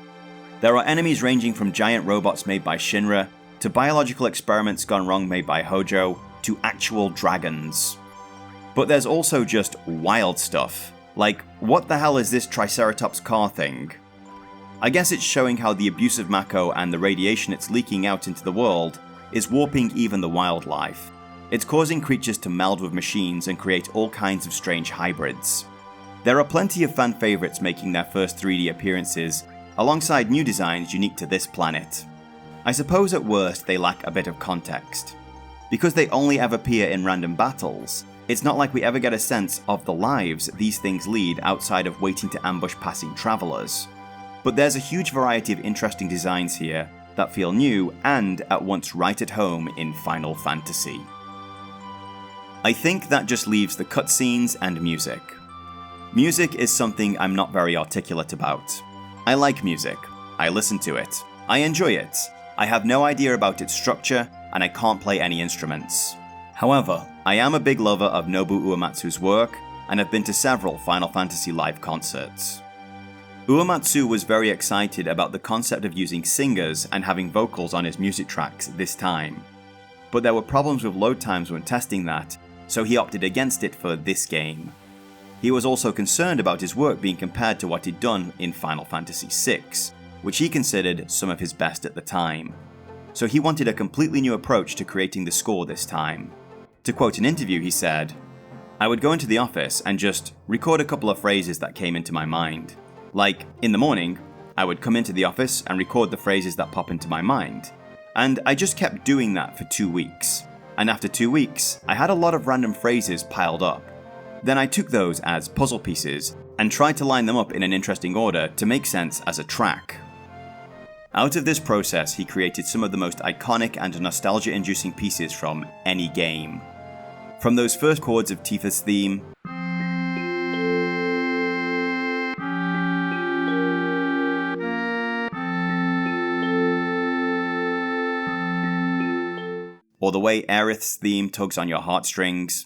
There are enemies ranging from giant robots made by Shinra, to biological experiments gone wrong made by Hojo, to actual dragons. But there's also just wild stuff, like what the hell is this Triceratops car thing? I guess it's showing how the abuse of Mako and the radiation it's leaking out into the world is warping even the wildlife. It's causing creatures to meld with machines and create all kinds of strange hybrids. There are plenty of fan favourites making their first 3D appearances, alongside new designs unique to this planet. I suppose at worst they lack a bit of context. Because they only ever appear in random battles, it's not like we ever get a sense of the lives these things lead outside of waiting to ambush passing travellers. But there's a huge variety of interesting designs here that feel new and at once right at home in Final Fantasy. I think that just leaves the cutscenes and music. Music is something I'm not very articulate about. I like music, I listen to it, I enjoy it, I have no idea about its structure, and I can't play any instruments. However, I am a big lover of Nobuo Uematsu's work, and have been to several Final Fantasy live concerts. Uematsu was very excited about the concept of using singers and having vocals on his music tracks this time. But there were problems with load times when testing that, so he opted against it for this game. He was also concerned about his work being compared to what he'd done in Final Fantasy VI, which he considered some of his best at the time. So he wanted a completely new approach to creating the score this time. To quote an interview, he said, "I would go into the office and just record a couple of phrases that came into my mind. Like, in the morning, I would come into the office and record the phrases that pop into my mind. And I just kept doing that for 2 weeks. And after 2 weeks, I had a lot of random phrases piled up. Then I took those as puzzle pieces and tried to line them up in an interesting order to make sense as a track." Out of this process, he created some of the most iconic and nostalgia-inducing pieces from any game. From those first chords of Tifa's theme, or the way Aerith's theme tugs on your heartstrings,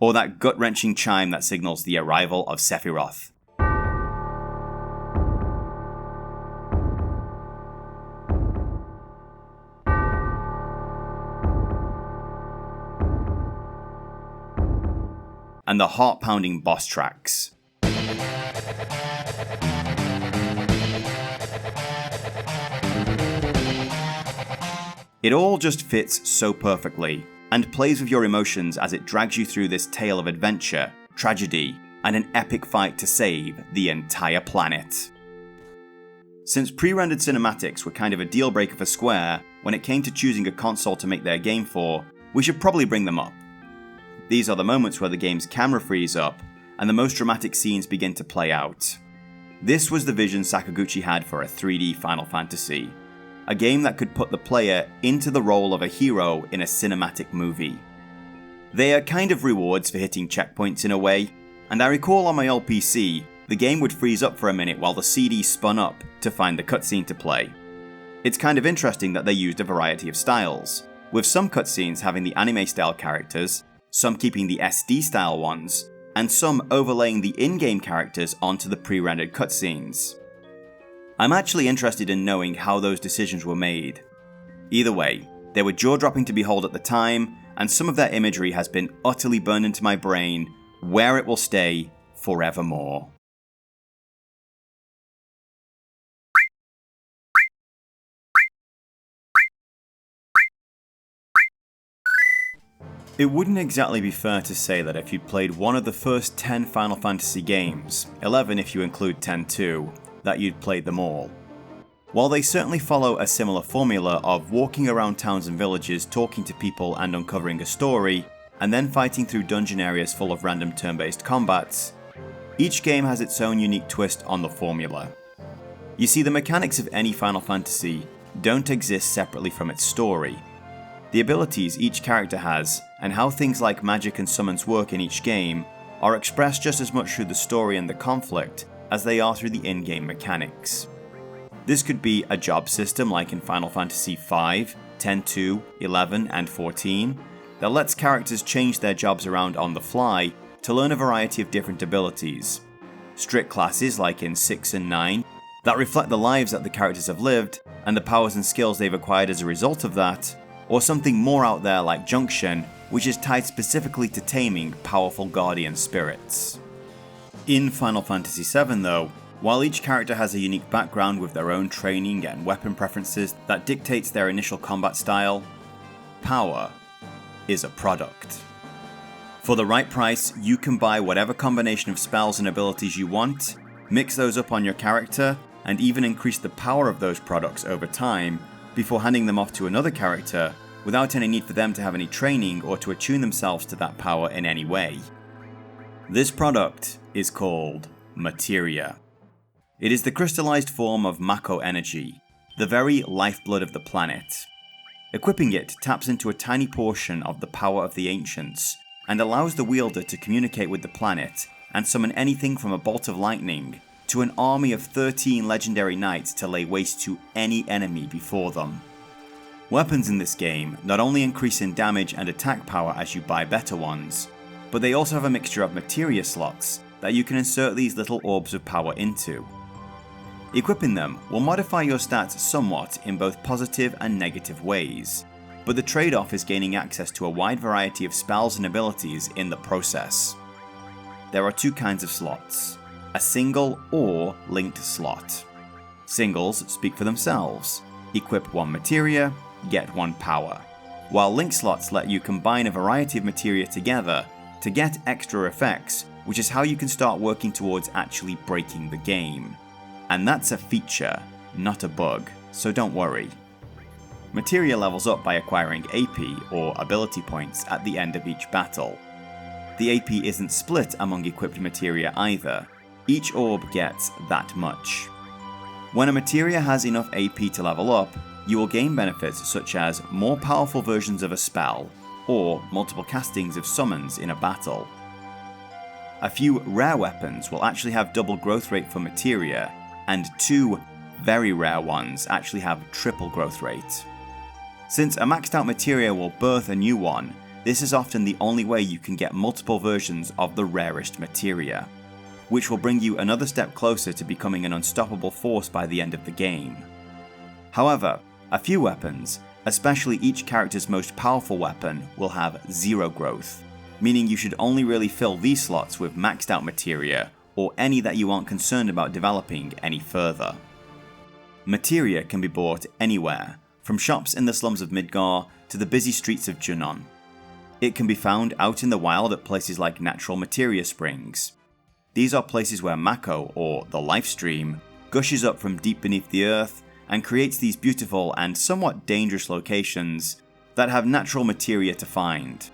or that gut-wrenching chime that signals the arrival of Sephiroth. And the heart-pounding boss tracks. It all just fits so perfectly, and plays with your emotions as it drags you through this tale of adventure, tragedy, and an epic fight to save the entire planet. Since pre-rendered cinematics were kind of a deal breaker for Square when it came to choosing a console to make their game for, we should probably bring them up. These are the moments where the game's camera frees up, and the most dramatic scenes begin to play out. This was the vision Sakaguchi had for a 3D Final Fantasy, a game that could put the player into the role of a hero in a cinematic movie. They are kind of rewards for hitting checkpoints in a way, and I recall on my old PC, the game would freeze up for a minute while the CD spun up to find the cutscene to play. It's kind of interesting that they used a variety of styles, with some cutscenes having the anime style characters, some keeping the SD style ones, and some overlaying the in-game characters onto the pre-rendered cutscenes. I'm actually interested in knowing how those decisions were made. Either way, they were jaw-dropping to behold at the time, and some of their imagery has been utterly burned into my brain, where it will stay forevermore. It wouldn't exactly be fair to say that if you'd played one of the first 10 Final Fantasy games, 11 if you include 10-2, that you'd played them all. While they certainly follow a similar formula of walking around towns and villages talking to people and uncovering a story, and then fighting through dungeon areas full of random turn-based combats, each game has its own unique twist on the formula. You see, the mechanics of any Final Fantasy don't exist separately from its story. The abilities each character has, and how things like magic and summons work in each game, are expressed just as much through the story and the conflict as they are through the in-game mechanics. This could be a job system like in Final Fantasy V, 10-2, 11, and 14, that lets characters change their jobs around on the fly to learn a variety of different abilities. Strict classes like in 6 and 9, that reflect the lives that the characters have lived and the powers and skills they've acquired as a result of that, or something more out there like Junction, which is tied specifically to taming powerful guardian spirits. In Final Fantasy VII though, while each character has a unique background with their own training and weapon preferences that dictates their initial combat style, power is a product. For the right price, you can buy whatever combination of spells and abilities you want, mix those up on your character, and even increase the power of those products over time before handing them off to another character without any need for them to have any training or to attune themselves to that power in any way. This product is called Materia. It is the crystallized form of Mako energy, the very lifeblood of the planet. Equipping it taps into a tiny portion of the power of the ancients and allows the wielder to communicate with the planet and summon anything from a bolt of lightning to an army of 13 legendary knights to lay waste to any enemy before them. Weapons in this game not only increase in damage and attack power as you buy better ones, but they also have a mixture of materia slots that you can insert these little orbs of power into. Equipping them will modify your stats somewhat in both positive and negative ways, but the trade-off is gaining access to a wide variety of spells and abilities in the process. There are two kinds of slots: a single or linked slot. Singles speak for themselves: equip one materia, get one power, while linked slots let you combine a variety of materia together to get extra effects, which is how you can start working towards actually breaking the game. And that's a feature, not a bug, so don't worry. Materia levels up by acquiring AP, or ability points, at the end of each battle. The AP isn't split among equipped materia either, each orb gets that much. When a materia has enough AP to level up, you will gain benefits such as more powerful versions of a spell, or multiple castings of summons in a battle. A few rare weapons will actually have double growth rate for materia, and two very rare ones actually have triple growth rate. Since a maxed out materia will birth a new one, this is often the only way you can get multiple versions of the rarest materia, which will bring you another step closer to becoming an unstoppable force by the end of the game. However, a few weapons, especially each character's most powerful weapon, will have zero growth, meaning you should only really fill these slots with maxed out materia, or any that you aren't concerned about developing any further. Materia can be bought anywhere, from shops in the slums of Midgar to the busy streets of Junon. It can be found out in the wild at places like Natural Materia Springs. These are places where Mako, or the life stream, gushes up from deep beneath the earth and creates these beautiful and somewhat dangerous locations that have natural materia to find.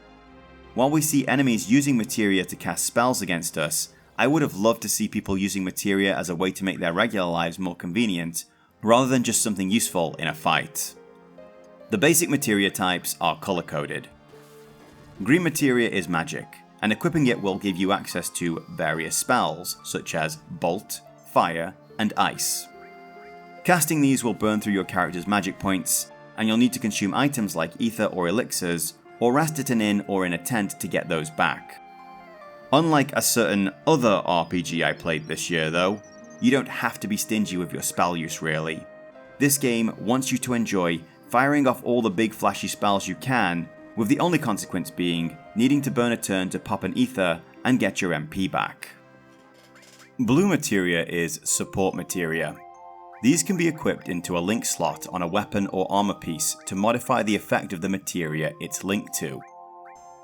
While we see enemies using materia to cast spells against us, I would have loved to see people using materia as a way to make their regular lives more convenient, rather than just something useful in a fight. The basic materia types are color-coded. Green materia is magic, and equipping it will give you access to various spells, such as Bolt, Fire, and Ice. Casting these will burn through your character's magic points, and you'll need to consume items like ether or elixirs, or rest at an inn or in a tent to get those back. Unlike a certain other RPG I played this year though, you don't have to be stingy with your spell use really. This game wants you to enjoy firing off all the big flashy spells you can, with the only consequence being needing to burn a turn to pop an ether and get your MP back. Blue materia is support materia. These can be equipped into a link slot on a weapon or armor piece to modify the effect of the materia it's linked to.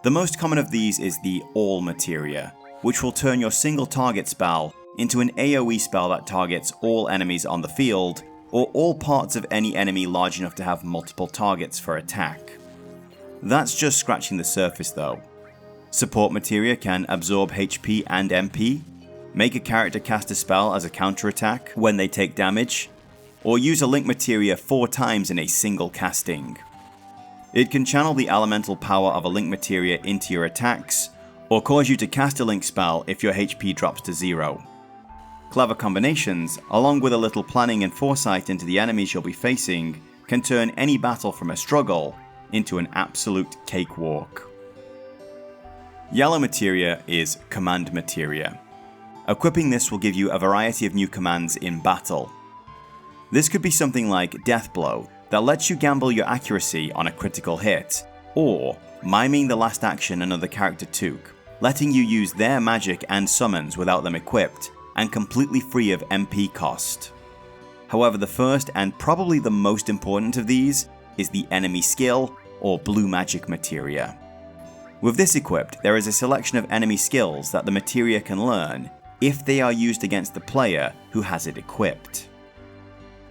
The most common of these is the All materia, which will turn your single target spell into an AoE spell that targets all enemies on the field, or all parts of any enemy large enough to have multiple targets for attack. That's just scratching the surface though. Support materia can absorb HP and MP, make a character cast a spell as a counterattack when they take damage, or use a link materia 4 times in a single casting. It can channel the elemental power of a link materia into your attacks, or cause you to cast a link spell if your HP drops to 0. Clever combinations, along with a little planning and foresight into the enemies you'll be facing, can turn any battle from a struggle into an absolute cakewalk. Yellow materia is command materia. Equipping this will give you a variety of new commands in battle. This could be something like Death Blow, that lets you gamble your accuracy on a critical hit, or miming the last action another character took, letting you use their magic and summons without them equipped, and completely free of MP cost. However, the first and probably the most important of these is the enemy skill, or blue magic materia. With this equipped, there is a selection of enemy skills that the materia can learn if they are used against the player who has it equipped.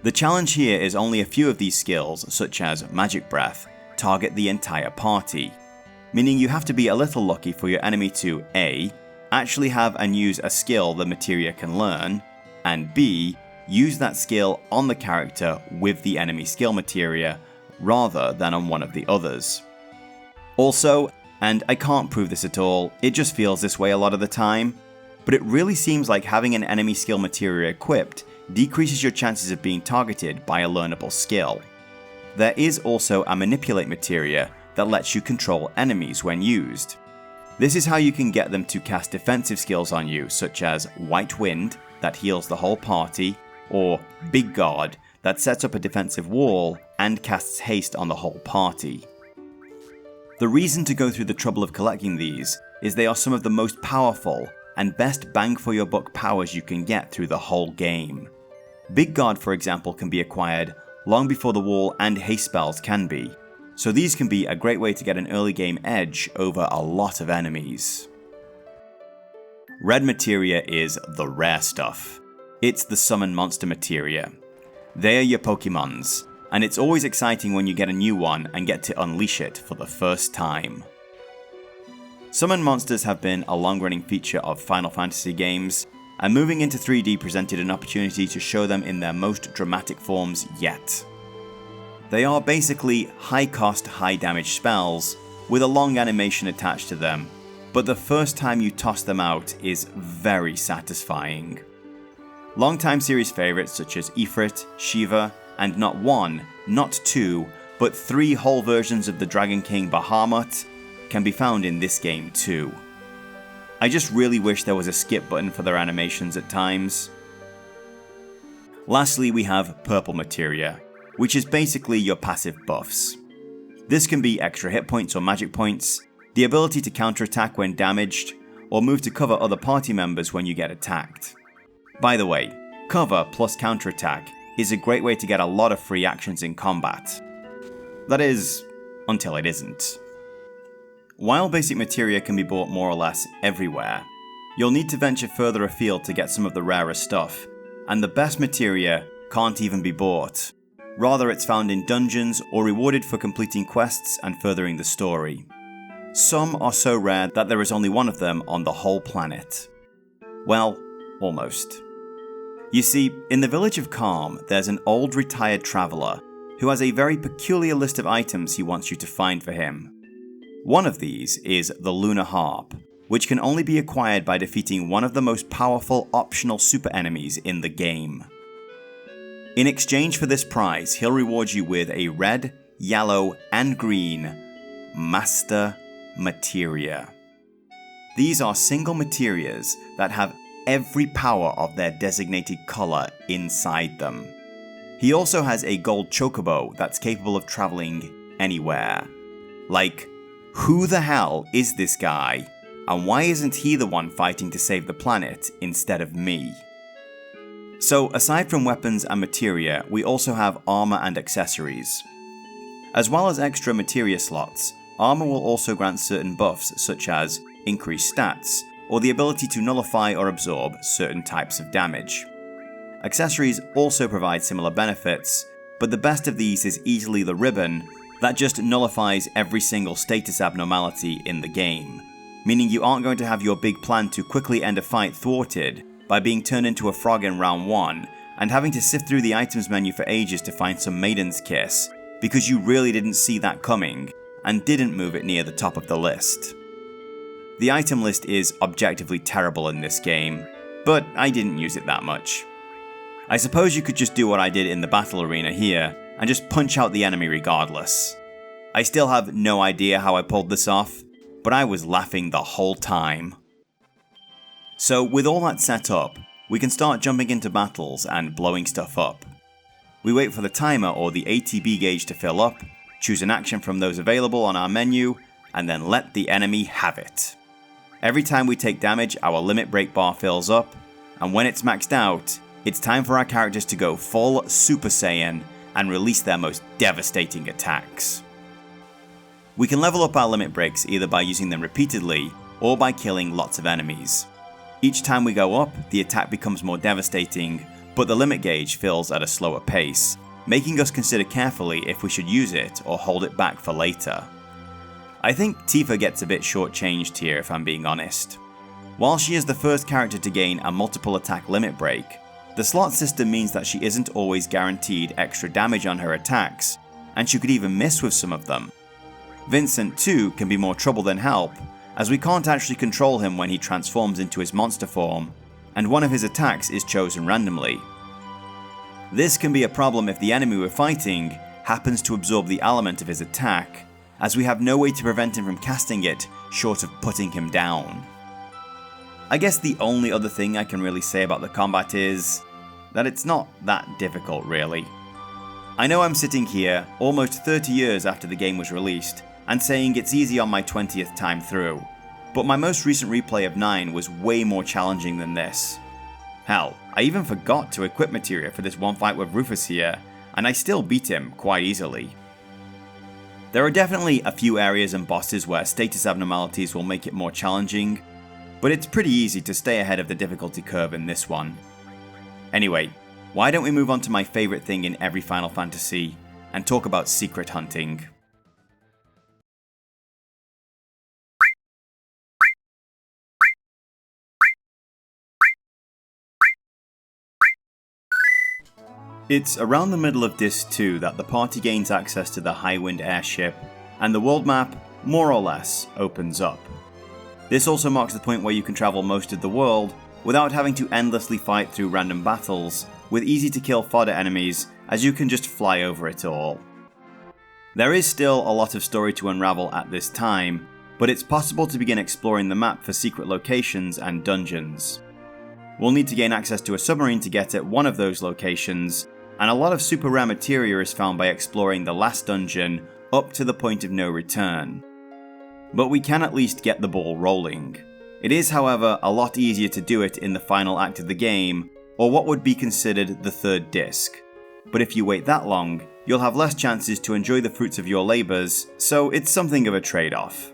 The challenge here is only a few of these skills, such as Magic Breath, target the entire party, meaning you have to be a little lucky for your enemy to A. Actually have and use a skill the materia can learn, and B. Use that skill on the character with the enemy skill materia, rather than on one of the others. Also, and I can't prove this at all, it just feels this way a lot of the time, but it really seems like having an enemy skill materia equipped decreases your chances of being targeted by a learnable skill. There is also a manipulate materia that lets you control enemies when used. This is how you can get them to cast defensive skills on you, such as White Wind, that heals the whole party, or Big Guard, that sets up a defensive wall and casts haste on the whole party. The reason to go through the trouble of collecting these is they are some of the most powerful and best bang for your buck powers you can get through the whole game. Big Guard, for example, can be acquired long before the wall and haste spells can be, so these can be a great way to get an early game edge over a lot of enemies. Red materia is the rare stuff. It's the summon monster materia. They are your Pokemons, and it's always exciting when you get a new one and get to unleash it for the first time. Summon monsters have been a long-running feature of Final Fantasy games, and moving into 3D presented an opportunity to show them in their most dramatic forms yet. They are basically high-cost, high-damage spells with a long animation attached to them, but the first time you toss them out is very satisfying. Longtime series favourites such as Ifrit, Shiva, and not 1, not 2, but 3 whole versions of the Dragon King Bahamut can be found in this game too. I just really wish there was a skip button for their animations at times. Lastly, we have purple materia, which is basically your passive buffs. This can be extra hit points or magic points, the ability to counterattack when damaged, or move to cover other party members when you get attacked. By the way, cover plus counterattack is a great way to get a lot of free actions in combat. That is, until it isn't. While basic materia can be bought more or less everywhere, you'll need to venture further afield to get some of the rarer stuff, and the best materia can't even be bought. Rather, it's found in dungeons or rewarded for completing quests and furthering the story. Some are so rare that there is only one of them on the whole planet. Well, almost. You see, in the village of Calm, there's an old retired traveller who has a very peculiar list of items he wants you to find for him. One of these is the Lunar Harp, which can only be acquired by defeating one of the most powerful optional super enemies in the game. In exchange for this prize, he'll reward you with a red, yellow, and green Master Materia. These are single materias that have every power of their designated colour inside them. He also has a gold chocobo that's capable of travelling anywhere. Like, who the hell is this guy? And why isn't he the one fighting to save the planet instead of me? So aside from weapons and materia, we also have armor and accessories. As well as extra materia slots, armor will also grant certain buffs such as increased stats, or the ability to nullify or absorb certain types of damage. Accessories also provide similar benefits, but the best of these is easily the ribbon that just nullifies every single status abnormality in the game, meaning you aren't going to have your big plan to quickly end a fight thwarted by being turned into a frog in round 1 and having to sift through the items menu for ages to find some Maiden's Kiss because you really didn't see that coming and didn't move it near the top of the list. The item list is objectively terrible in this game, but I didn't use it that much. I suppose you could just do what I did in the battle arena here and just punch out the enemy regardless. I still have no idea how I pulled this off, but I was laughing the whole time. So with all that set up, we can start jumping into battles and blowing stuff up. We wait for the timer or the ATB gauge to fill up, choose an action from those available on our menu, and then let the enemy have it. Every time we take damage, our limit break bar fills up, and when it's maxed out, it's time for our characters to go full Super Saiyan and release their most devastating attacks. We can level up our limit breaks either by using them repeatedly or by killing lots of enemies. Each time we go up, the attack becomes more devastating, but the limit gauge fills at a slower pace, making us consider carefully if we should use it or hold it back for later. I think Tifa gets a bit shortchanged here if I'm being honest. While she is the first character to gain a multiple attack limit break, the slot system means that she isn't always guaranteed extra damage on her attacks, and she could even miss with some of them. Vincent too can be more trouble than help, as we can't actually control him when he transforms into his monster form, and one of his attacks is chosen randomly. This can be a problem if the enemy we're fighting happens to absorb the element of his attack, as we have no way to prevent him from casting it short of putting him down. I guess the only other thing I can really say about the combat is that it's not that difficult really. I know I'm sitting here almost 30 years after the game was released and saying it's easy on my 20th time through, but my most recent replay of 9 was way more challenging than this. Hell, I even forgot to equip materia for this one fight with Rufus here, and I still beat him quite easily. There are definitely a few areas and bosses where status abnormalities will make it more challenging, but it's pretty easy to stay ahead of the difficulty curve in this one. Anyway, why don't we move on to my favourite thing in every Final Fantasy, and talk about secret hunting. It's around the middle of Disc 2 that the party gains access to the Highwind airship, and the world map, more or less, opens up. This also marks the point where you can travel most of the world without having to endlessly fight through random battles with easy to kill fodder enemies, as you can just fly over it all. There is still a lot of story to unravel at this time, but it's possible to begin exploring the map for secret locations and dungeons. We'll need to gain access to a submarine to get at one of those locations, and a lot of super rare materia is found by exploring the last dungeon up to the point of no return. But we can at least get the ball rolling. It is, however, a lot easier to do it in the final act of the game, or what would be considered the third disc. But if you wait that long, you'll have less chances to enjoy the fruits of your labours, so it's something of a trade-off.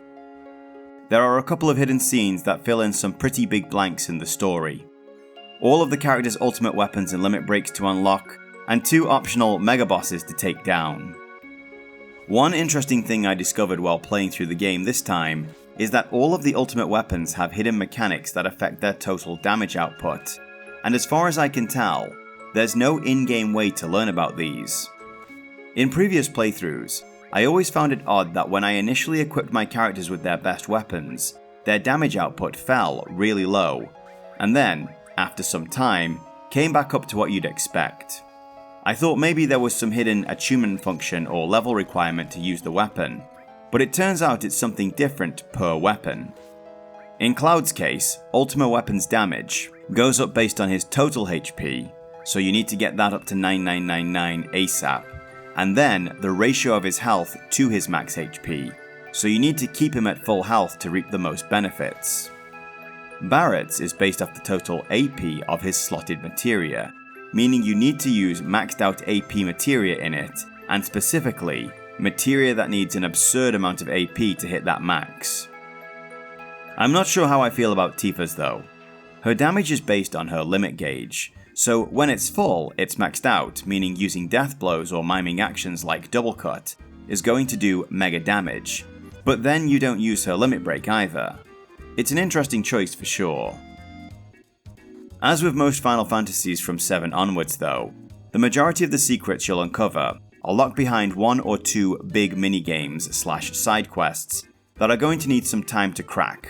There are a couple of hidden scenes that fill in some pretty big blanks in the story. All of the characters' ultimate weapons and limit breaks to unlock, and 2 optional mega bosses to take down. One interesting thing I discovered while playing through the game this time is that all of the ultimate weapons have hidden mechanics that affect their total damage output, and as far as I can tell, there's no in-game way to learn about these. In previous playthroughs, I always found it odd that when I initially equipped my characters with their best weapons, their damage output fell really low, and then, after some time, came back up to what you'd expect. I thought maybe there was some hidden attunement function or level requirement to use the weapon, but it turns out it's something different per weapon. In Cloud's case, Ultimate Weapon's damage goes up based on his total HP, so you need to get that up to 9999 ASAP, and then the ratio of his health to his max HP, so you need to keep him at full health to reap the most benefits. Barret's is based off the total AP of his slotted materia, meaning you need to use maxed out AP materia in it, and specifically, materia that needs an absurd amount of AP to hit that max. I'm not sure how I feel about Tifa's though. Her damage is based on her limit gauge, so when it's full, it's maxed out, meaning using death blows or miming actions like double cut is going to do mega damage, but then you don't use her limit break either. It's an interesting choice for sure. As with most Final Fantasies from 7 onwards though, the majority of the secrets you'll uncover are locked behind one or two big minigames / side quests that are going to need some time to crack.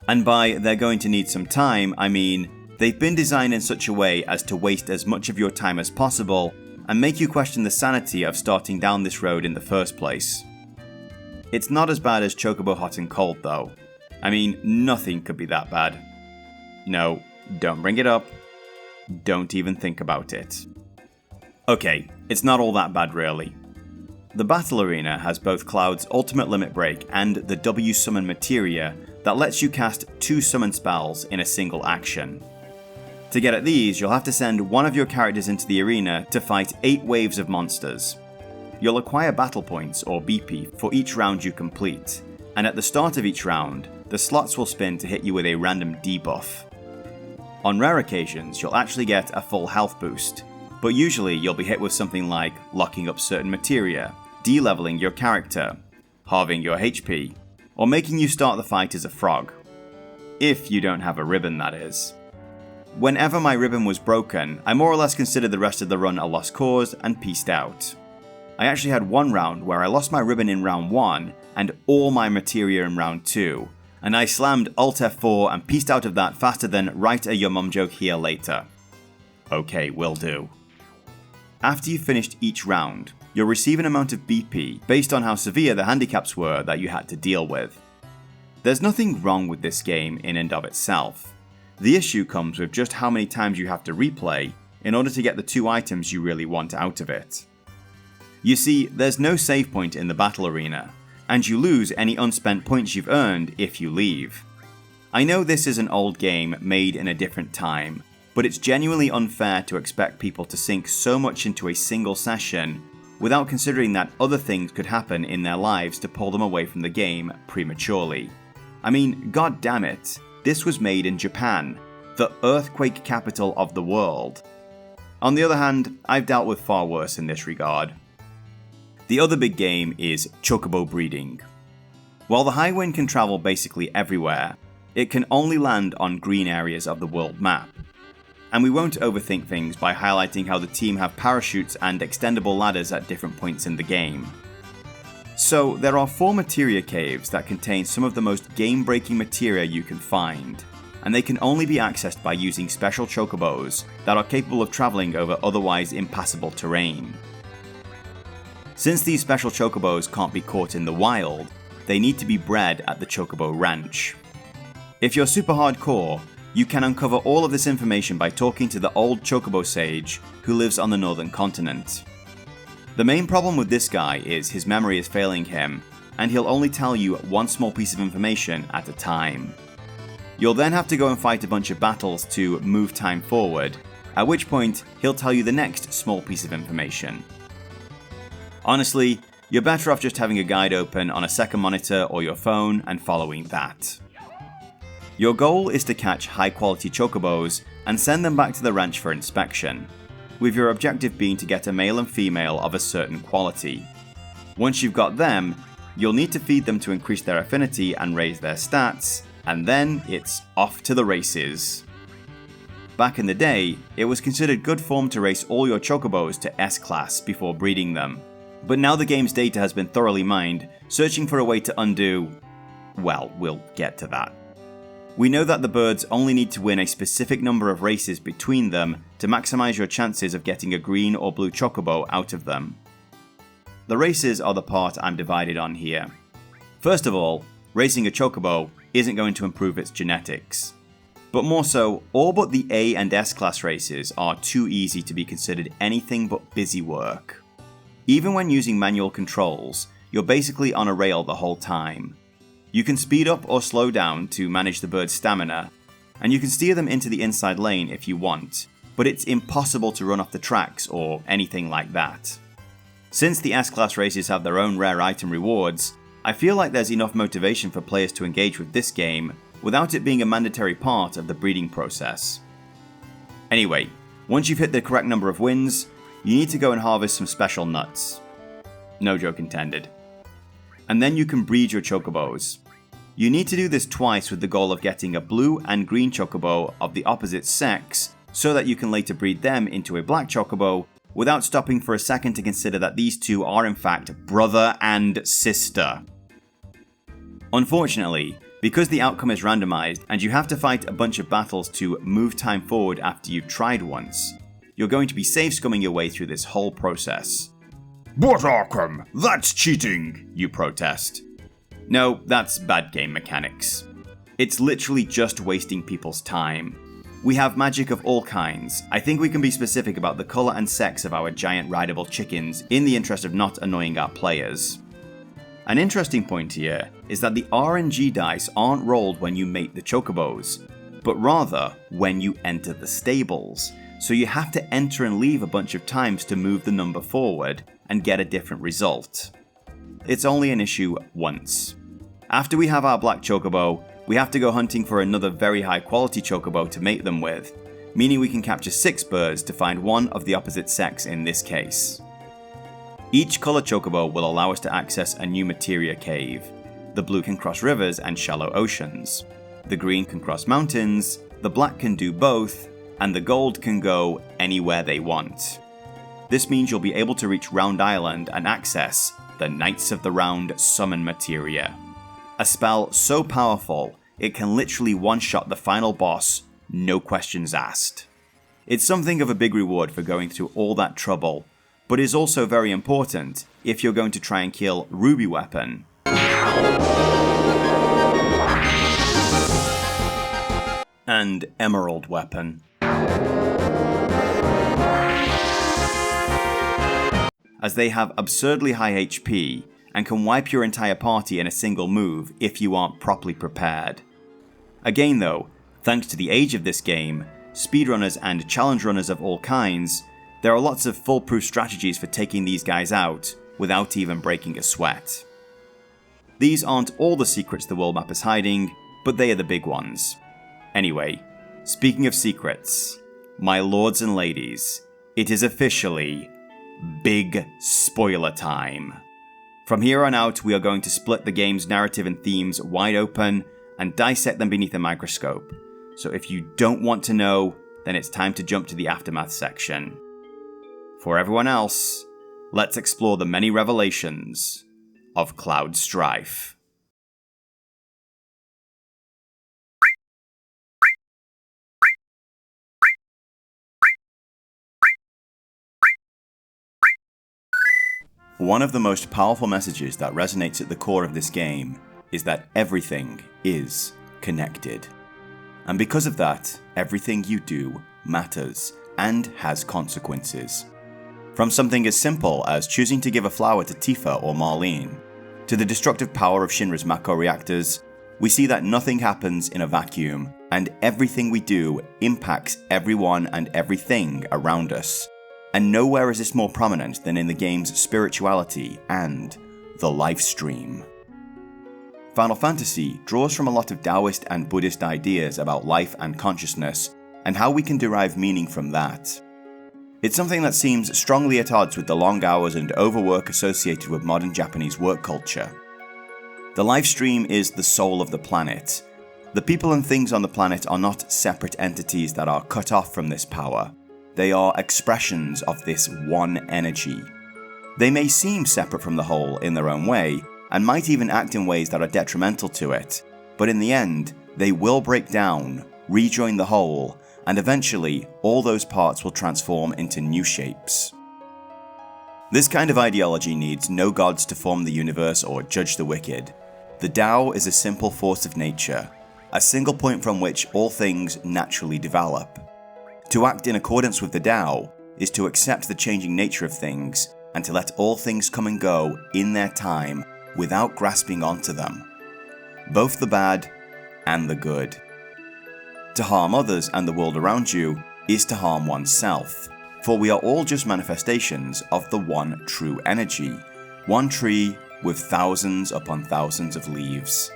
And by they're going to need some time, I mean they've been designed in such a way as to waste as much of your time as possible and make you question the sanity of starting down this road in the first place. It's not as bad as Chocobo Hot and Cold though. I mean, nothing could be that bad. No, don't bring it up. Don't even think about it. Okay, it's not all that bad really. The Battle Arena has both Cloud's Ultimate Limit Break and the W Summon materia that lets you cast 2 summon spells in a single action. To get at these, you'll have to send one of your characters into the arena to fight 8 waves of monsters. You'll acquire battle points or BP for each round you complete, and at the start of each round, the slots will spin to hit you with a random debuff. On rare occasions, you'll actually get a full health boost, but usually you'll be hit with something like locking up certain materia, de-leveling your character, halving your HP, or making you start the fight as a frog. If you don't have a ribbon, that is. Whenever my ribbon was broken, I more or less considered the rest of the run a lost cause and peaced out. I actually had one round where I lost my ribbon in round 1 and all my materia in round 2, and I slammed Alt F4 and pieced out of that faster than write a your mum joke here later. Okay, will do. After you've finished each round, you'll receive an amount of BP based on how severe the handicaps were that you had to deal with. There's nothing wrong with this game in and of itself. The issue comes with just how many times you have to replay in order to get the 2 items you really want out of it. You see, there's no save point in the battle arena, and you lose any unspent points you've earned if you leave. I know this is an old game made in a different time, but it's genuinely unfair to expect people to sink so much into a single session without considering that other things could happen in their lives to pull them away from the game prematurely. I mean, god damn it, this was made in Japan, the earthquake capital of the world. On the other hand, I've dealt with far worse in this regard. The other big game is chocobo breeding. While the Highwind can travel basically everywhere, it can only land on green areas of the world map. And we won't overthink things by highlighting how the team have parachutes and extendable ladders at different points in the game. So there are 4 materia caves that contain some of the most game-breaking materia you can find, and they can only be accessed by using special chocobos that are capable of travelling over otherwise impassable terrain. Since these special chocobos can't be caught in the wild, they need to be bred at the Chocobo Ranch. If you're super hardcore, you can uncover all of this information by talking to the old chocobo sage who lives on the northern continent. The main problem with this guy is his memory is failing him, and he'll only tell you one small piece of information at a time. You'll then have to go and fight a bunch of battles to move time forward, at which point he'll tell you the next small piece of information. Honestly, you're better off just having a guide open on a second monitor or your phone and following that. Your goal is to catch high quality chocobos and send them back to the ranch for inspection, with your objective being to get a male and female of a certain quality. Once you've got them, You'll need to feed them to increase their affinity and raise their stats, and then it's off to the races. Back in the day, it was considered good form to race all your chocobos to S-class before breeding them. But now the game's data has been thoroughly mined, searching for a way to undo... well, we'll get to that. We know that the birds only need to win a specific number of races between them to maximize your chances of getting a green or blue chocobo out of them. The races are the part I'm divided on here. First of all, racing a chocobo isn't going to improve its genetics. But more so, all but the A and S class races are too easy to be considered anything but busy work. Even when using manual controls, you're basically on a rail the whole time. You can speed up or slow down to manage the bird's stamina, and you can steer them into the inside lane if you want, but it's impossible to run off the tracks or anything like that. Since the S-class races have their own rare item rewards, I feel like there's enough motivation for players to engage with this game without it being a mandatory part of the breeding process. Anyway, once you've hit the correct number of wins, you need to go and harvest some special nuts. No joke intended. And then you can breed your chocobos. You need to do this twice with the goal of getting a blue and green chocobo of the opposite sex so that you can later breed them into a black chocobo without stopping for a second to consider that these two are in fact brother and sister. Unfortunately, because the outcome is randomized and you have to fight a bunch of battles to move time forward after you've tried once, you're going to be safe scumming your way through this whole process. But Arkham, that's cheating, you protest. No, that's bad game mechanics. It's literally just wasting people's time. We have magic of all kinds. I think we can be specific about the colour and sex of our giant rideable chickens in the interest of not annoying our players. An interesting point here is that the RNG dice aren't rolled when you mate the chocobos, but rather when you enter the stables, so you have to enter and leave a bunch of times to move the number forward and get a different result. It's only an issue once. After we have our black chocobo, we have to go hunting for another very high quality chocobo to mate them with, meaning we can capture 6 birds to find one of the opposite sex in this case. Each colour chocobo will allow us to access a new materia cave. The blue can cross rivers and shallow oceans. The green can cross mountains, the black can do both, and the gold can go anywhere they want. This means you'll be able to reach Round Island and access the Knights of the Round summon materia. A spell so powerful, it can literally one-shot the final boss, no questions asked. It's something of a big reward for going through all that trouble, but is also very important if you're going to try and kill Ruby Weapon. And Emerald Weapon. As they have absurdly high HP, and can wipe your entire party in a single move if you aren't properly prepared. Again though, thanks to the age of this game, speedrunners and challenge runners of all kinds, there are lots of foolproof strategies for taking these guys out without even breaking a sweat. These aren't all the secrets the world map is hiding, but they are the big ones. Anyway, speaking of secrets, my lords and ladies, it is officially big spoiler time. From here on out, we are going to split the game's narrative and themes wide open and dissect them beneath a microscope. So if you don't want to know, then it's time to jump to the aftermath section. For everyone else, let's explore the many revelations of Cloud Strife. One of the most powerful messages that resonates at the core of this game is that everything is connected. And because of that, everything you do matters and has consequences. From something as simple as choosing to give a flower to Tifa or Marlene, to the destructive power of Shinra's Mako reactors, we see that nothing happens in a vacuum, and everything we do impacts everyone and everything around us. And nowhere is this more prominent than in the game's spirituality and the life stream. Final Fantasy draws from a lot of Taoist and Buddhist ideas about life and consciousness, and how we can derive meaning from that. It's something that seems strongly at odds with the long hours and overwork associated with modern Japanese work culture. The livestream is the soul of the planet. The people and things on the planet are not separate entities that are cut off from this power. They are expressions of this one energy. They may seem separate from the whole in their own way, and might even act in ways that are detrimental to it, but in the end, they will break down, rejoin the whole, and eventually all those parts will transform into new shapes. This kind of ideology needs no gods to form the universe or judge the wicked. The Tao is a simple force of nature, a single point from which all things naturally develop. To act in accordance with the Tao is to accept the changing nature of things and to let all things come and go in their time without grasping onto them, both the bad and the good. To harm others and the world around you is to harm oneself, for we are all just manifestations of the one true energy, one tree with thousands upon thousands of leaves.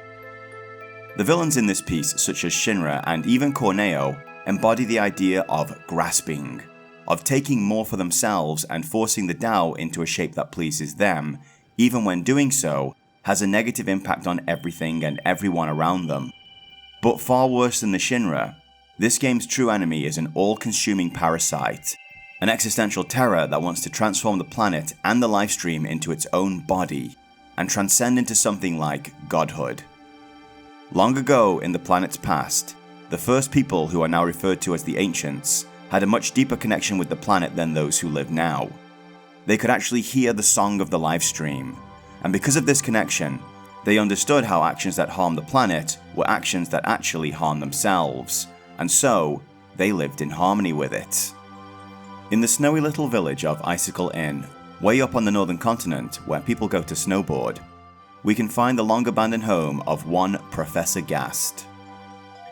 The villains in this piece, such as Shinra and even Corneo, embody the idea of grasping, of taking more for themselves and forcing the Tao into a shape that pleases them, even when doing so has a negative impact on everything and everyone around them. But far worse than the Shinra, this game's true enemy is an all-consuming parasite, an existential terror that wants to transform the planet and the livestream into its own body, and transcend into something like godhood. Long ago in the planet's past, the first people who are now referred to as the Ancients had a much deeper connection with the planet than those who live now. They could actually hear the song of the livestream, and because of this connection, they understood how actions that harm the planet were actions that actually harm themselves, and so they lived in harmony with it. In the snowy little village of Icicle Inn, way up on the northern continent where people go to snowboard, we can find the long-abandoned home of one Professor Gast.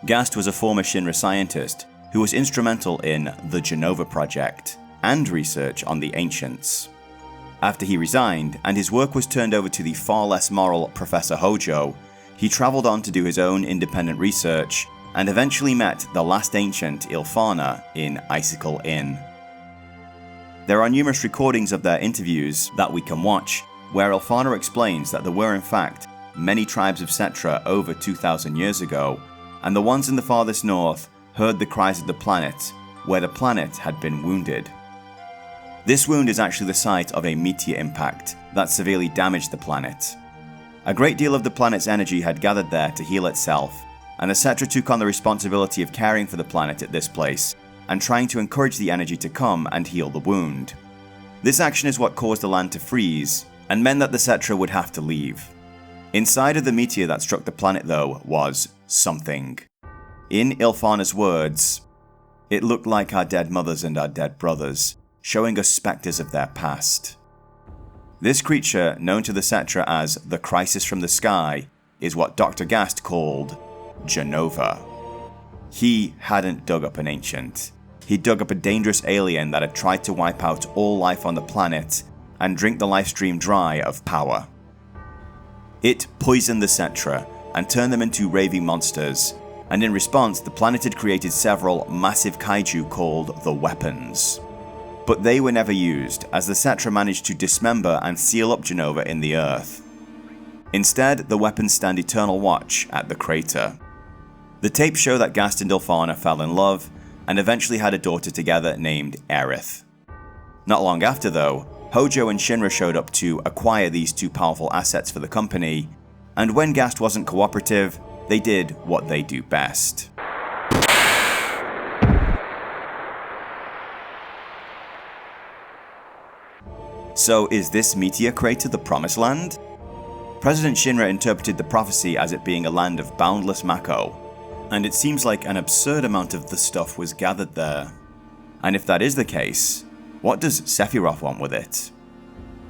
Gast was a former Shinra scientist who was instrumental in the Genova Project and research on the Ancients. After he resigned and his work was turned over to the far less moral Professor Hojo, he travelled on to do his own independent research and eventually met the last ancient, Ilfana, in Icicle Inn. There are numerous recordings of their interviews that we can watch, where Ilfana explains that there were in fact many tribes of Cetra over 2,000 years ago, and the ones in the farthest north heard the cries of the planet, where the planet had been wounded. This wound is actually the site of a meteor impact that severely damaged the planet. A great deal of the planet's energy had gathered there to heal itself, and the Cetra took on the responsibility of caring for the planet at this place, and trying to encourage the energy to come and heal the wound. This action is what caused the land to freeze, and meant that the Cetra would have to leave. Inside of the meteor that struck the planet though was something. In Ilfana's words, "It looked like our dead mothers and our dead brothers, showing us spectres of their past." This creature, known to the Cetra as the Crisis from the Sky, is what Dr. Gast called Genova. He hadn't dug up an ancient. He dug up a dangerous alien that had tried to wipe out all life on the planet and drink the livestream dry of power. It poisoned the Cetra and turned them into raving monsters, and in response the planet had created several massive kaiju called the Weapons. But they were never used, as the Cetra managed to dismember and seal up Genova in the earth. Instead, the Weapons stand eternal watch at the crater. The tapes show that Gast and Ilfana fell in love, and eventually had a daughter together named Aerith. Not long after though, Hojo and Shinra showed up to acquire these two powerful assets for the company, and when Gast wasn't cooperative, they did what they do best. So is this meteor crater the Promised Land? President Shinra interpreted the prophecy as it being a land of boundless Mako, and it seems like an absurd amount of the stuff was gathered there. And if that is the case, what does Sephiroth want with it?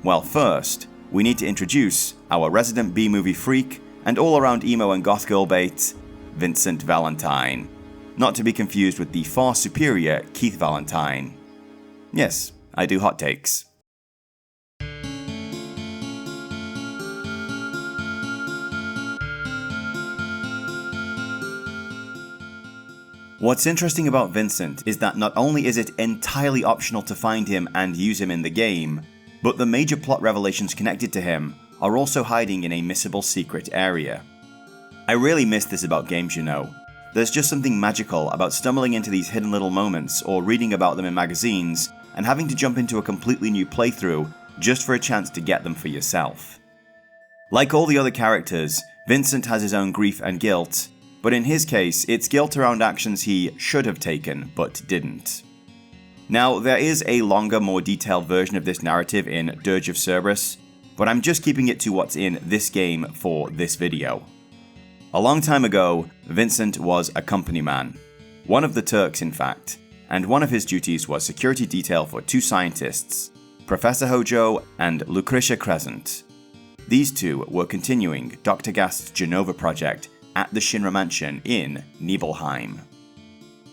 Well, first, we need to introduce our resident B-movie freak and all-around emo and goth girl bait, Vincent Valentine, not to be confused with the far superior Keith Valentine. Yes, I do hot takes. What's interesting about Vincent is that not only is it entirely optional to find him and use him in the game, but the major plot revelations connected to him are also hiding in a missable secret area. I really miss this about games, you know. There's just something magical about stumbling into these hidden little moments or reading about them in magazines and having to jump into a completely new playthrough just for a chance to get them for yourself. Like all the other characters, Vincent has his own grief and guilt, but in his case, it's guilt around actions he should have taken but didn't. Now, there is a longer, more detailed version of this narrative in Dirge of Cerberus, but I'm just keeping it to what's in this game for this video. A long time ago, Vincent was a company man, one of the Turks in fact, and one of his duties was security detail for two scientists, Professor Hojo and Lucretia Crescent. These two were continuing Dr. Gast's Genova project at the Shinra mansion in Nibelheim.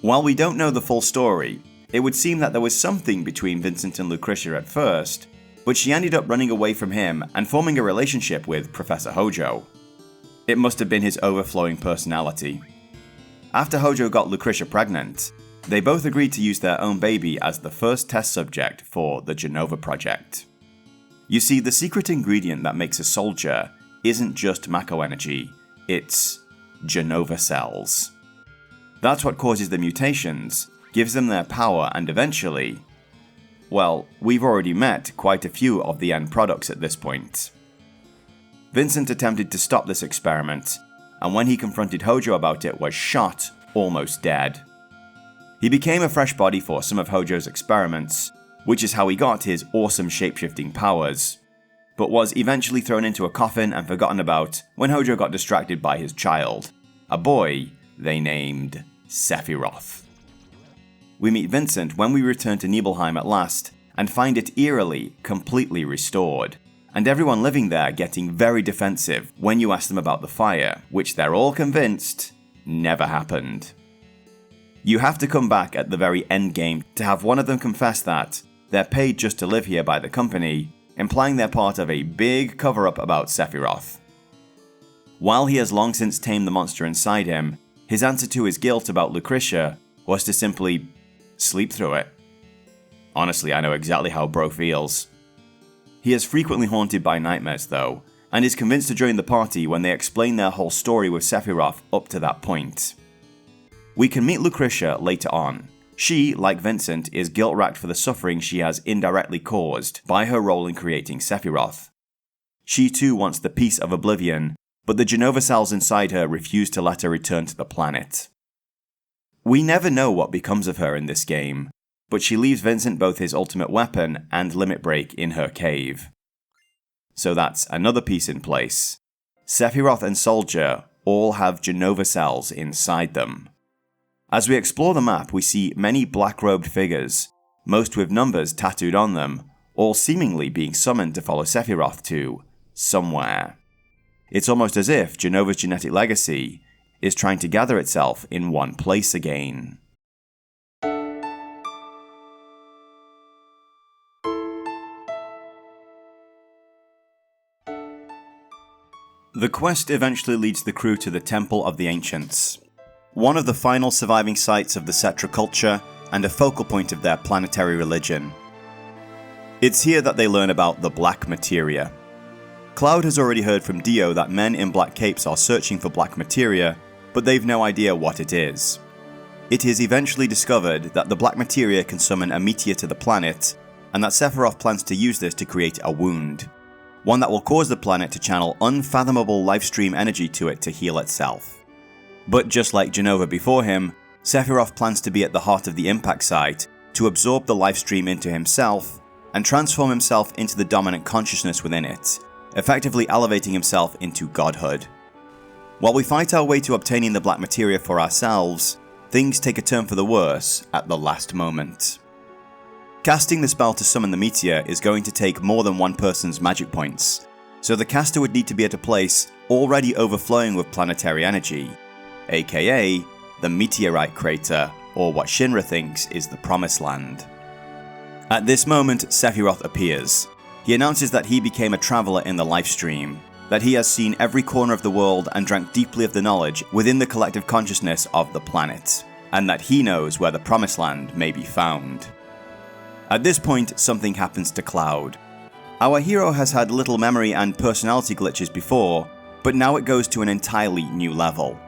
While we don't know the full story, it would seem that there was something between Vincent and Lucretia at first, but she ended up running away from him and forming a relationship with Professor Hojo. It must have been his overflowing personality. After Hojo got Lucretia pregnant, they both agreed to use their own baby as the first test subject for the Genova project. You see, the secret ingredient that makes a soldier isn't just Mako energy, it's Genova cells. That's what causes the mutations, gives them their power, and eventually, well, we've already met quite a few of the end products at this point. Vincent attempted to stop this experiment, and when he confronted Hojo about it was shot, almost dead. He became a fresh body for some of Hojo's experiments, which is how he got his awesome shape-shifting powers, but was eventually thrown into a coffin and forgotten about when Hojo got distracted by his child, a boy they named Sephiroth. We meet Vincent when we return to Nibelheim at last, and find it eerily, completely restored, and everyone living there getting very defensive when you ask them about the fire, which they're all convinced never happened. You have to come back at the very end game to have one of them confess that they're paid just to live here by the company, implying they're part of a big cover-up about Sephiroth. While he has long since tamed the monster inside him, his answer to his guilt about Lucretia was to simply sleep through it. Honestly, I know exactly how bro feels. He is frequently haunted by nightmares though, and is convinced to join the party when they explain their whole story with Sephiroth up to that point. We can meet Lucretia later on. She, like Vincent, is guilt-racked for the suffering she has indirectly caused by her role in creating Sephiroth. She too wants the peace of oblivion, but the Genova cells inside her refuse to let her return to the planet. We never know what becomes of her in this game, but she leaves Vincent both his ultimate weapon and limit break in her cave. So that's another piece in place. Sephiroth and Soldier all have Genova cells inside them. As we explore the map, we see many black-robed figures, most with numbers tattooed on them, all seemingly being summoned to follow Sephiroth to somewhere. It's almost as if Genova's genetic legacy is trying to gather itself in one place again. The quest eventually leads the crew to the Temple of the Ancients, one of the final surviving sites of the Cetra culture and a focal point of their planetary religion. It's here that they learn about the Black Materia. Cloud has already heard from Dio that men in black capes are searching for black materia, but they've no idea what it is. It is eventually discovered that the black materia can summon a meteor to the planet, and that Sephiroth plans to use this to create a wound, one that will cause the planet to channel unfathomable lifestream energy to it to heal itself. But just like Genova before him, Sephiroth plans to be at the heart of the impact site to absorb the lifestream into himself and transform himself into the dominant consciousness within it, effectively elevating himself into godhood. While we fight our way to obtaining the black materia for ourselves, things take a turn for the worse at the last moment. Casting the spell to summon the meteor is going to take more than one person's magic points, so the caster would need to be at a place already overflowing with planetary energy, aka the meteorite crater, or what Shinra thinks is the Promised Land. At this moment, Sephiroth appears. He announces that he became a traveler in the lifestream, that he has seen every corner of the world and drank deeply of the knowledge within the collective consciousness of the planet, and that he knows where the Promised Land may be found. At this point, something happens to Cloud. Our hero has had little memory and personality glitches before, but now it goes to an entirely new level.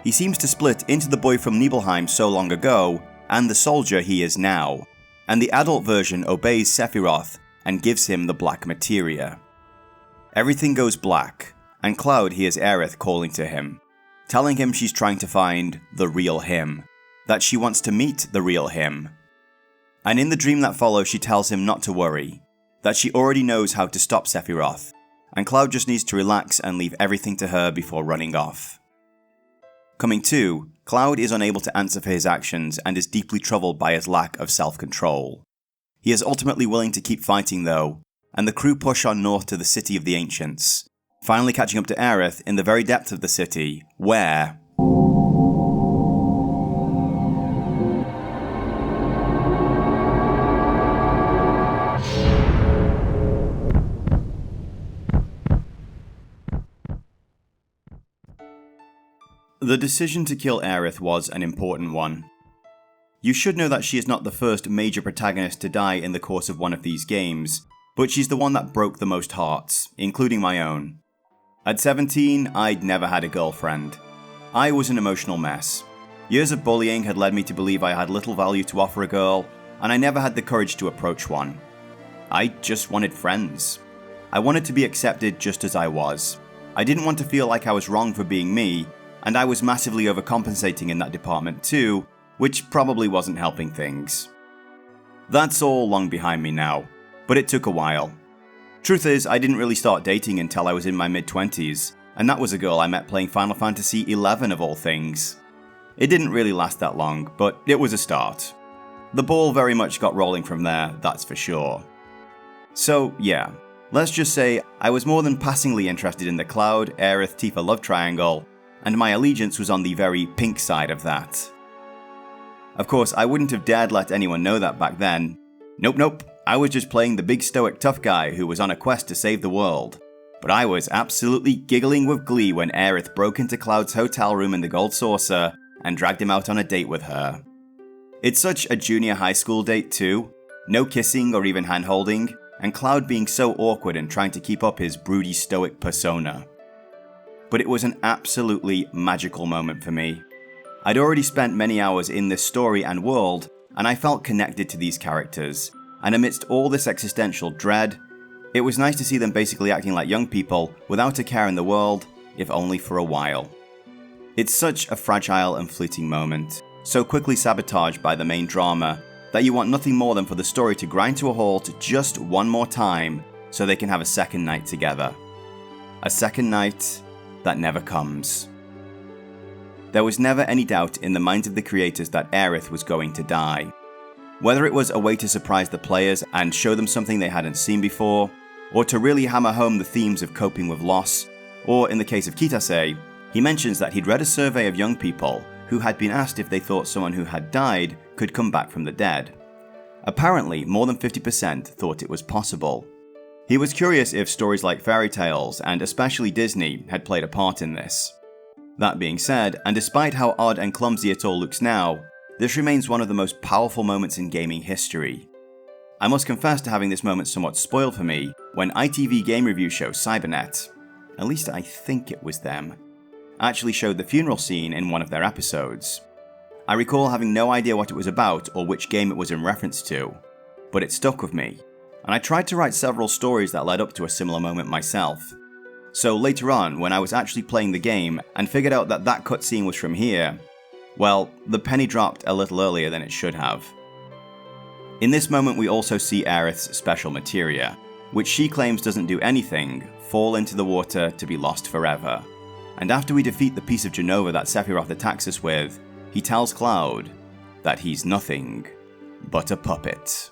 He seems to split into the boy from Nibelheim so long ago, and the soldier he is now, and the adult version obeys Sephiroth and gives him the black materia. Everything goes black, and Cloud hears Aerith calling to him, telling him she's trying to find the real him, that she wants to meet the real him. And in the dream that follows, she tells him not to worry, that she already knows how to stop Sephiroth, and Cloud just needs to relax and leave everything to her before running off. Coming to, Cloud is unable to answer for his actions and is deeply troubled by his lack of self-control. He is ultimately willing to keep fighting though, and the crew push on north to the City of the Ancients, finally catching up to Aerith in the very depth of the city, where... The decision to kill Aerith was an important one. You should know that she is not the first major protagonist to die in the course of one of these games, but she's the one that broke the most hearts, including my own. At 17, I'd never had a girlfriend. I was an emotional mess. Years of bullying had led me to believe I had little value to offer a girl, and I never had the courage to approach one. I just wanted friends. I wanted to be accepted just as I was. I didn't want to feel like I was wrong for being me, and I was massively overcompensating in that department too, which probably wasn't helping things. That's all long behind me now, but it took a while. Truth is, I didn't really start dating until I was in my mid-20s, and that was a girl I met playing Final Fantasy XI of all things. It didn't really last that long, but it was a start. The ball very much got rolling from there, that's for sure. So yeah, let's just say I was more than passingly interested in the Cloud, Aerith, Tifa love triangle, and my allegiance was on the very pink side of that. Of course, I wouldn't have dared let anyone know that back then. Nope, I was just playing the big stoic tough guy who was on a quest to save the world. But I was absolutely giggling with glee when Aerith broke into Cloud's hotel room in the Gold Saucer and dragged him out on a date with her. It's such a junior high school date too, no kissing or even hand-holding, and Cloud being so awkward and trying to keep up his broody stoic persona. But it was an absolutely magical moment for me. I'd already spent many hours in this story and world, and I felt connected to these characters, and amidst all this existential dread, it was nice to see them basically acting like young people without a care in the world, if only for a while. It's such a fragile and fleeting moment, so quickly sabotaged by the main drama, that you want nothing more than for the story to grind to a halt just one more time, so they can have a second night together. A second night that never comes. There was never any doubt in the minds of the creators that Aerith was going to die. Whether it was a way to surprise the players and show them something they hadn't seen before, or to really hammer home the themes of coping with loss, or in the case of Kitase, he mentions that he'd read a survey of young people who had been asked if they thought someone who had died could come back from the dead. Apparently, more than 50% thought it was possible. He was curious if stories like fairy tales, and especially Disney, had played a part in this. That being said, and despite how odd and clumsy it all looks now, this remains one of the most powerful moments in gaming history. I must confess to having this moment somewhat spoiled for me when ITV game review show Cybernet, at least I think it was them, actually showed the funeral scene in one of their episodes. I recall having no idea what it was about or which game it was in reference to, but it stuck with me, and I tried to write several stories that led up to a similar moment myself. So later on, when I was actually playing the game and figured out that that cutscene was from here, well, the penny dropped a little earlier than it should have. In this moment we also see Aerith's special materia, which she claims doesn't do anything, fall into the water to be lost forever. And after we defeat the piece of Jenova that Sephiroth attacks us with, he tells Cloud that he's nothing but a puppet.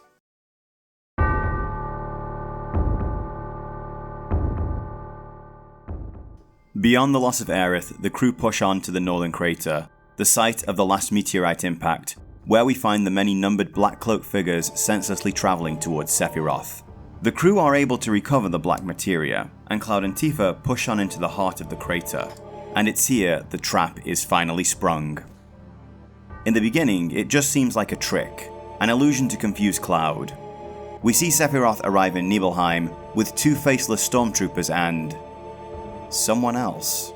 Beyond the loss of Aerith, the crew push on to the northern crater, the site of the last meteorite impact, where we find the many numbered black cloak figures senselessly travelling towards Sephiroth. The crew are able to recover the black materia, and Cloud and Tifa push on into the heart of the crater, and it's here the trap is finally sprung. In the beginning, it just seems like a trick, an illusion to confuse Cloud. We see Sephiroth arrive in Nibelheim, with 2 faceless stormtroopers and someone else.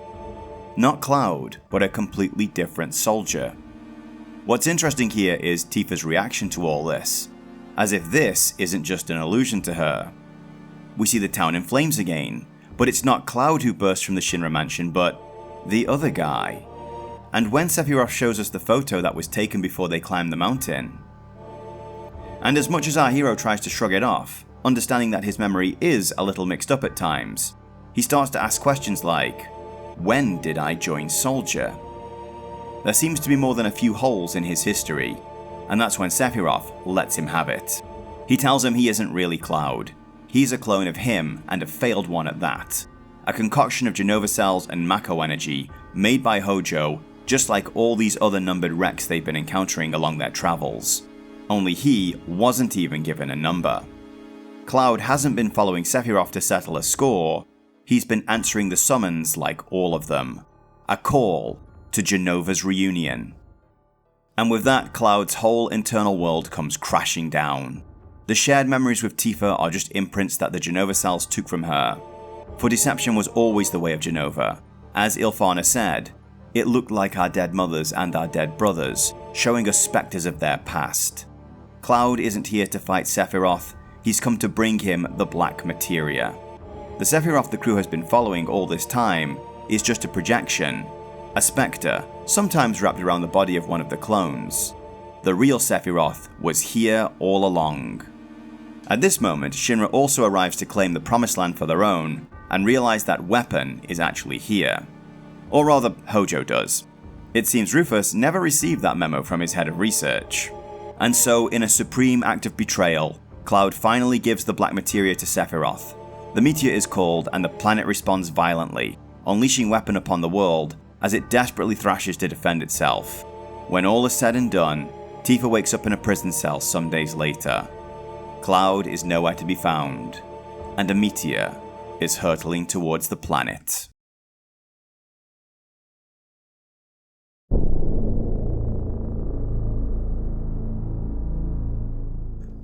Not Cloud, but a completely different soldier. What's interesting here is Tifa's reaction to all this, as if this isn't just an illusion to her. We see the town in flames again, but it's not Cloud who bursts from the Shinra mansion, but the other guy. And when Sephiroth shows us the photo that was taken before they climbed the mountain. And as much as our hero tries to shrug it off, understanding that his memory is a little mixed up at times, he starts to ask questions like, when did I join Soldier? There seems to be more than a few holes in his history, and that's when Sephiroth lets him have it. He tells him he isn't really Cloud. He's a clone of him, and a failed one at that. A concoction of Genova cells and Mako energy made by Hojo, just like all these other numbered wrecks they've been encountering along their travels. Only he wasn't even given a number. Cloud hasn't been following Sephiroth to settle a score, he's been answering the summons like all of them. A call to Genova's reunion. And with that, Cloud's whole internal world comes crashing down. The shared memories with Tifa are just imprints that the Genova cells took from her. For deception was always the way of Genova. As Ilfana said, it looked like our dead mothers and our dead brothers, showing us spectres of their past. Cloud isn't here to fight Sephiroth, he's come to bring him the black materia. The Sephiroth the crew has been following all this time is just a projection, a spectre, sometimes wrapped around the body of one of the clones. The real Sephiroth was here all along. At this moment, Shinra also arrives to claim the Promised Land for their own, and realize that weapon is actually here. Or rather, Hojo does. It seems Rufus never received that memo from his head of research. And so, in a supreme act of betrayal, Cloud finally gives the black materia to Sephiroth. The meteor is called, and the planet responds violently, unleashing weapon upon the world as it desperately thrashes to defend itself. When all is said and done, Tifa wakes up in a prison cell some days later. Cloud is nowhere to be found, and a meteor is hurtling towards the planet.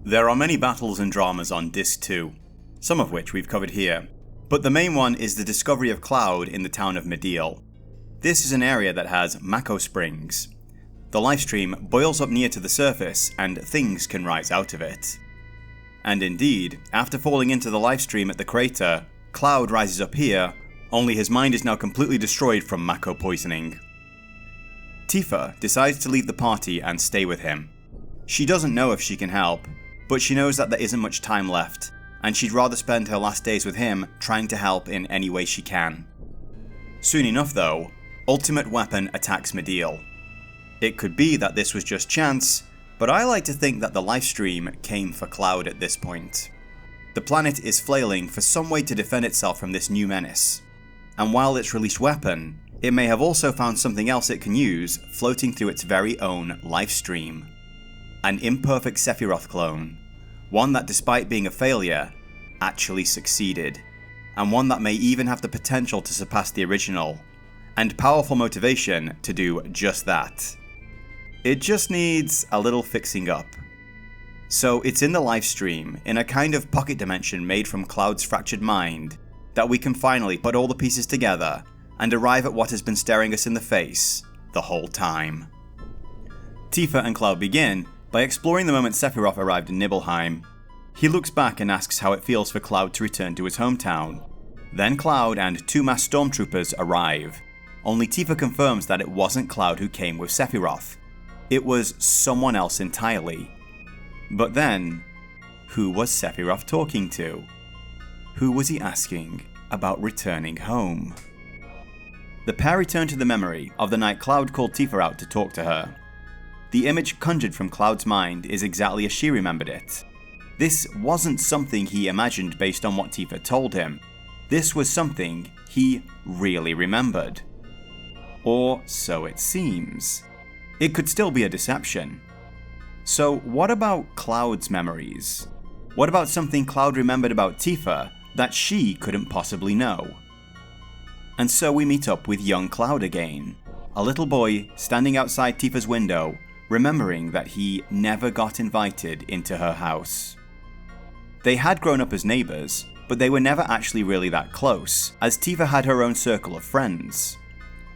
There are many battles and dramas on Disc 2, some of which we've covered here, but the main one is the discovery of Cloud in the town of Mideel. This is an area that has Mako springs. The lifestream boils up near to the surface and things can rise out of it. And indeed, after falling into the lifestream at the crater, Cloud rises up here, only his mind is now completely destroyed from Mako poisoning. Tifa decides to leave the party and stay with him. She doesn't know if she can help, but she knows that there isn't much time left, and she'd rather spend her last days with him trying to help in any way she can. Soon enough though, Ultimate Weapon attacks Mideel. It could be that this was just chance, but I like to think that the lifestream came for Cloud at this point. The planet is flailing for some way to defend itself from this new menace, and while it's released weapon, it may have also found something else it can use floating through its very own lifestream. An imperfect Sephiroth clone, one that despite being a failure, actually succeeded, and one that may even have the potential to surpass the original, and powerful motivation to do just that. It just needs a little fixing up. So it's in the lifestream, in a kind of pocket dimension made from Cloud's fractured mind, that we can finally put all the pieces together and arrive at what has been staring us in the face the whole time. Tifa and Cloud begin by exploring the moment Sephiroth arrived in Nibelheim. He looks back and asks how it feels for Cloud to return to his hometown. Then Cloud and 2 masked stormtroopers arrive, only Tifa confirms that it wasn't Cloud who came with Sephiroth. It was someone else entirely. But then, who was Sephiroth talking to? Who was he asking about returning home? The pair return to the memory of the night Cloud called Tifa out to talk to her. The image conjured from Cloud's mind is exactly as she remembered it. This wasn't something he imagined based on what Tifa told him. This was something he really remembered. Or so it seems. It could still be a deception. So what about Cloud's memories? What about something Cloud remembered about Tifa that she couldn't possibly know? And so we meet up with young Cloud again, a little boy standing outside Tifa's window, remembering that he never got invited into her house. They had grown up as neighbours, but they were never actually really that close, as Tifa had her own circle of friends.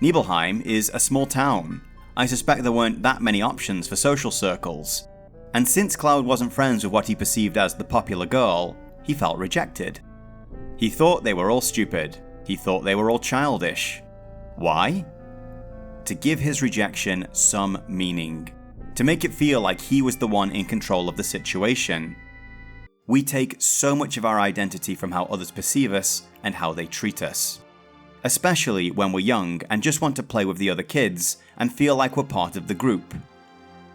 Nibelheim is a small town. I suspect there weren't that many options for social circles, and since Cloud wasn't friends with what he perceived as the popular girl, he felt rejected. He thought they were all stupid. He thought they were all childish. Why? To give his rejection some meaning. To make it feel like he was the one in control of the situation. We take so much of our identity from how others perceive us and how they treat us. Especially when we're young and just want to play with the other kids and feel like we're part of the group.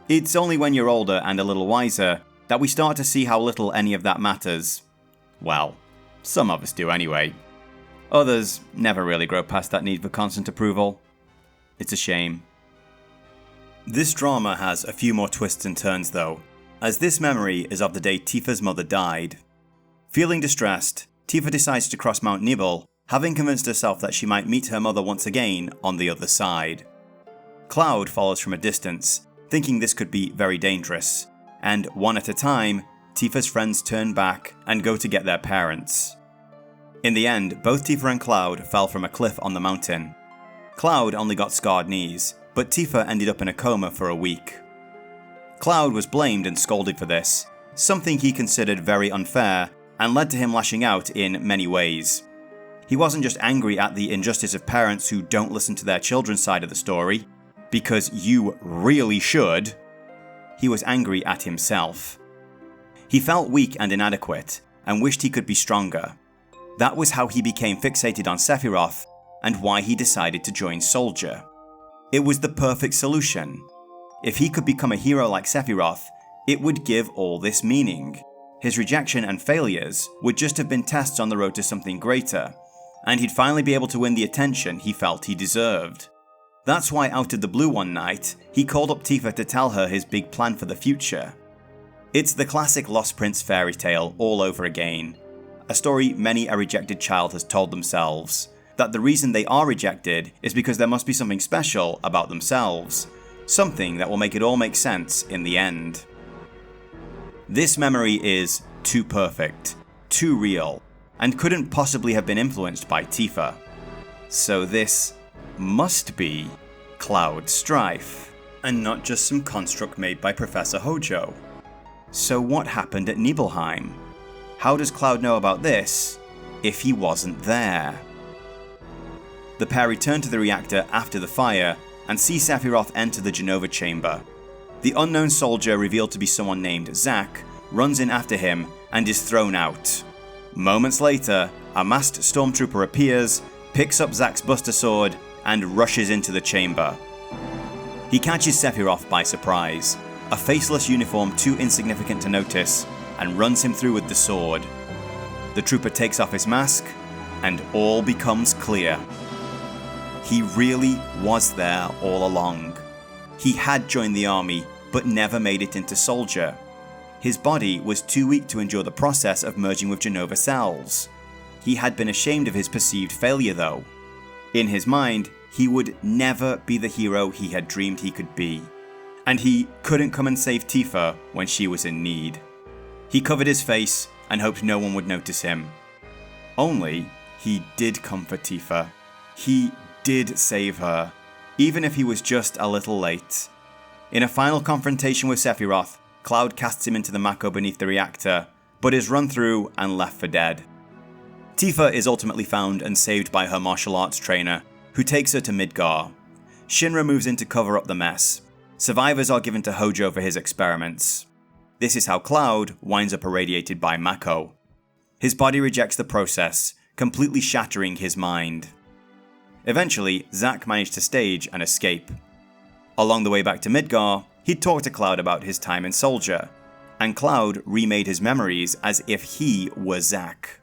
It's only when you're older and a little wiser that we start to see how little any of that matters. Well, some of us do anyway. Others never really grow past that need for constant approval. It's a shame. This drama has a few more twists and turns though, as this memory is of the day Tifa's mother died. Feeling distressed, Tifa decides to cross Mount Nibel, having convinced herself that she might meet her mother once again on the other side. Cloud follows from a distance, thinking this could be very dangerous, and one at a time, Tifa's friends turn back and go to get their parents. In the end, both Tifa and Cloud fell from a cliff on the mountain. Cloud only got scarred knees, but Tifa ended up in a coma for a week. Cloud was blamed and scolded for this, something he considered very unfair and led to him lashing out in many ways. He wasn't just angry at the injustice of parents who don't listen to their children's side of the story, because you really should. He was angry at himself. He felt weak and inadequate, and wished he could be stronger. That was how he became fixated on Sephiroth, and why he decided to join Soldier. It was the perfect solution. If he could become a hero like Sephiroth, it would give all this meaning. His rejection and failures would just have been tests on the road to something greater, and he'd finally be able to win the attention he felt he deserved. That's why out of the blue one night, he called up Tifa to tell her his big plan for the future. It's the classic Lost Prince fairy tale all over again. A story many a rejected child has told themselves, that the reason they are rejected is because there must be something special about themselves, something that will make it all make sense in the end. This memory is too perfect, too real, and couldn't possibly have been influenced by Tifa. So this must be Cloud Strife, and not just some construct made by Professor Hojo. So what happened at Nibelheim? How does Cloud know about this if he wasn't there? The pair return to the reactor after the fire and see Sephiroth enter the Genova chamber. The unknown soldier, revealed to be someone named Zack, runs in after him and is thrown out. Moments later, a masked stormtrooper appears, picks up Zack's Buster Sword, and rushes into the chamber. He catches Sephiroth by surprise, a faceless uniform too insignificant to notice, and runs him through with the sword. The trooper takes off his mask, and all becomes clear. He really was there all along. He had joined the army, but never made it into Soldier. His body was too weak to endure the process of merging with Genova cells. He had been ashamed of his perceived failure though. In his mind, he would never be the hero he had dreamed he could be. And he couldn't come and save Tifa when she was in need. He covered his face and hoped no one would notice him. Only, he did comfort Tifa. He did save her, even if he was just a little late. In a final confrontation with Sephiroth, Cloud casts him into the Mako beneath the reactor, but is run through and left for dead. Tifa is ultimately found and saved by her martial arts trainer, who takes her to Midgar. Shinra moves in to cover up the mess. Survivors are given to Hojo for his experiments. This is how Cloud winds up irradiated by Mako. His body rejects the process, completely shattering his mind. Eventually, Zack managed to stage an escape. Along the way back to Midgar, he'd talked to Cloud about his time in Soldier, and Cloud remade his memories as if he were Zack.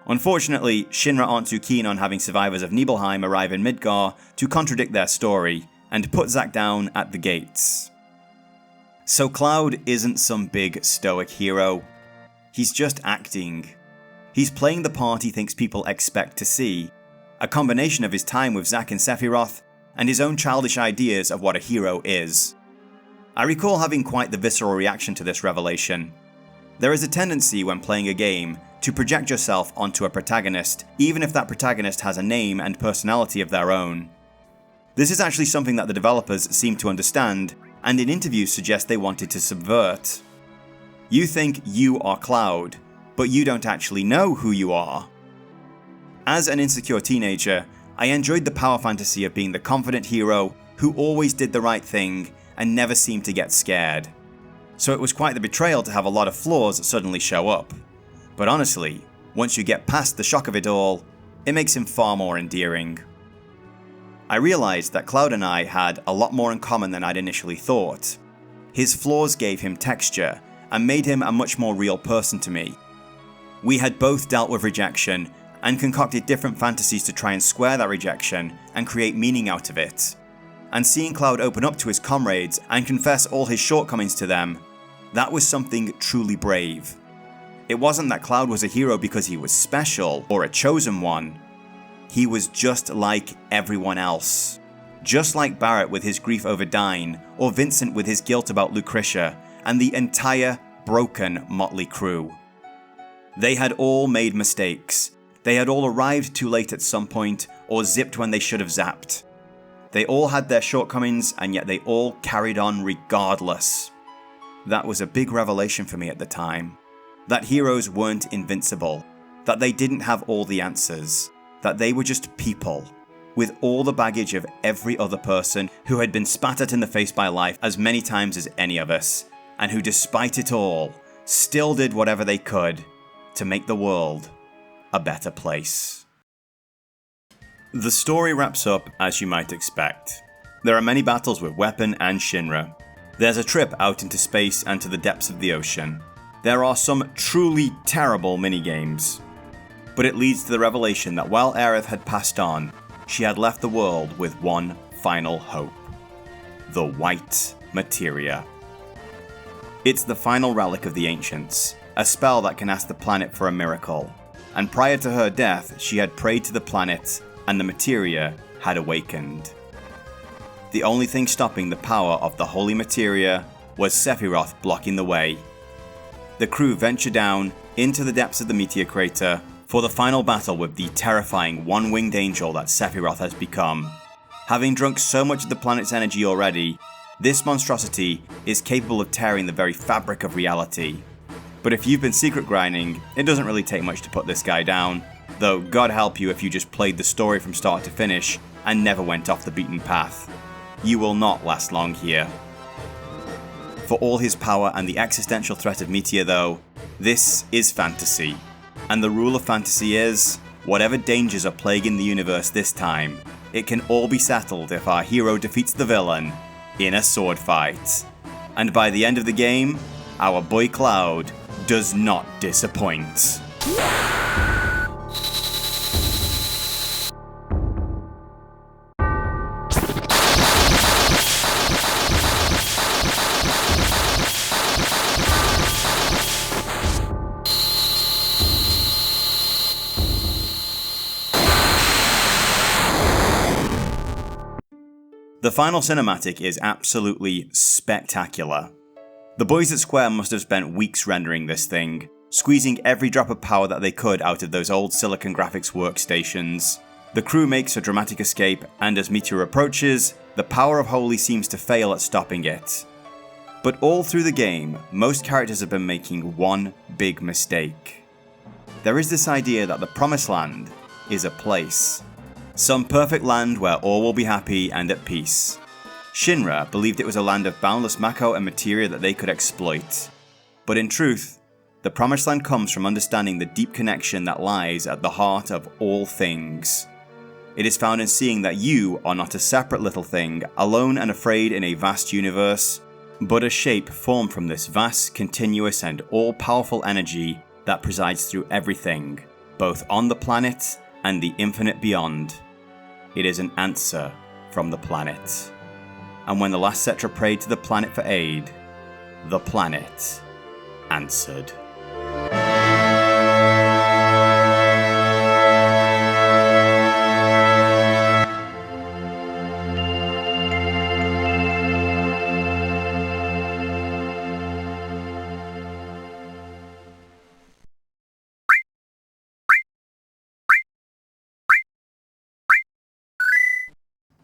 Unfortunately, Shinra aren't too keen on having survivors of Nibelheim arrive in Midgar to contradict their story, and put Zack down at the gates. So Cloud isn't some big stoic hero. He's just acting. He's playing the part he thinks people expect to see, a combination of his time with Zack and Sephiroth, and his own childish ideas of what a hero is. I recall having quite the visceral reaction to this revelation. There is a tendency when playing a game to project yourself onto a protagonist, even if that protagonist has a name and personality of their own. This is actually something that the developers seem to understand, and in interviews suggest they wanted to subvert. You think you are Cloud, but you don't actually know who you are. As an insecure teenager, I enjoyed the power fantasy of being the confident hero who always did the right thing and never seemed to get scared. So it was quite the betrayal to have a lot of flaws suddenly show up. But honestly, once you get past the shock of it all, it makes him far more endearing. I realized that Cloud and I had a lot more in common than I'd initially thought. His flaws gave him texture and made him a much more real person to me. We had both dealt with rejection and concocted different fantasies to try and square that rejection and create meaning out of it. And seeing Cloud open up to his comrades and confess all his shortcomings to them, that was something truly brave. It wasn't that Cloud was a hero because he was special or a chosen one. He was just like everyone else. Just like Barret with his grief over Dyne, or Vincent with his guilt about Lucretia, and the entire broken motley crew. They had all made mistakes. They had all arrived too late at some point, or zipped when they should have zapped. They all had their shortcomings, and yet they all carried on regardless. That was a big revelation for me at the time. That heroes weren't invincible. That they didn't have all the answers. That they were just people, with all the baggage of every other person who had been spat at in the face by life as many times as any of us, and who despite it all, still did whatever they could to make the world a better place. The story wraps up as you might expect. There are many battles with Weapon and Shinra. There's a trip out into space and to the depths of the ocean. There are some truly terrible minigames. But it leads to the revelation that while Aerith had passed on, she had left the world with one final hope. The White Materia. It's the final relic of the Ancients, a spell that can ask the planet for a miracle. And prior to her death, she had prayed to the planet, and the Materia had awakened. The only thing stopping the power of the Holy Materia was Sephiroth blocking the way. The crew venture down into the depths of the meteor crater for the final battle with the terrifying one-winged angel that Sephiroth has become. Having drunk so much of the planet's energy already, this monstrosity is capable of tearing the very fabric of reality. But if you've been secret grinding, it doesn't really take much to put this guy down, though God help you if you just played the story from start to finish and never went off the beaten path. You will not last long here. For all his power and the existential threat of Meteor though, this is fantasy. And the rule of fantasy is, whatever dangers are plaguing the universe this time, it can all be settled if our hero defeats the villain in a sword fight. And by the end of the game, our boy Cloud does not disappoint. The final cinematic is absolutely spectacular. The boys at Square must have spent weeks rendering this thing, squeezing every drop of power that they could out of those old Silicon Graphics workstations. The crew makes a dramatic escape, and as Meteor approaches, the power of Holy seems to fail at stopping it. But all through the game, most characters have been making one big mistake. There is this idea that the Promised Land is a place. Some perfect land where all will be happy and at peace. Shinra believed it was a land of boundless Mako and materia that they could exploit. But in truth, the Promised Land comes from understanding the deep connection that lies at the heart of all things. It is found in seeing that you are not a separate little thing, alone and afraid in a vast universe, but a shape formed from this vast, continuous and all-powerful energy that presides through everything, both on the planet and the infinite beyond. It is an answer from the planet. And when the last Cetra prayed to the planet for aid, the planet answered.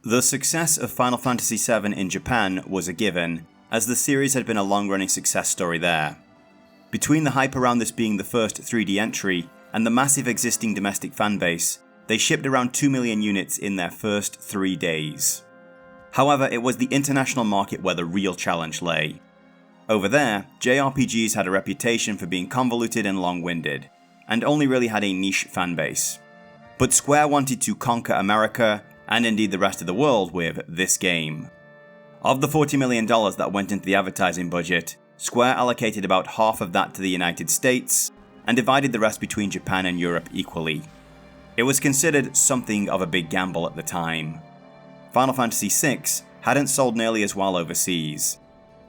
The success of Final Fantasy VII in Japan was a given, as the series had been a long-running success story there. Between the hype around this being the first 3D entry and the massive existing domestic fanbase, they shipped around 2 million units in their first 3 days. However, it was the international market where the real challenge lay. Over there, JRPGs had a reputation for being convoluted and long-winded, and only really had a niche fanbase. But Square wanted to conquer America, and indeed the rest of the world, with this game. Of the $40 million that went into the advertising budget, Square allocated about half of that to the United States, and divided the rest between Japan and Europe equally. It was considered something of a big gamble at the time. Final Fantasy VI hadn't sold nearly as well overseas.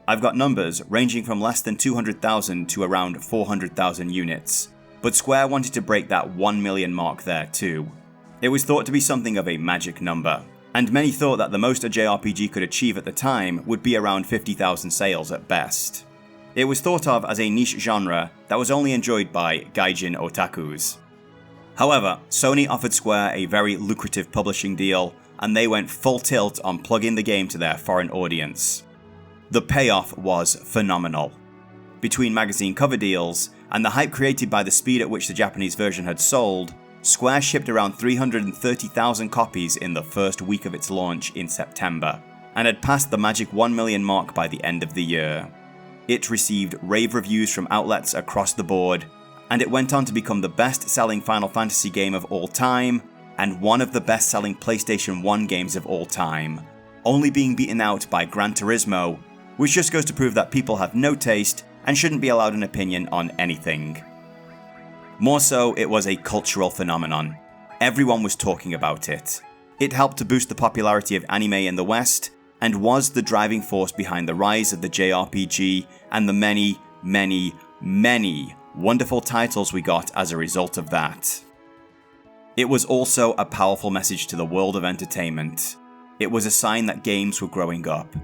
I've got numbers ranging from less than 200,000 to around 400,000 units, but Square wanted to break that 1 million mark there too. It was thought to be something of a magic number, and many thought that the most a JRPG could achieve at the time would be around 50,000 sales at best. It was thought of as a niche genre that was only enjoyed by gaijin otakus. However, Sony offered Square a very lucrative publishing deal, and they went full tilt on plugging the game to their foreign audience. The payoff was phenomenal. Between magazine cover deals and the hype created by the speed at which the Japanese version had sold, Square shipped around 330,000 copies in the first week of its launch in September, and had passed the magic 1 million mark by the end of the year. It received rave reviews from outlets across the board, and it went on to become the best-selling Final Fantasy game of all time, and one of the best-selling PlayStation 1 games of all time, only being beaten out by Gran Turismo, which just goes to prove that people have no taste and shouldn't be allowed an opinion on anything. More so, it was a cultural phenomenon. Everyone was talking about it. It helped to boost the popularity of anime in the West, and was the driving force behind the rise of the JRPG and the many, many, many wonderful titles we got as a result of that. It was also a powerful message to the world of entertainment. It was a sign that games were growing up,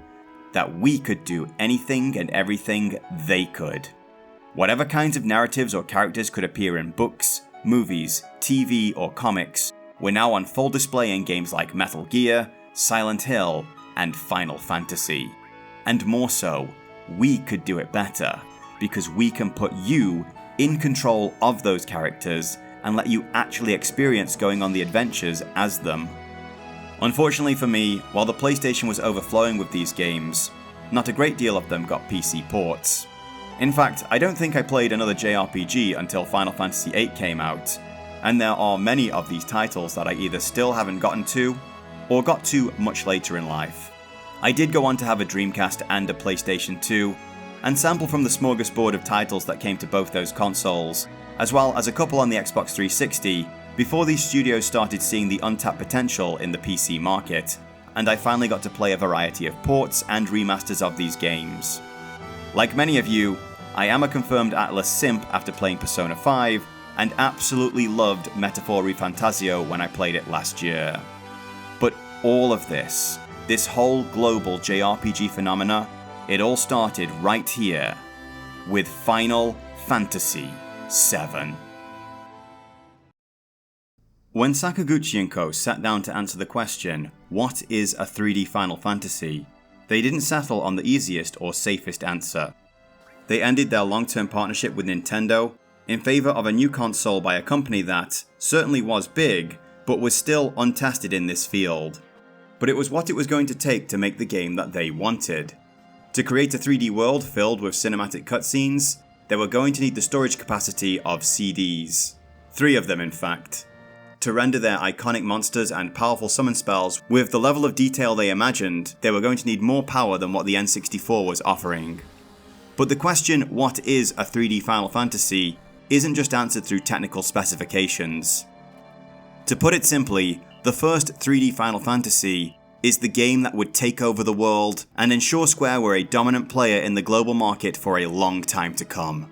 that we could do anything and everything they could. Whatever kinds of narratives or characters could appear in books, movies, TV, or comics were now on full display in games like Metal Gear, Silent Hill, and Final Fantasy. And more so, we could do it better, because we can put you in control of those characters and let you actually experience going on the adventures as them. Unfortunately for me, while the PlayStation was overflowing with these games, not a great deal of them got PC ports. In fact, I don't think I played another JRPG until Final Fantasy VIII came out, and there are many of these titles that I either still haven't gotten to, or got to much later in life. I did go on to have a Dreamcast and a PlayStation 2, and sample from the smorgasbord of titles that came to both those consoles, as well as a couple on the Xbox 360, before these studios started seeing the untapped potential in the PC market, and I finally got to play a variety of ports and remasters of these games. Like many of you, I am a confirmed Atlas simp after playing Persona 5, and absolutely loved Metaphor ReFantasio when I played it last year. But all of this whole global JRPG phenomena, it all started right here, with Final Fantasy VII. When Sakaguchi & Co. sat down to answer the question, what is a 3D Final Fantasy, they didn't settle on the easiest or safest answer. They ended their long-term partnership with Nintendo in favour of a new console by a company that certainly was big, but was still untested in this field. But it was what it was going to take to make the game that they wanted. To create a 3D world filled with cinematic cutscenes, they were going to need the storage capacity of CDs. 3 of them, in fact. To render their iconic monsters and powerful summon spells with the level of detail they imagined, they were going to need more power than what the N64 was offering. But the question, what is a 3D Final Fantasy, isn't just answered through technical specifications. To put it simply, the first 3D Final Fantasy is the game that would take over the world and ensure Square were a dominant player in the global market for a long time to come.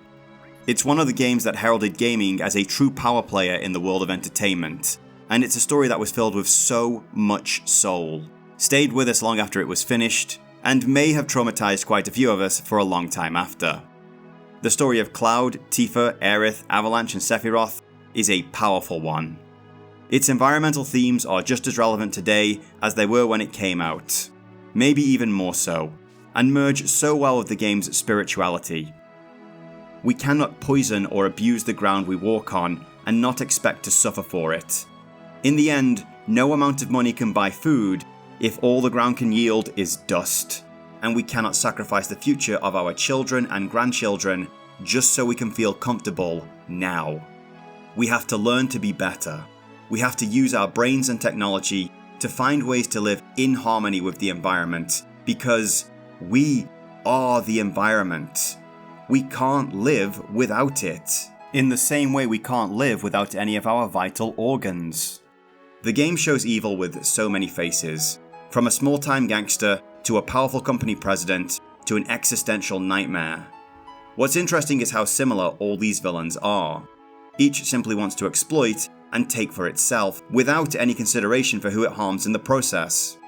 It's one of the games that heralded gaming as a true power player in the world of entertainment, and it's a story that was filled with so much soul, stayed with us long after it was finished, and may have traumatized quite a few of us for a long time after. The story of Cloud, Tifa, Aerith, Avalanche and Sephiroth is a powerful one. Its environmental themes are just as relevant today as they were when it came out, maybe even more so, and merge so well with the game's spirituality. We cannot poison or abuse the ground we walk on and not expect to suffer for it. In the end, no amount of money can buy food if all the ground can yield is dust, and we cannot sacrifice the future of our children and grandchildren just so we can feel comfortable now. We have to learn to be better. We have to use our brains and technology to find ways to live in harmony with the environment, because we are the environment. We can't live without it. In the same way we can't live without any of our vital organs. The game shows evil with so many faces, from a small-time gangster to a powerful company president to an existential nightmare. What's interesting is how similar all these villains are. Each simply wants to exploit and take for itself, without any consideration for who it harms in the process.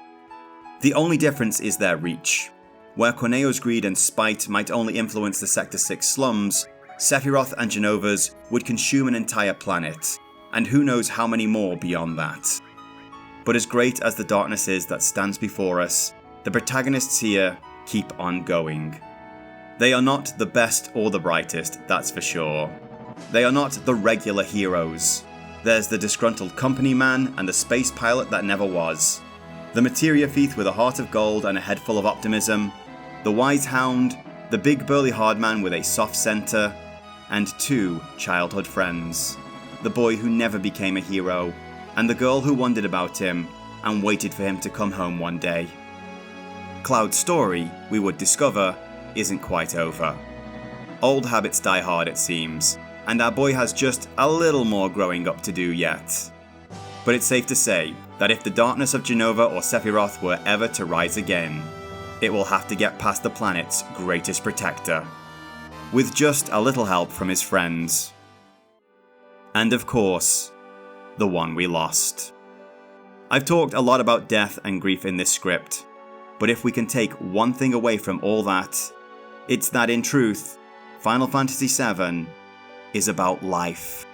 The only difference is their reach. Where Corneo's greed and spite might only influence the Sector 6 slums, Sephiroth and Jenova's would consume an entire planet, and who knows how many more beyond that. But as great as the darkness is that stands before us, the protagonists here keep on going. They are not the best or the brightest, that's for sure. They are not the regular heroes. There's the disgruntled company man and the space pilot that never was. The materia thief with a heart of gold and a head full of optimism. The wise hound, the big burly hardman with a soft center, and 2 childhood friends. The boy who never became a hero, and the girl who wondered about him and waited for him to come home one day. Cloud's story, we would discover, isn't quite over. Old habits die hard, it seems, and our boy has just a little more growing up to do yet. But it's safe to say that if the darkness of Jenova or Sephiroth were ever to rise again, it will have to get past the planet's greatest protector, with just a little help from his friends. And of course, the one we lost. I've talked a lot about death and grief in this script, but if we can take one thing away from all that, it's that in truth, Final Fantasy VII is about life.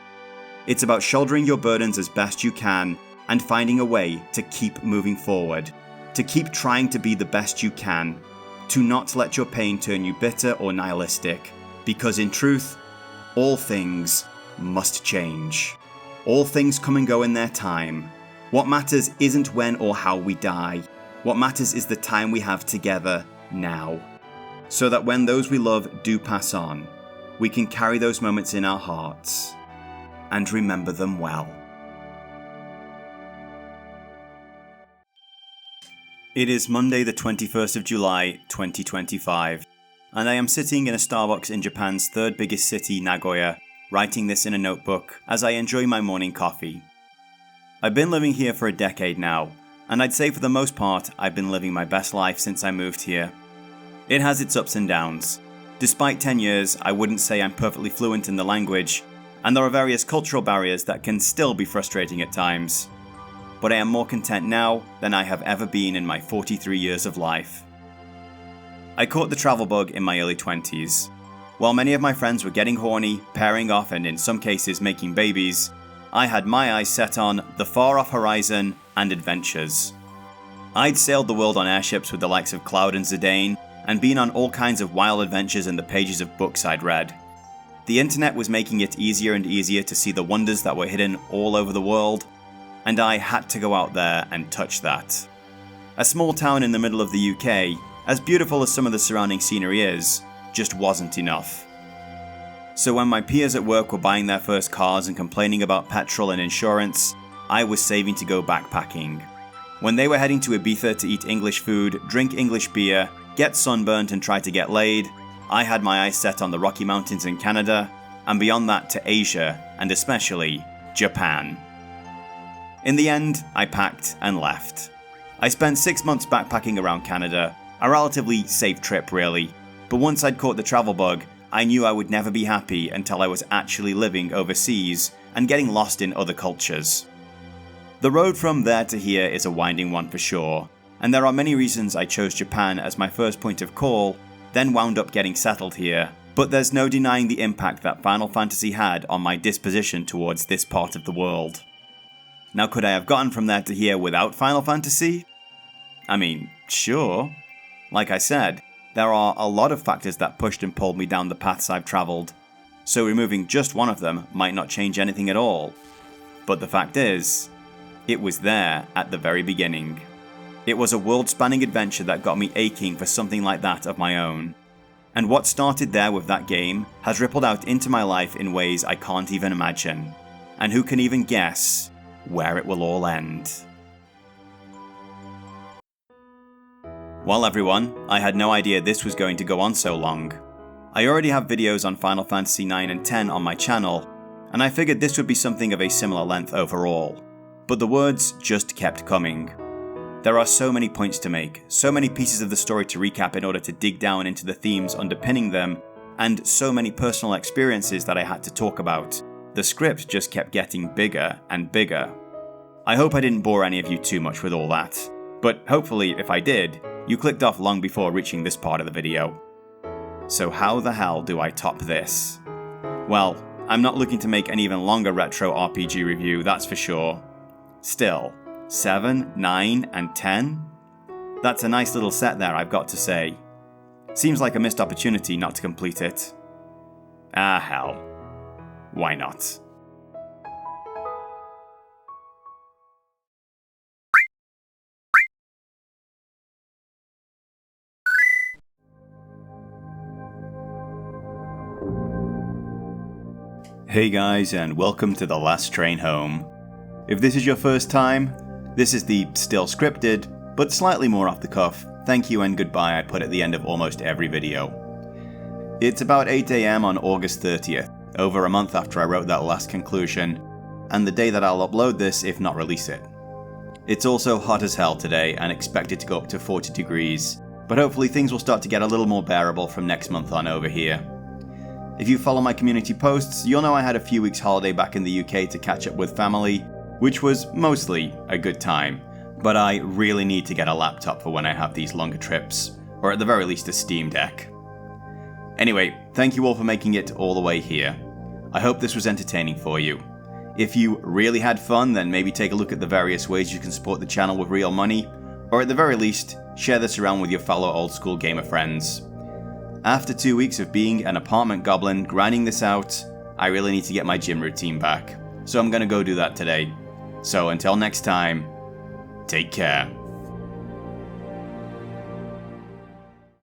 It's about shouldering your burdens as best you can and finding a way to keep moving forward, to keep trying to be the best you can, to not let your pain turn you bitter or nihilistic, because in truth, all things must change. All things come and go in their time. What matters isn't when or how we die. What matters is the time we have together now, so that when those we love do pass on, we can carry those moments in our hearts and remember them well. It is Monday the 21st of July 2025, and I am sitting in a Starbucks in Japan's third biggest city, Nagoya, writing this in a notebook as I enjoy my morning coffee. I've been living here for a decade now, and I'd say for the most part I've been living my best life since I moved here. It has its ups and downs. Despite 10 years, I wouldn't say I'm perfectly fluent in the language, and there are various cultural barriers that can still be frustrating at times. But I am more content now than I have ever been in my 43 years of life. I caught the travel bug in my early 20s. While many of my friends were getting horny, pairing off, and in some cases making babies, I had my eyes set on the far-off horizon and adventures. I'd sailed the world on airships with the likes of Cloud and Zidane, and been on all kinds of wild adventures in the pages of books I'd read. The internet was making it easier and easier to see the wonders that were hidden all over the world, and I had to go out there and touch that. A small town in the middle of the UK, as beautiful as some of the surrounding scenery is, just wasn't enough. So when my peers at work were buying their first cars and complaining about petrol and insurance, I was saving to go backpacking. When they were heading to Ibiza to eat English food, drink English beer, get sunburnt and try to get laid, I had my eyes set on the Rocky Mountains in Canada, and beyond that to Asia, and especially Japan. In the end, I packed and left. I spent 6 months backpacking around Canada, a relatively safe trip really, but once I'd caught the travel bug, I knew I would never be happy until I was actually living overseas and getting lost in other cultures. The road from there to here is a winding one for sure, and there are many reasons I chose Japan as my first point of call, then wound up getting settled here, but there's no denying the impact that Final Fantasy had on my disposition towards this part of the world. Now, could I have gotten from there to here without Final Fantasy? I mean, sure. Like I said, there are a lot of factors that pushed and pulled me down the paths I've travelled, so removing just one of them might not change anything at all. But the fact is, it was there at the very beginning. It was a world-spanning adventure that got me aching for something like that of my own. And what started there with that game has rippled out into my life in ways I can't even imagine. And who can even guess where it will all end? Well everyone, I had no idea this was going to go on so long. I already have videos on Final Fantasy IX and X on my channel, and I figured this would be something of a similar length overall. But the words just kept coming. There are so many points to make, so many pieces of the story to recap in order to dig down into the themes underpinning them, and so many personal experiences that I had to talk about. The script just kept getting bigger and bigger. I hope I didn't bore any of you too much with all that, but hopefully if I did, you clicked off long before reaching this part of the video. So how the hell do I top this? Well, I'm not looking to make an even longer retro RPG review, that's for sure. Still, 7, 9, and 10? That's a nice little set there, I've got to say. Seems like a missed opportunity not to complete it. Ah hell. Why not? Hey guys, and welcome to The Last Train Home. If this is your first time, this is the still scripted, but slightly more off the cuff, thank you and goodbye I put at the end of almost every video. It's about 8 AM on August 30th, over a month after I wrote that last conclusion, and the day that I'll upload this if not release it. It's also hot as hell today and expected to go up to 40 degrees, but hopefully things will start to get a little more bearable from next month on over here. If you follow my community posts, you'll know I had a few weeks holiday back in the UK to catch up with family, which was mostly a good time, but I really need to get a laptop for when I have these longer trips, or at the very least a Steam Deck. Anyway, thank you all for making it all the way here. I hope this was entertaining for you. If you really had fun, then maybe take a look at the various ways you can support the channel with real money, or at the very least, share this around with your fellow old school gamer friends. After 2 weeks of being an apartment goblin grinding this out, I really need to get my gym routine back, so I'm gonna go do that today. So until next time, take care.